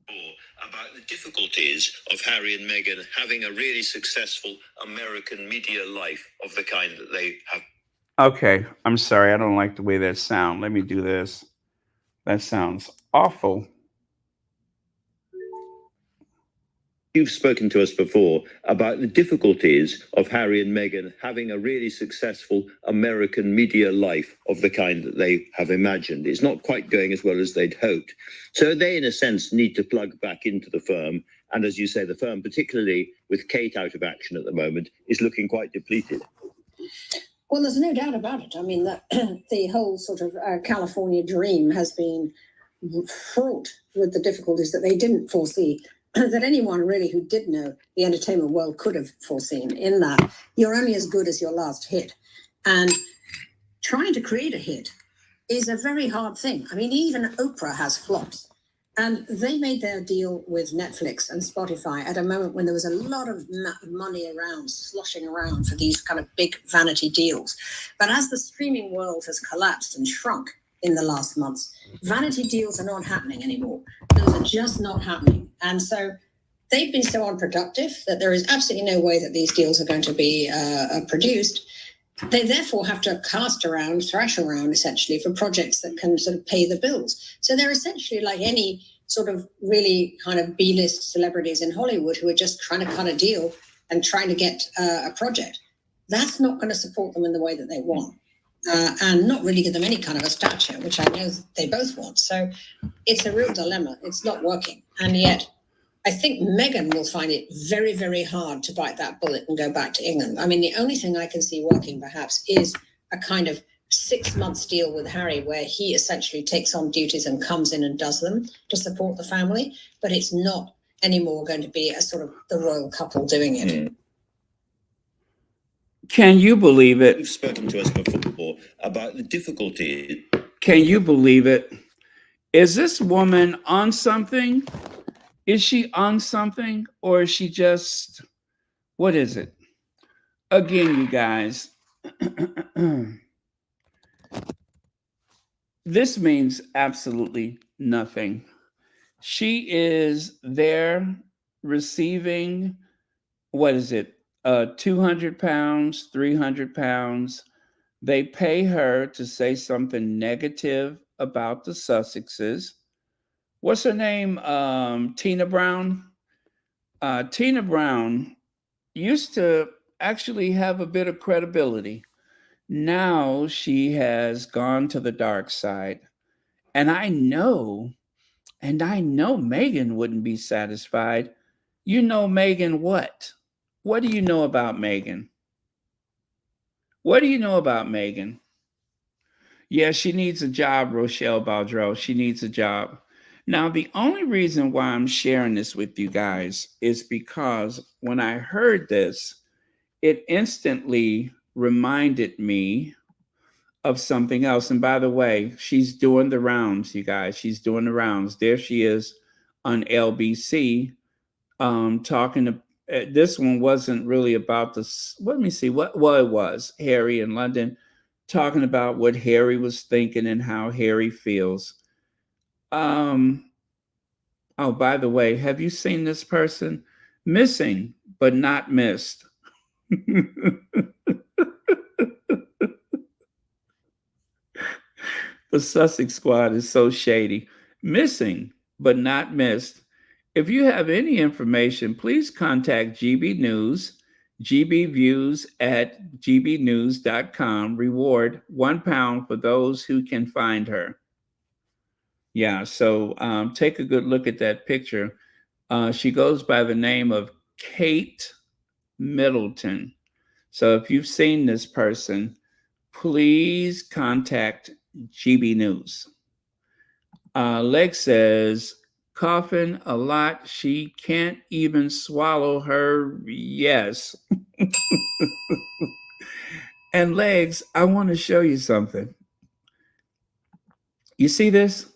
About the difficulties of Harry and Meghan having a really successful American media life of the kind that they have. Okay, I'm sorry. I don't like the way that sounds. Let me do this. That sounds awful. You've spoken to us before about the difficulties of Harry and Meghan having a really successful American media life of the kind that they have imagined. It's not quite going as well as they'd hoped. So they, in a sense, need to plug back into the firm. And as you say, the firm, particularly with Kate out of action at the moment, is looking quite depleted. Well, there's no doubt about it. I mean, the whole sort of California dream has been fraught with the difficulties that they didn't foresee, that anyone really who did know the entertainment world could have foreseen, in that you're only as good as your last hit. And trying to create a hit is a very hard thing. I mean, even Oprah has flops. And they made their deal with Netflix and Spotify at a moment when there was a lot of money around, sloshing around for these kind of big vanity deals. But as the streaming world has collapsed and shrunk in the last months, vanity deals are not happening anymore. Those are just not happening. And so they've been so unproductive that there is absolutely no way that these deals are going to be produced. They therefore have to thrash around essentially for projects that can sort of pay the bills. So they're essentially like any sort of really kind of B-list celebrities in Hollywood who are just trying to cut a deal and trying to get a project. That's not going to support them in the way that they want, and not really give them any kind of a stature, which I know they both want. So it's a real dilemma. It's not working. And yet I think Meghan will find it very, very hard to bite that bullet and go back to England. I mean, the only thing I can see working perhaps is a kind of 6 months deal with Harry where he essentially takes on duties and comes in and does them to support the family. But it's not anymore going to be a sort of the royal couple doing it. Can you believe it? You've spoken to us before about the difficulty. Can you believe it? Is this woman on something? Is she on something, or is she just, what is it? Again, you guys, this means absolutely nothing. She is there receiving, what is it? 200 pounds, 300 pounds. They pay her to say something negative about the Sussexes. What's her name? Tina Brown. Tina Brown used to actually have a bit of credibility. Now she has gone to the dark side. And I know Meghan wouldn't be satisfied. You know Meghan what? What do you know about Meghan? What do you know about Meghan? Yeah, she needs a job, Rochelle Baudreau. She needs a job. Now, the only reason why I'm sharing this with you guys is because when I heard this, it instantly reminded me of something else. And by the way, she's doing the rounds, you guys. She's doing the rounds. There she is on LBC talking to, this one wasn't really about this. Let me see what it was. Harry in London talking about what Harry was thinking and how Harry feels. Oh, by the way, have you seen this person? Missing, but not missed. The Sussex squad is so shady. Missing, but not missed. If you have any information, please contact GB News, gbviews at gbnews.com. Reward £1 for those who can find her. Yeah, so take a good look at that picture. She goes by the name of Kate Middleton. So if you've seen this person, please contact GB News. Leg says, coughing a lot. She can't even swallow her yes. And legs, I want to show you something. You see this?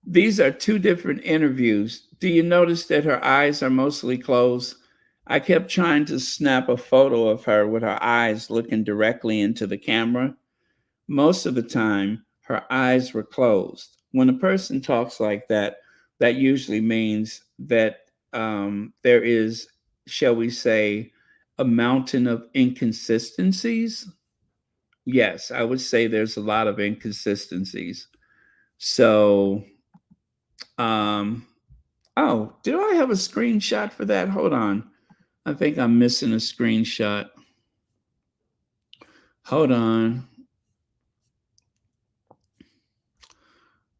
These are two different interviews. Do you notice that her eyes are mostly closed? I kept trying to snap a photo of her with her eyes looking directly into the camera. Most of the time, her eyes were closed. When a person talks like that, that usually means that there is, shall we say, a mountain of inconsistencies. Yes, I would say there's a lot of inconsistencies. So, oh, do I have a screenshot for that? Hold on. I think I'm missing a screenshot. Hold on.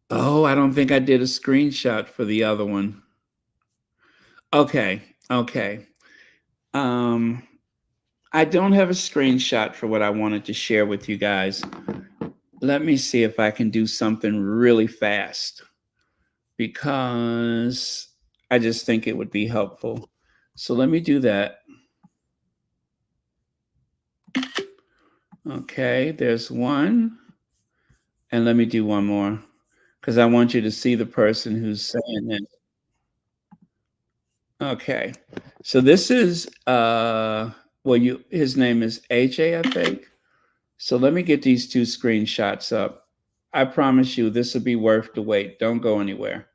Oh, I don't think I did a screenshot for the other one. Okay. I don't have a screenshot for what I wanted to share with you guys. Let me see if I can do something really fast, because I just think it would be helpful. So let me do that. Okay, there's one. And let me do one more, because I want you to see the person who's saying it. Okay, so this is his name is AJ, I think. So let me get these two screenshots up. I promise you this will be worth the wait. Don't go anywhere.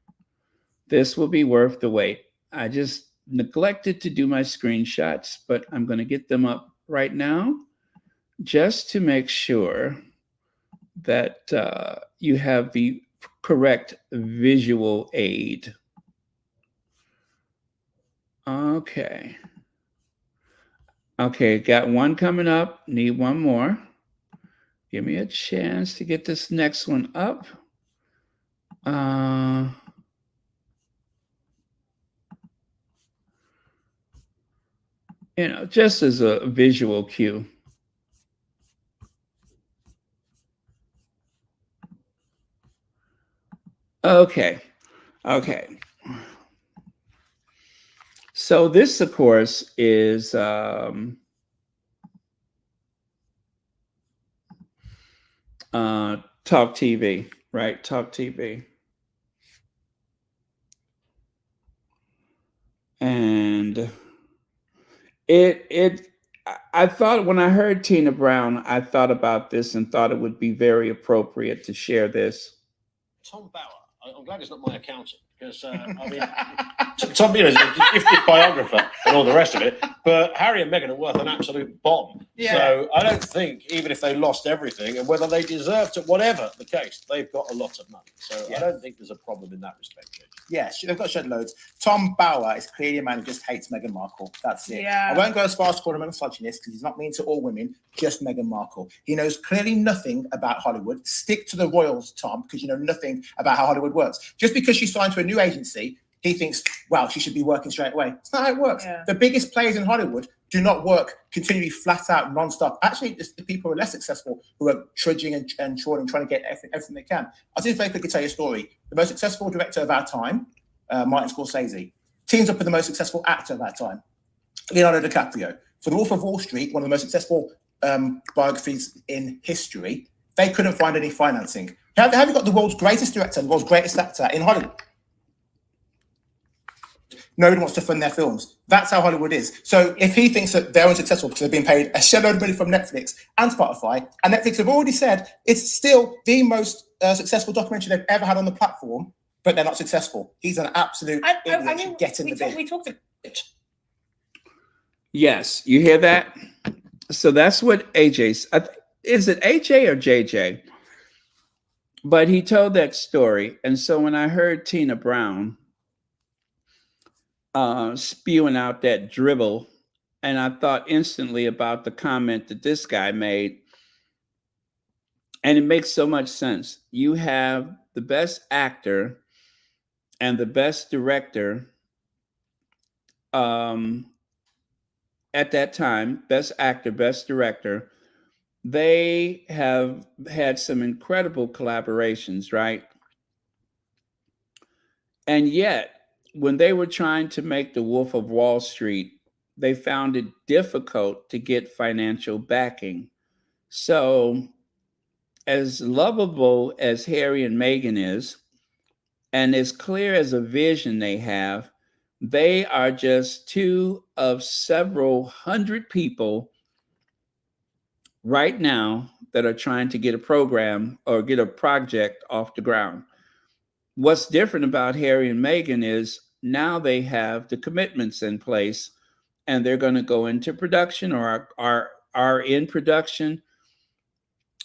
This will be worth the wait. I just neglected to do my screenshots, but I'm going to get them up right now just to make sure that you have the correct visual aid. Okay, got one coming up. Need one more. Give me a chance to get this next one up. Just as a visual cue. Okay. So this, of course, is Talk TV, right? Talk TV. And I thought, when I heard Tina Brown, I thought about this and thought it would be very appropriate to share this. Tom Bauer, I'm glad it's not my accountant, because Tom, is a gifted biographer and all the rest of it. But Harry and Meghan are worth an absolute bomb. Yeah. So I don't think, even if they lost everything, and whether they deserve to, whatever the case, they've got a lot of money. So I don't think there's a problem in that respect. Yeah, they've got shed loads. Tom Bauer is clearly a man who just hates Meghan Markle. That's it. Yeah. I won't go as far as to call him a misogynist, because he's not mean to all women, just Meghan Markle. He knows clearly nothing about Hollywood. Stick to the royals, Tom, because you know nothing about how Hollywood works. Just because she's signed to a new agency, he thinks, wow, she should be working straight away. It's not how it works. Yeah. The biggest players in Hollywood do not work continually, flat out, non-stop. Actually, it's the people who are less successful who are trudging and trying to get everything they can. I'll just very quickly tell you a story. The most successful director of our time, Martin Scorsese, teams up with the most successful actor of our time, Leonardo DiCaprio. For The Wolf of Wall Street, one of the most successful biographies in history, they couldn't find any financing. Have you got the world's greatest director and the world's greatest actor in Hollywood? Nobody wants to fund their films. That's how Hollywood is. So if he thinks that they're unsuccessful because they're being paid a shed load of money from Netflix and Spotify, and Netflix have already said it's still the most successful documentary they've ever had on the platform, but they're not successful. He's an absolute idiot. I mean, get in the bin. We talked. Yes, you hear that? So that's what AJ, is it AJ or JJ? But he told that story. And so when I heard Tina Brown spewing out that dribble, and I thought instantly about the comment that this guy made, and it makes so much sense. You have the best actor and the best director at that time, best actor, best director. They have had some incredible collaborations, right? And yet, when they were trying to make The Wolf of Wall Street, they found it difficult to get financial backing. So, as lovable as Harry and Meghan is, and as clear as a vision they are just two of several hundred people right now that are trying to get a program or get a project off the ground. What's different about Harry and Meghan is now they have the commitments in place and they're going to go into production or are in production.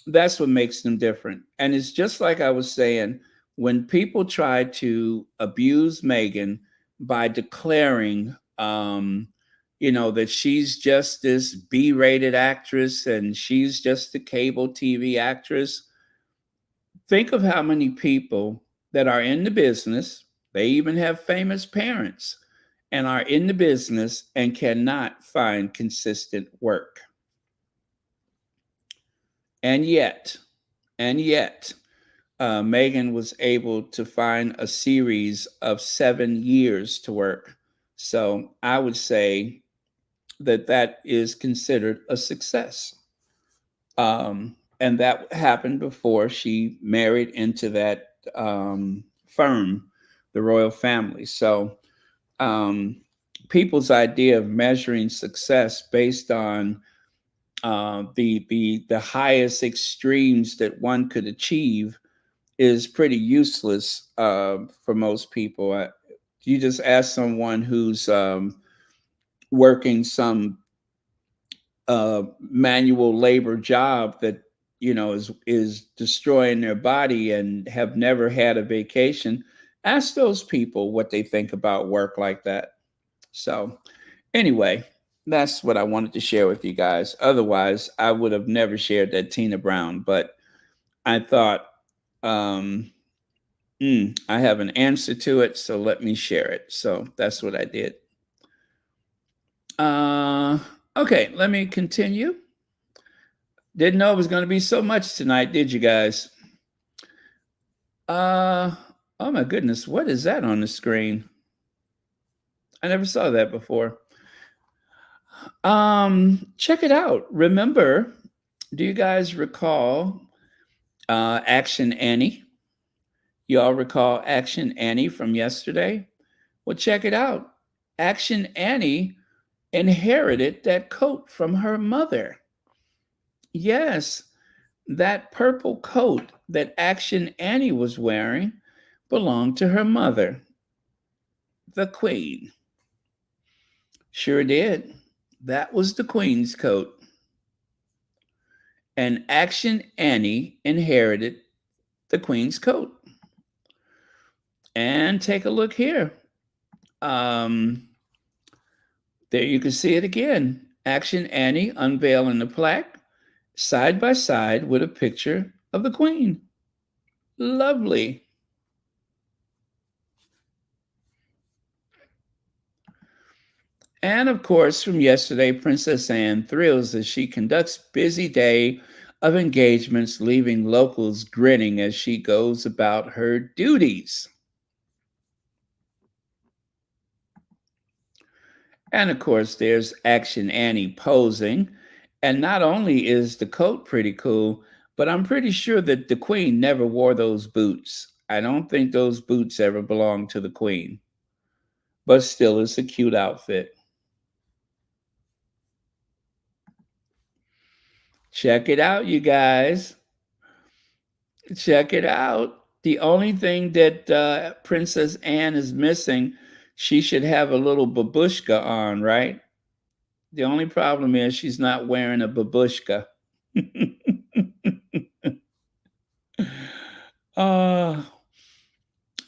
That's what makes them different. And it's just like I was saying, when people try to abuse Meghan by declaring, that she's just this B-rated actress and she's just a cable TV actress, think of how many people that are in the business, they even have famous parents, and are in the business and cannot find consistent work. And yet, Meghan was able to find a series of 7 years to work. So I would say that is considered a success. And that happened before she married into that firm, the royal family. So people's idea of measuring success based on the highest extremes that one could achieve is pretty useless for most people. You just ask someone who's working some manual labor job that is destroying their body and have never had a vacation. Ask those people what they think about work like that. So anyway, that's what I wanted to share with you guys. Otherwise, I would have never shared that Tina Brown, but I thought I have an answer to it, so let me share it. So that's what I did. Okay, let me continue. Didn't know it was going to be so much tonight, did you guys? Oh my goodness, what is that on the screen? I never saw that before. Check it out. Remember, do you guys recall Action Annie? You all recall Action Annie from yesterday? Well, check it out. Action Annie inherited that coat from her mother. Yes, that purple coat that Action Annie was wearing belonged to her mother, the Queen. Sure did. That was the Queen's coat. And Action Annie inherited the Queen's coat. And take a look here. There you can see it again. Action Annie unveiling the plaque side by side with a picture of the Queen. Lovely. And of course, from yesterday, Princess Anne thrills as she conducts busy day of engagements, leaving locals grinning as she goes about her duties. And of course, there's Action Annie posing. And not only is the coat pretty cool, but I'm pretty sure that the Queen never wore those boots. I don't think those boots ever belonged to the Queen. But still, it's a cute outfit. Check it out, you guys. Check it out. The only thing that Princess Anne is missing, she should have a little babushka on, right? The only problem is she's not wearing a babushka.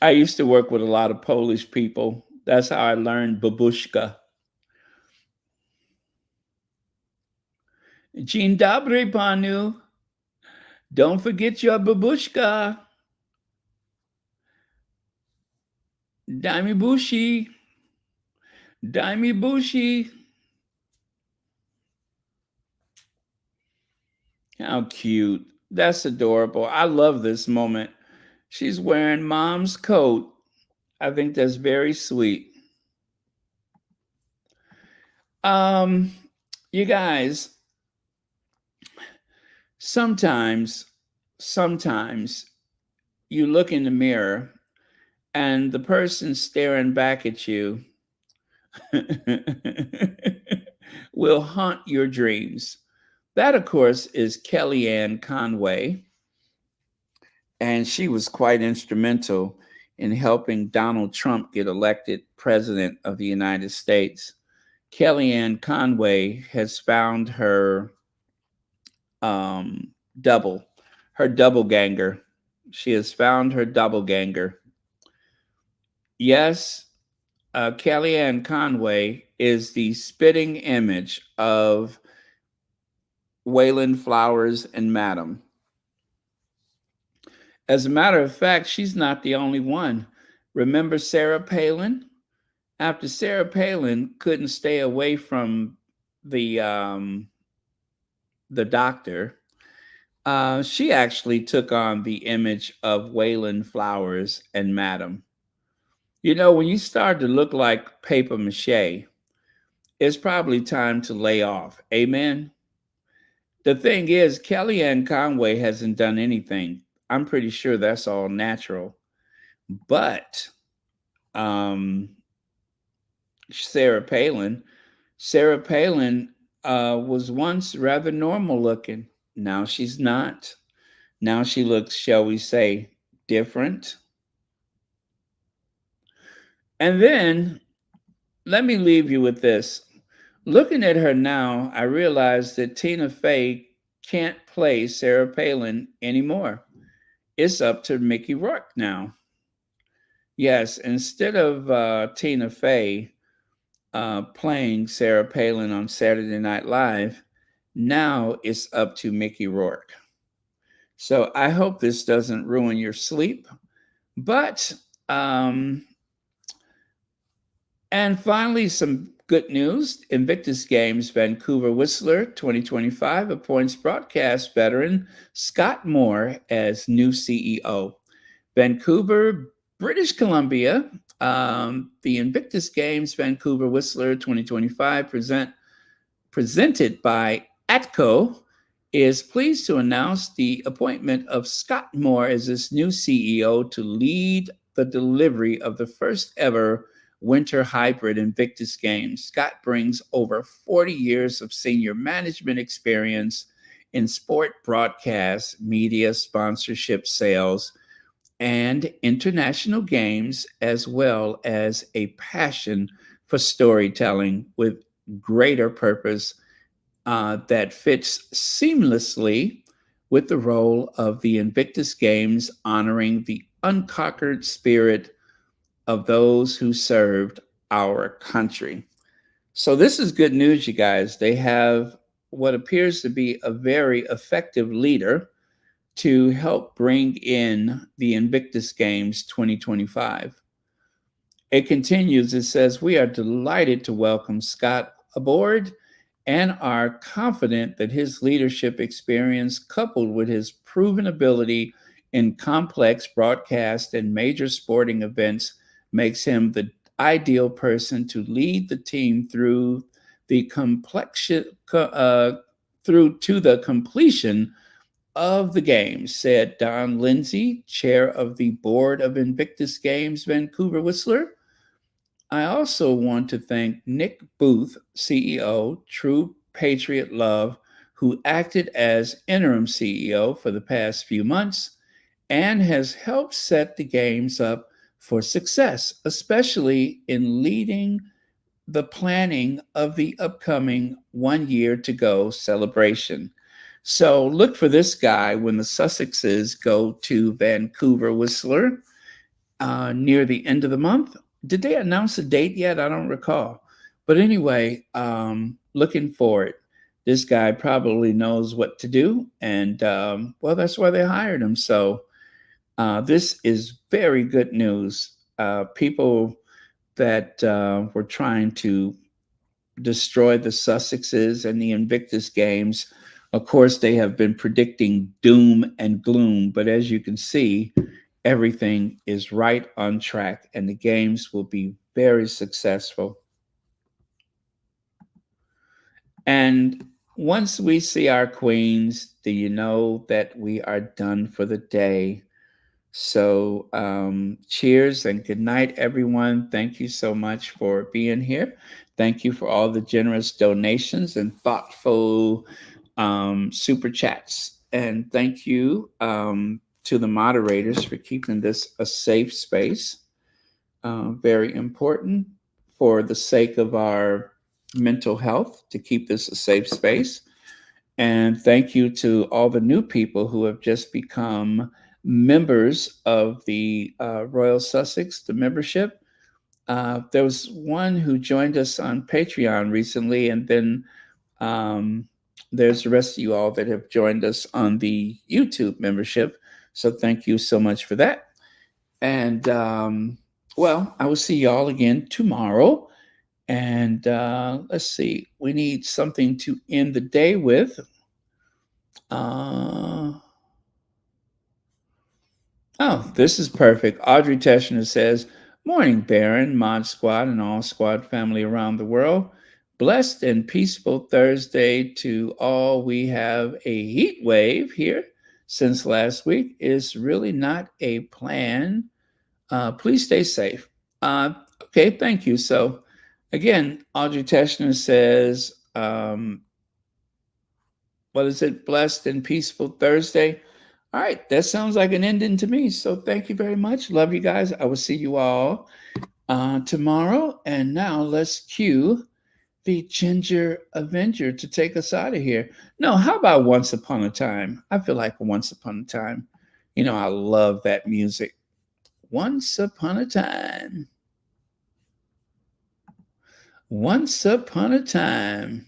I used to work with a lot of Polish people. That's how I learned babushka. Dzień dobry, panu. Don't forget your babushka. Daj mi bushi. Daj mi bushi. How cute. That's adorable. I love this moment. She's wearing mom's coat. I think that's very sweet. You guys, sometimes you look in the mirror and the person staring back at you will haunt your dreams. That, of course, is Kellyanne Conway, and she was quite instrumental in helping Donald Trump get elected president of the United States. Kellyanne Conway has found her double, her doppelganger. She has found her doppelganger. Yes, Kellyanne Conway is the spitting image of Wayland Flowers and Madam. As a matter of fact, she's not the only one. Remember Sarah Palin? After Sarah Palin couldn't stay away from the doctor, she actually took on the image of Wayland Flowers and Madam. You know, when you start to look like paper mache, it's probably time to lay off. Amen. The thing is, Kellyanne Conway hasn't done anything. I'm pretty sure that's all natural. But Sarah Palin was once rather normal looking. Now she's not. Now she looks, shall we say, different. And then let me leave you with this. Looking at her now, I realize that Tina Fey can't play Sarah Palin anymore. It's up to Mickey Rourke now. Yes, instead of Tina Fey playing Sarah Palin on Saturday Night Live, now it's up to Mickey Rourke. So I hope this doesn't ruin your sleep. But, and finally, some good news. Invictus Games Vancouver Whistler 2025 appoints broadcast veteran Scott Moore as new CEO. Vancouver, British Columbia, the Invictus Games Vancouver Whistler 2025 presented by ATCO is pleased to announce the appointment of Scott Moore as its new CEO to lead the delivery of the first ever winter hybrid Invictus Games. Scott brings over 40 years of senior management experience in sport broadcast, media, sponsorship, sales, and international games, as well as a passion for storytelling with greater purpose that fits seamlessly with the role of the Invictus Games, honoring the unconquered spirit of those who served our country. So this is good news, you guys. They have what appears to be a very effective leader to help bring in the Invictus Games 2025. It continues, it says, "We are delighted to welcome Scott aboard and are confident that his leadership experience, coupled with his proven ability in complex broadcast and major sporting events, makes him the ideal person to lead the team through the completion to the completion of the games," said Don Lindsay, chair of the board of Invictus Games Vancouver Whistler. "I also want to thank Nick Booth, CEO, True Patriot Love, who acted as interim CEO for the past few months and has helped set the games up for success, especially in leading the planning of the upcoming 1 year to go celebration." So look for this guy when the Sussexes go to Vancouver Whistler near the end of the month. Did they announce a date yet? I don't recall. But anyway, looking for it. This guy probably knows what to do. And well, that's why they hired him. So this is very good news. People that were trying to destroy the Sussexes and the Invictus Games, of course, they have been predicting doom and gloom. But as you can see, everything is right on track and the games will be very successful. And once we see our queens, do you know that we are done for the day? So cheers and good night, everyone. Thank you so much for being here. Thank you for all the generous donations and thoughtful super chats. And thank you to the moderators for keeping this a safe space. Very important for the sake of our mental health to keep this a safe space. And thank you to all the new people who have just become members of the Royal Sussex, the membership. There was one who joined us on Patreon recently, and then there's the rest of you all that have joined us on the YouTube membership. So thank you so much for that. And well, I will see y'all again tomorrow. And let's see, we need something to end the day with. Oh, this is perfect. Audrey Teschner says, morning, Baron, Mod Squad, and all Squad family around the world. Blessed and peaceful Thursday to all. We have a heat wave here since last week. Is really not a plan. Please stay safe. Okay, thank you. So again, Audrey Teschner says, what is it? Blessed and peaceful Thursday. All right, that sounds like an ending to me. So thank you very much. Love you guys. I will see you all tomorrow. And now let's cue the Ginger Avenger to take us out of here. No, how about Once Upon a Time? I feel like Once Upon a Time. You know, I love that music. Once upon a time. Once upon a time.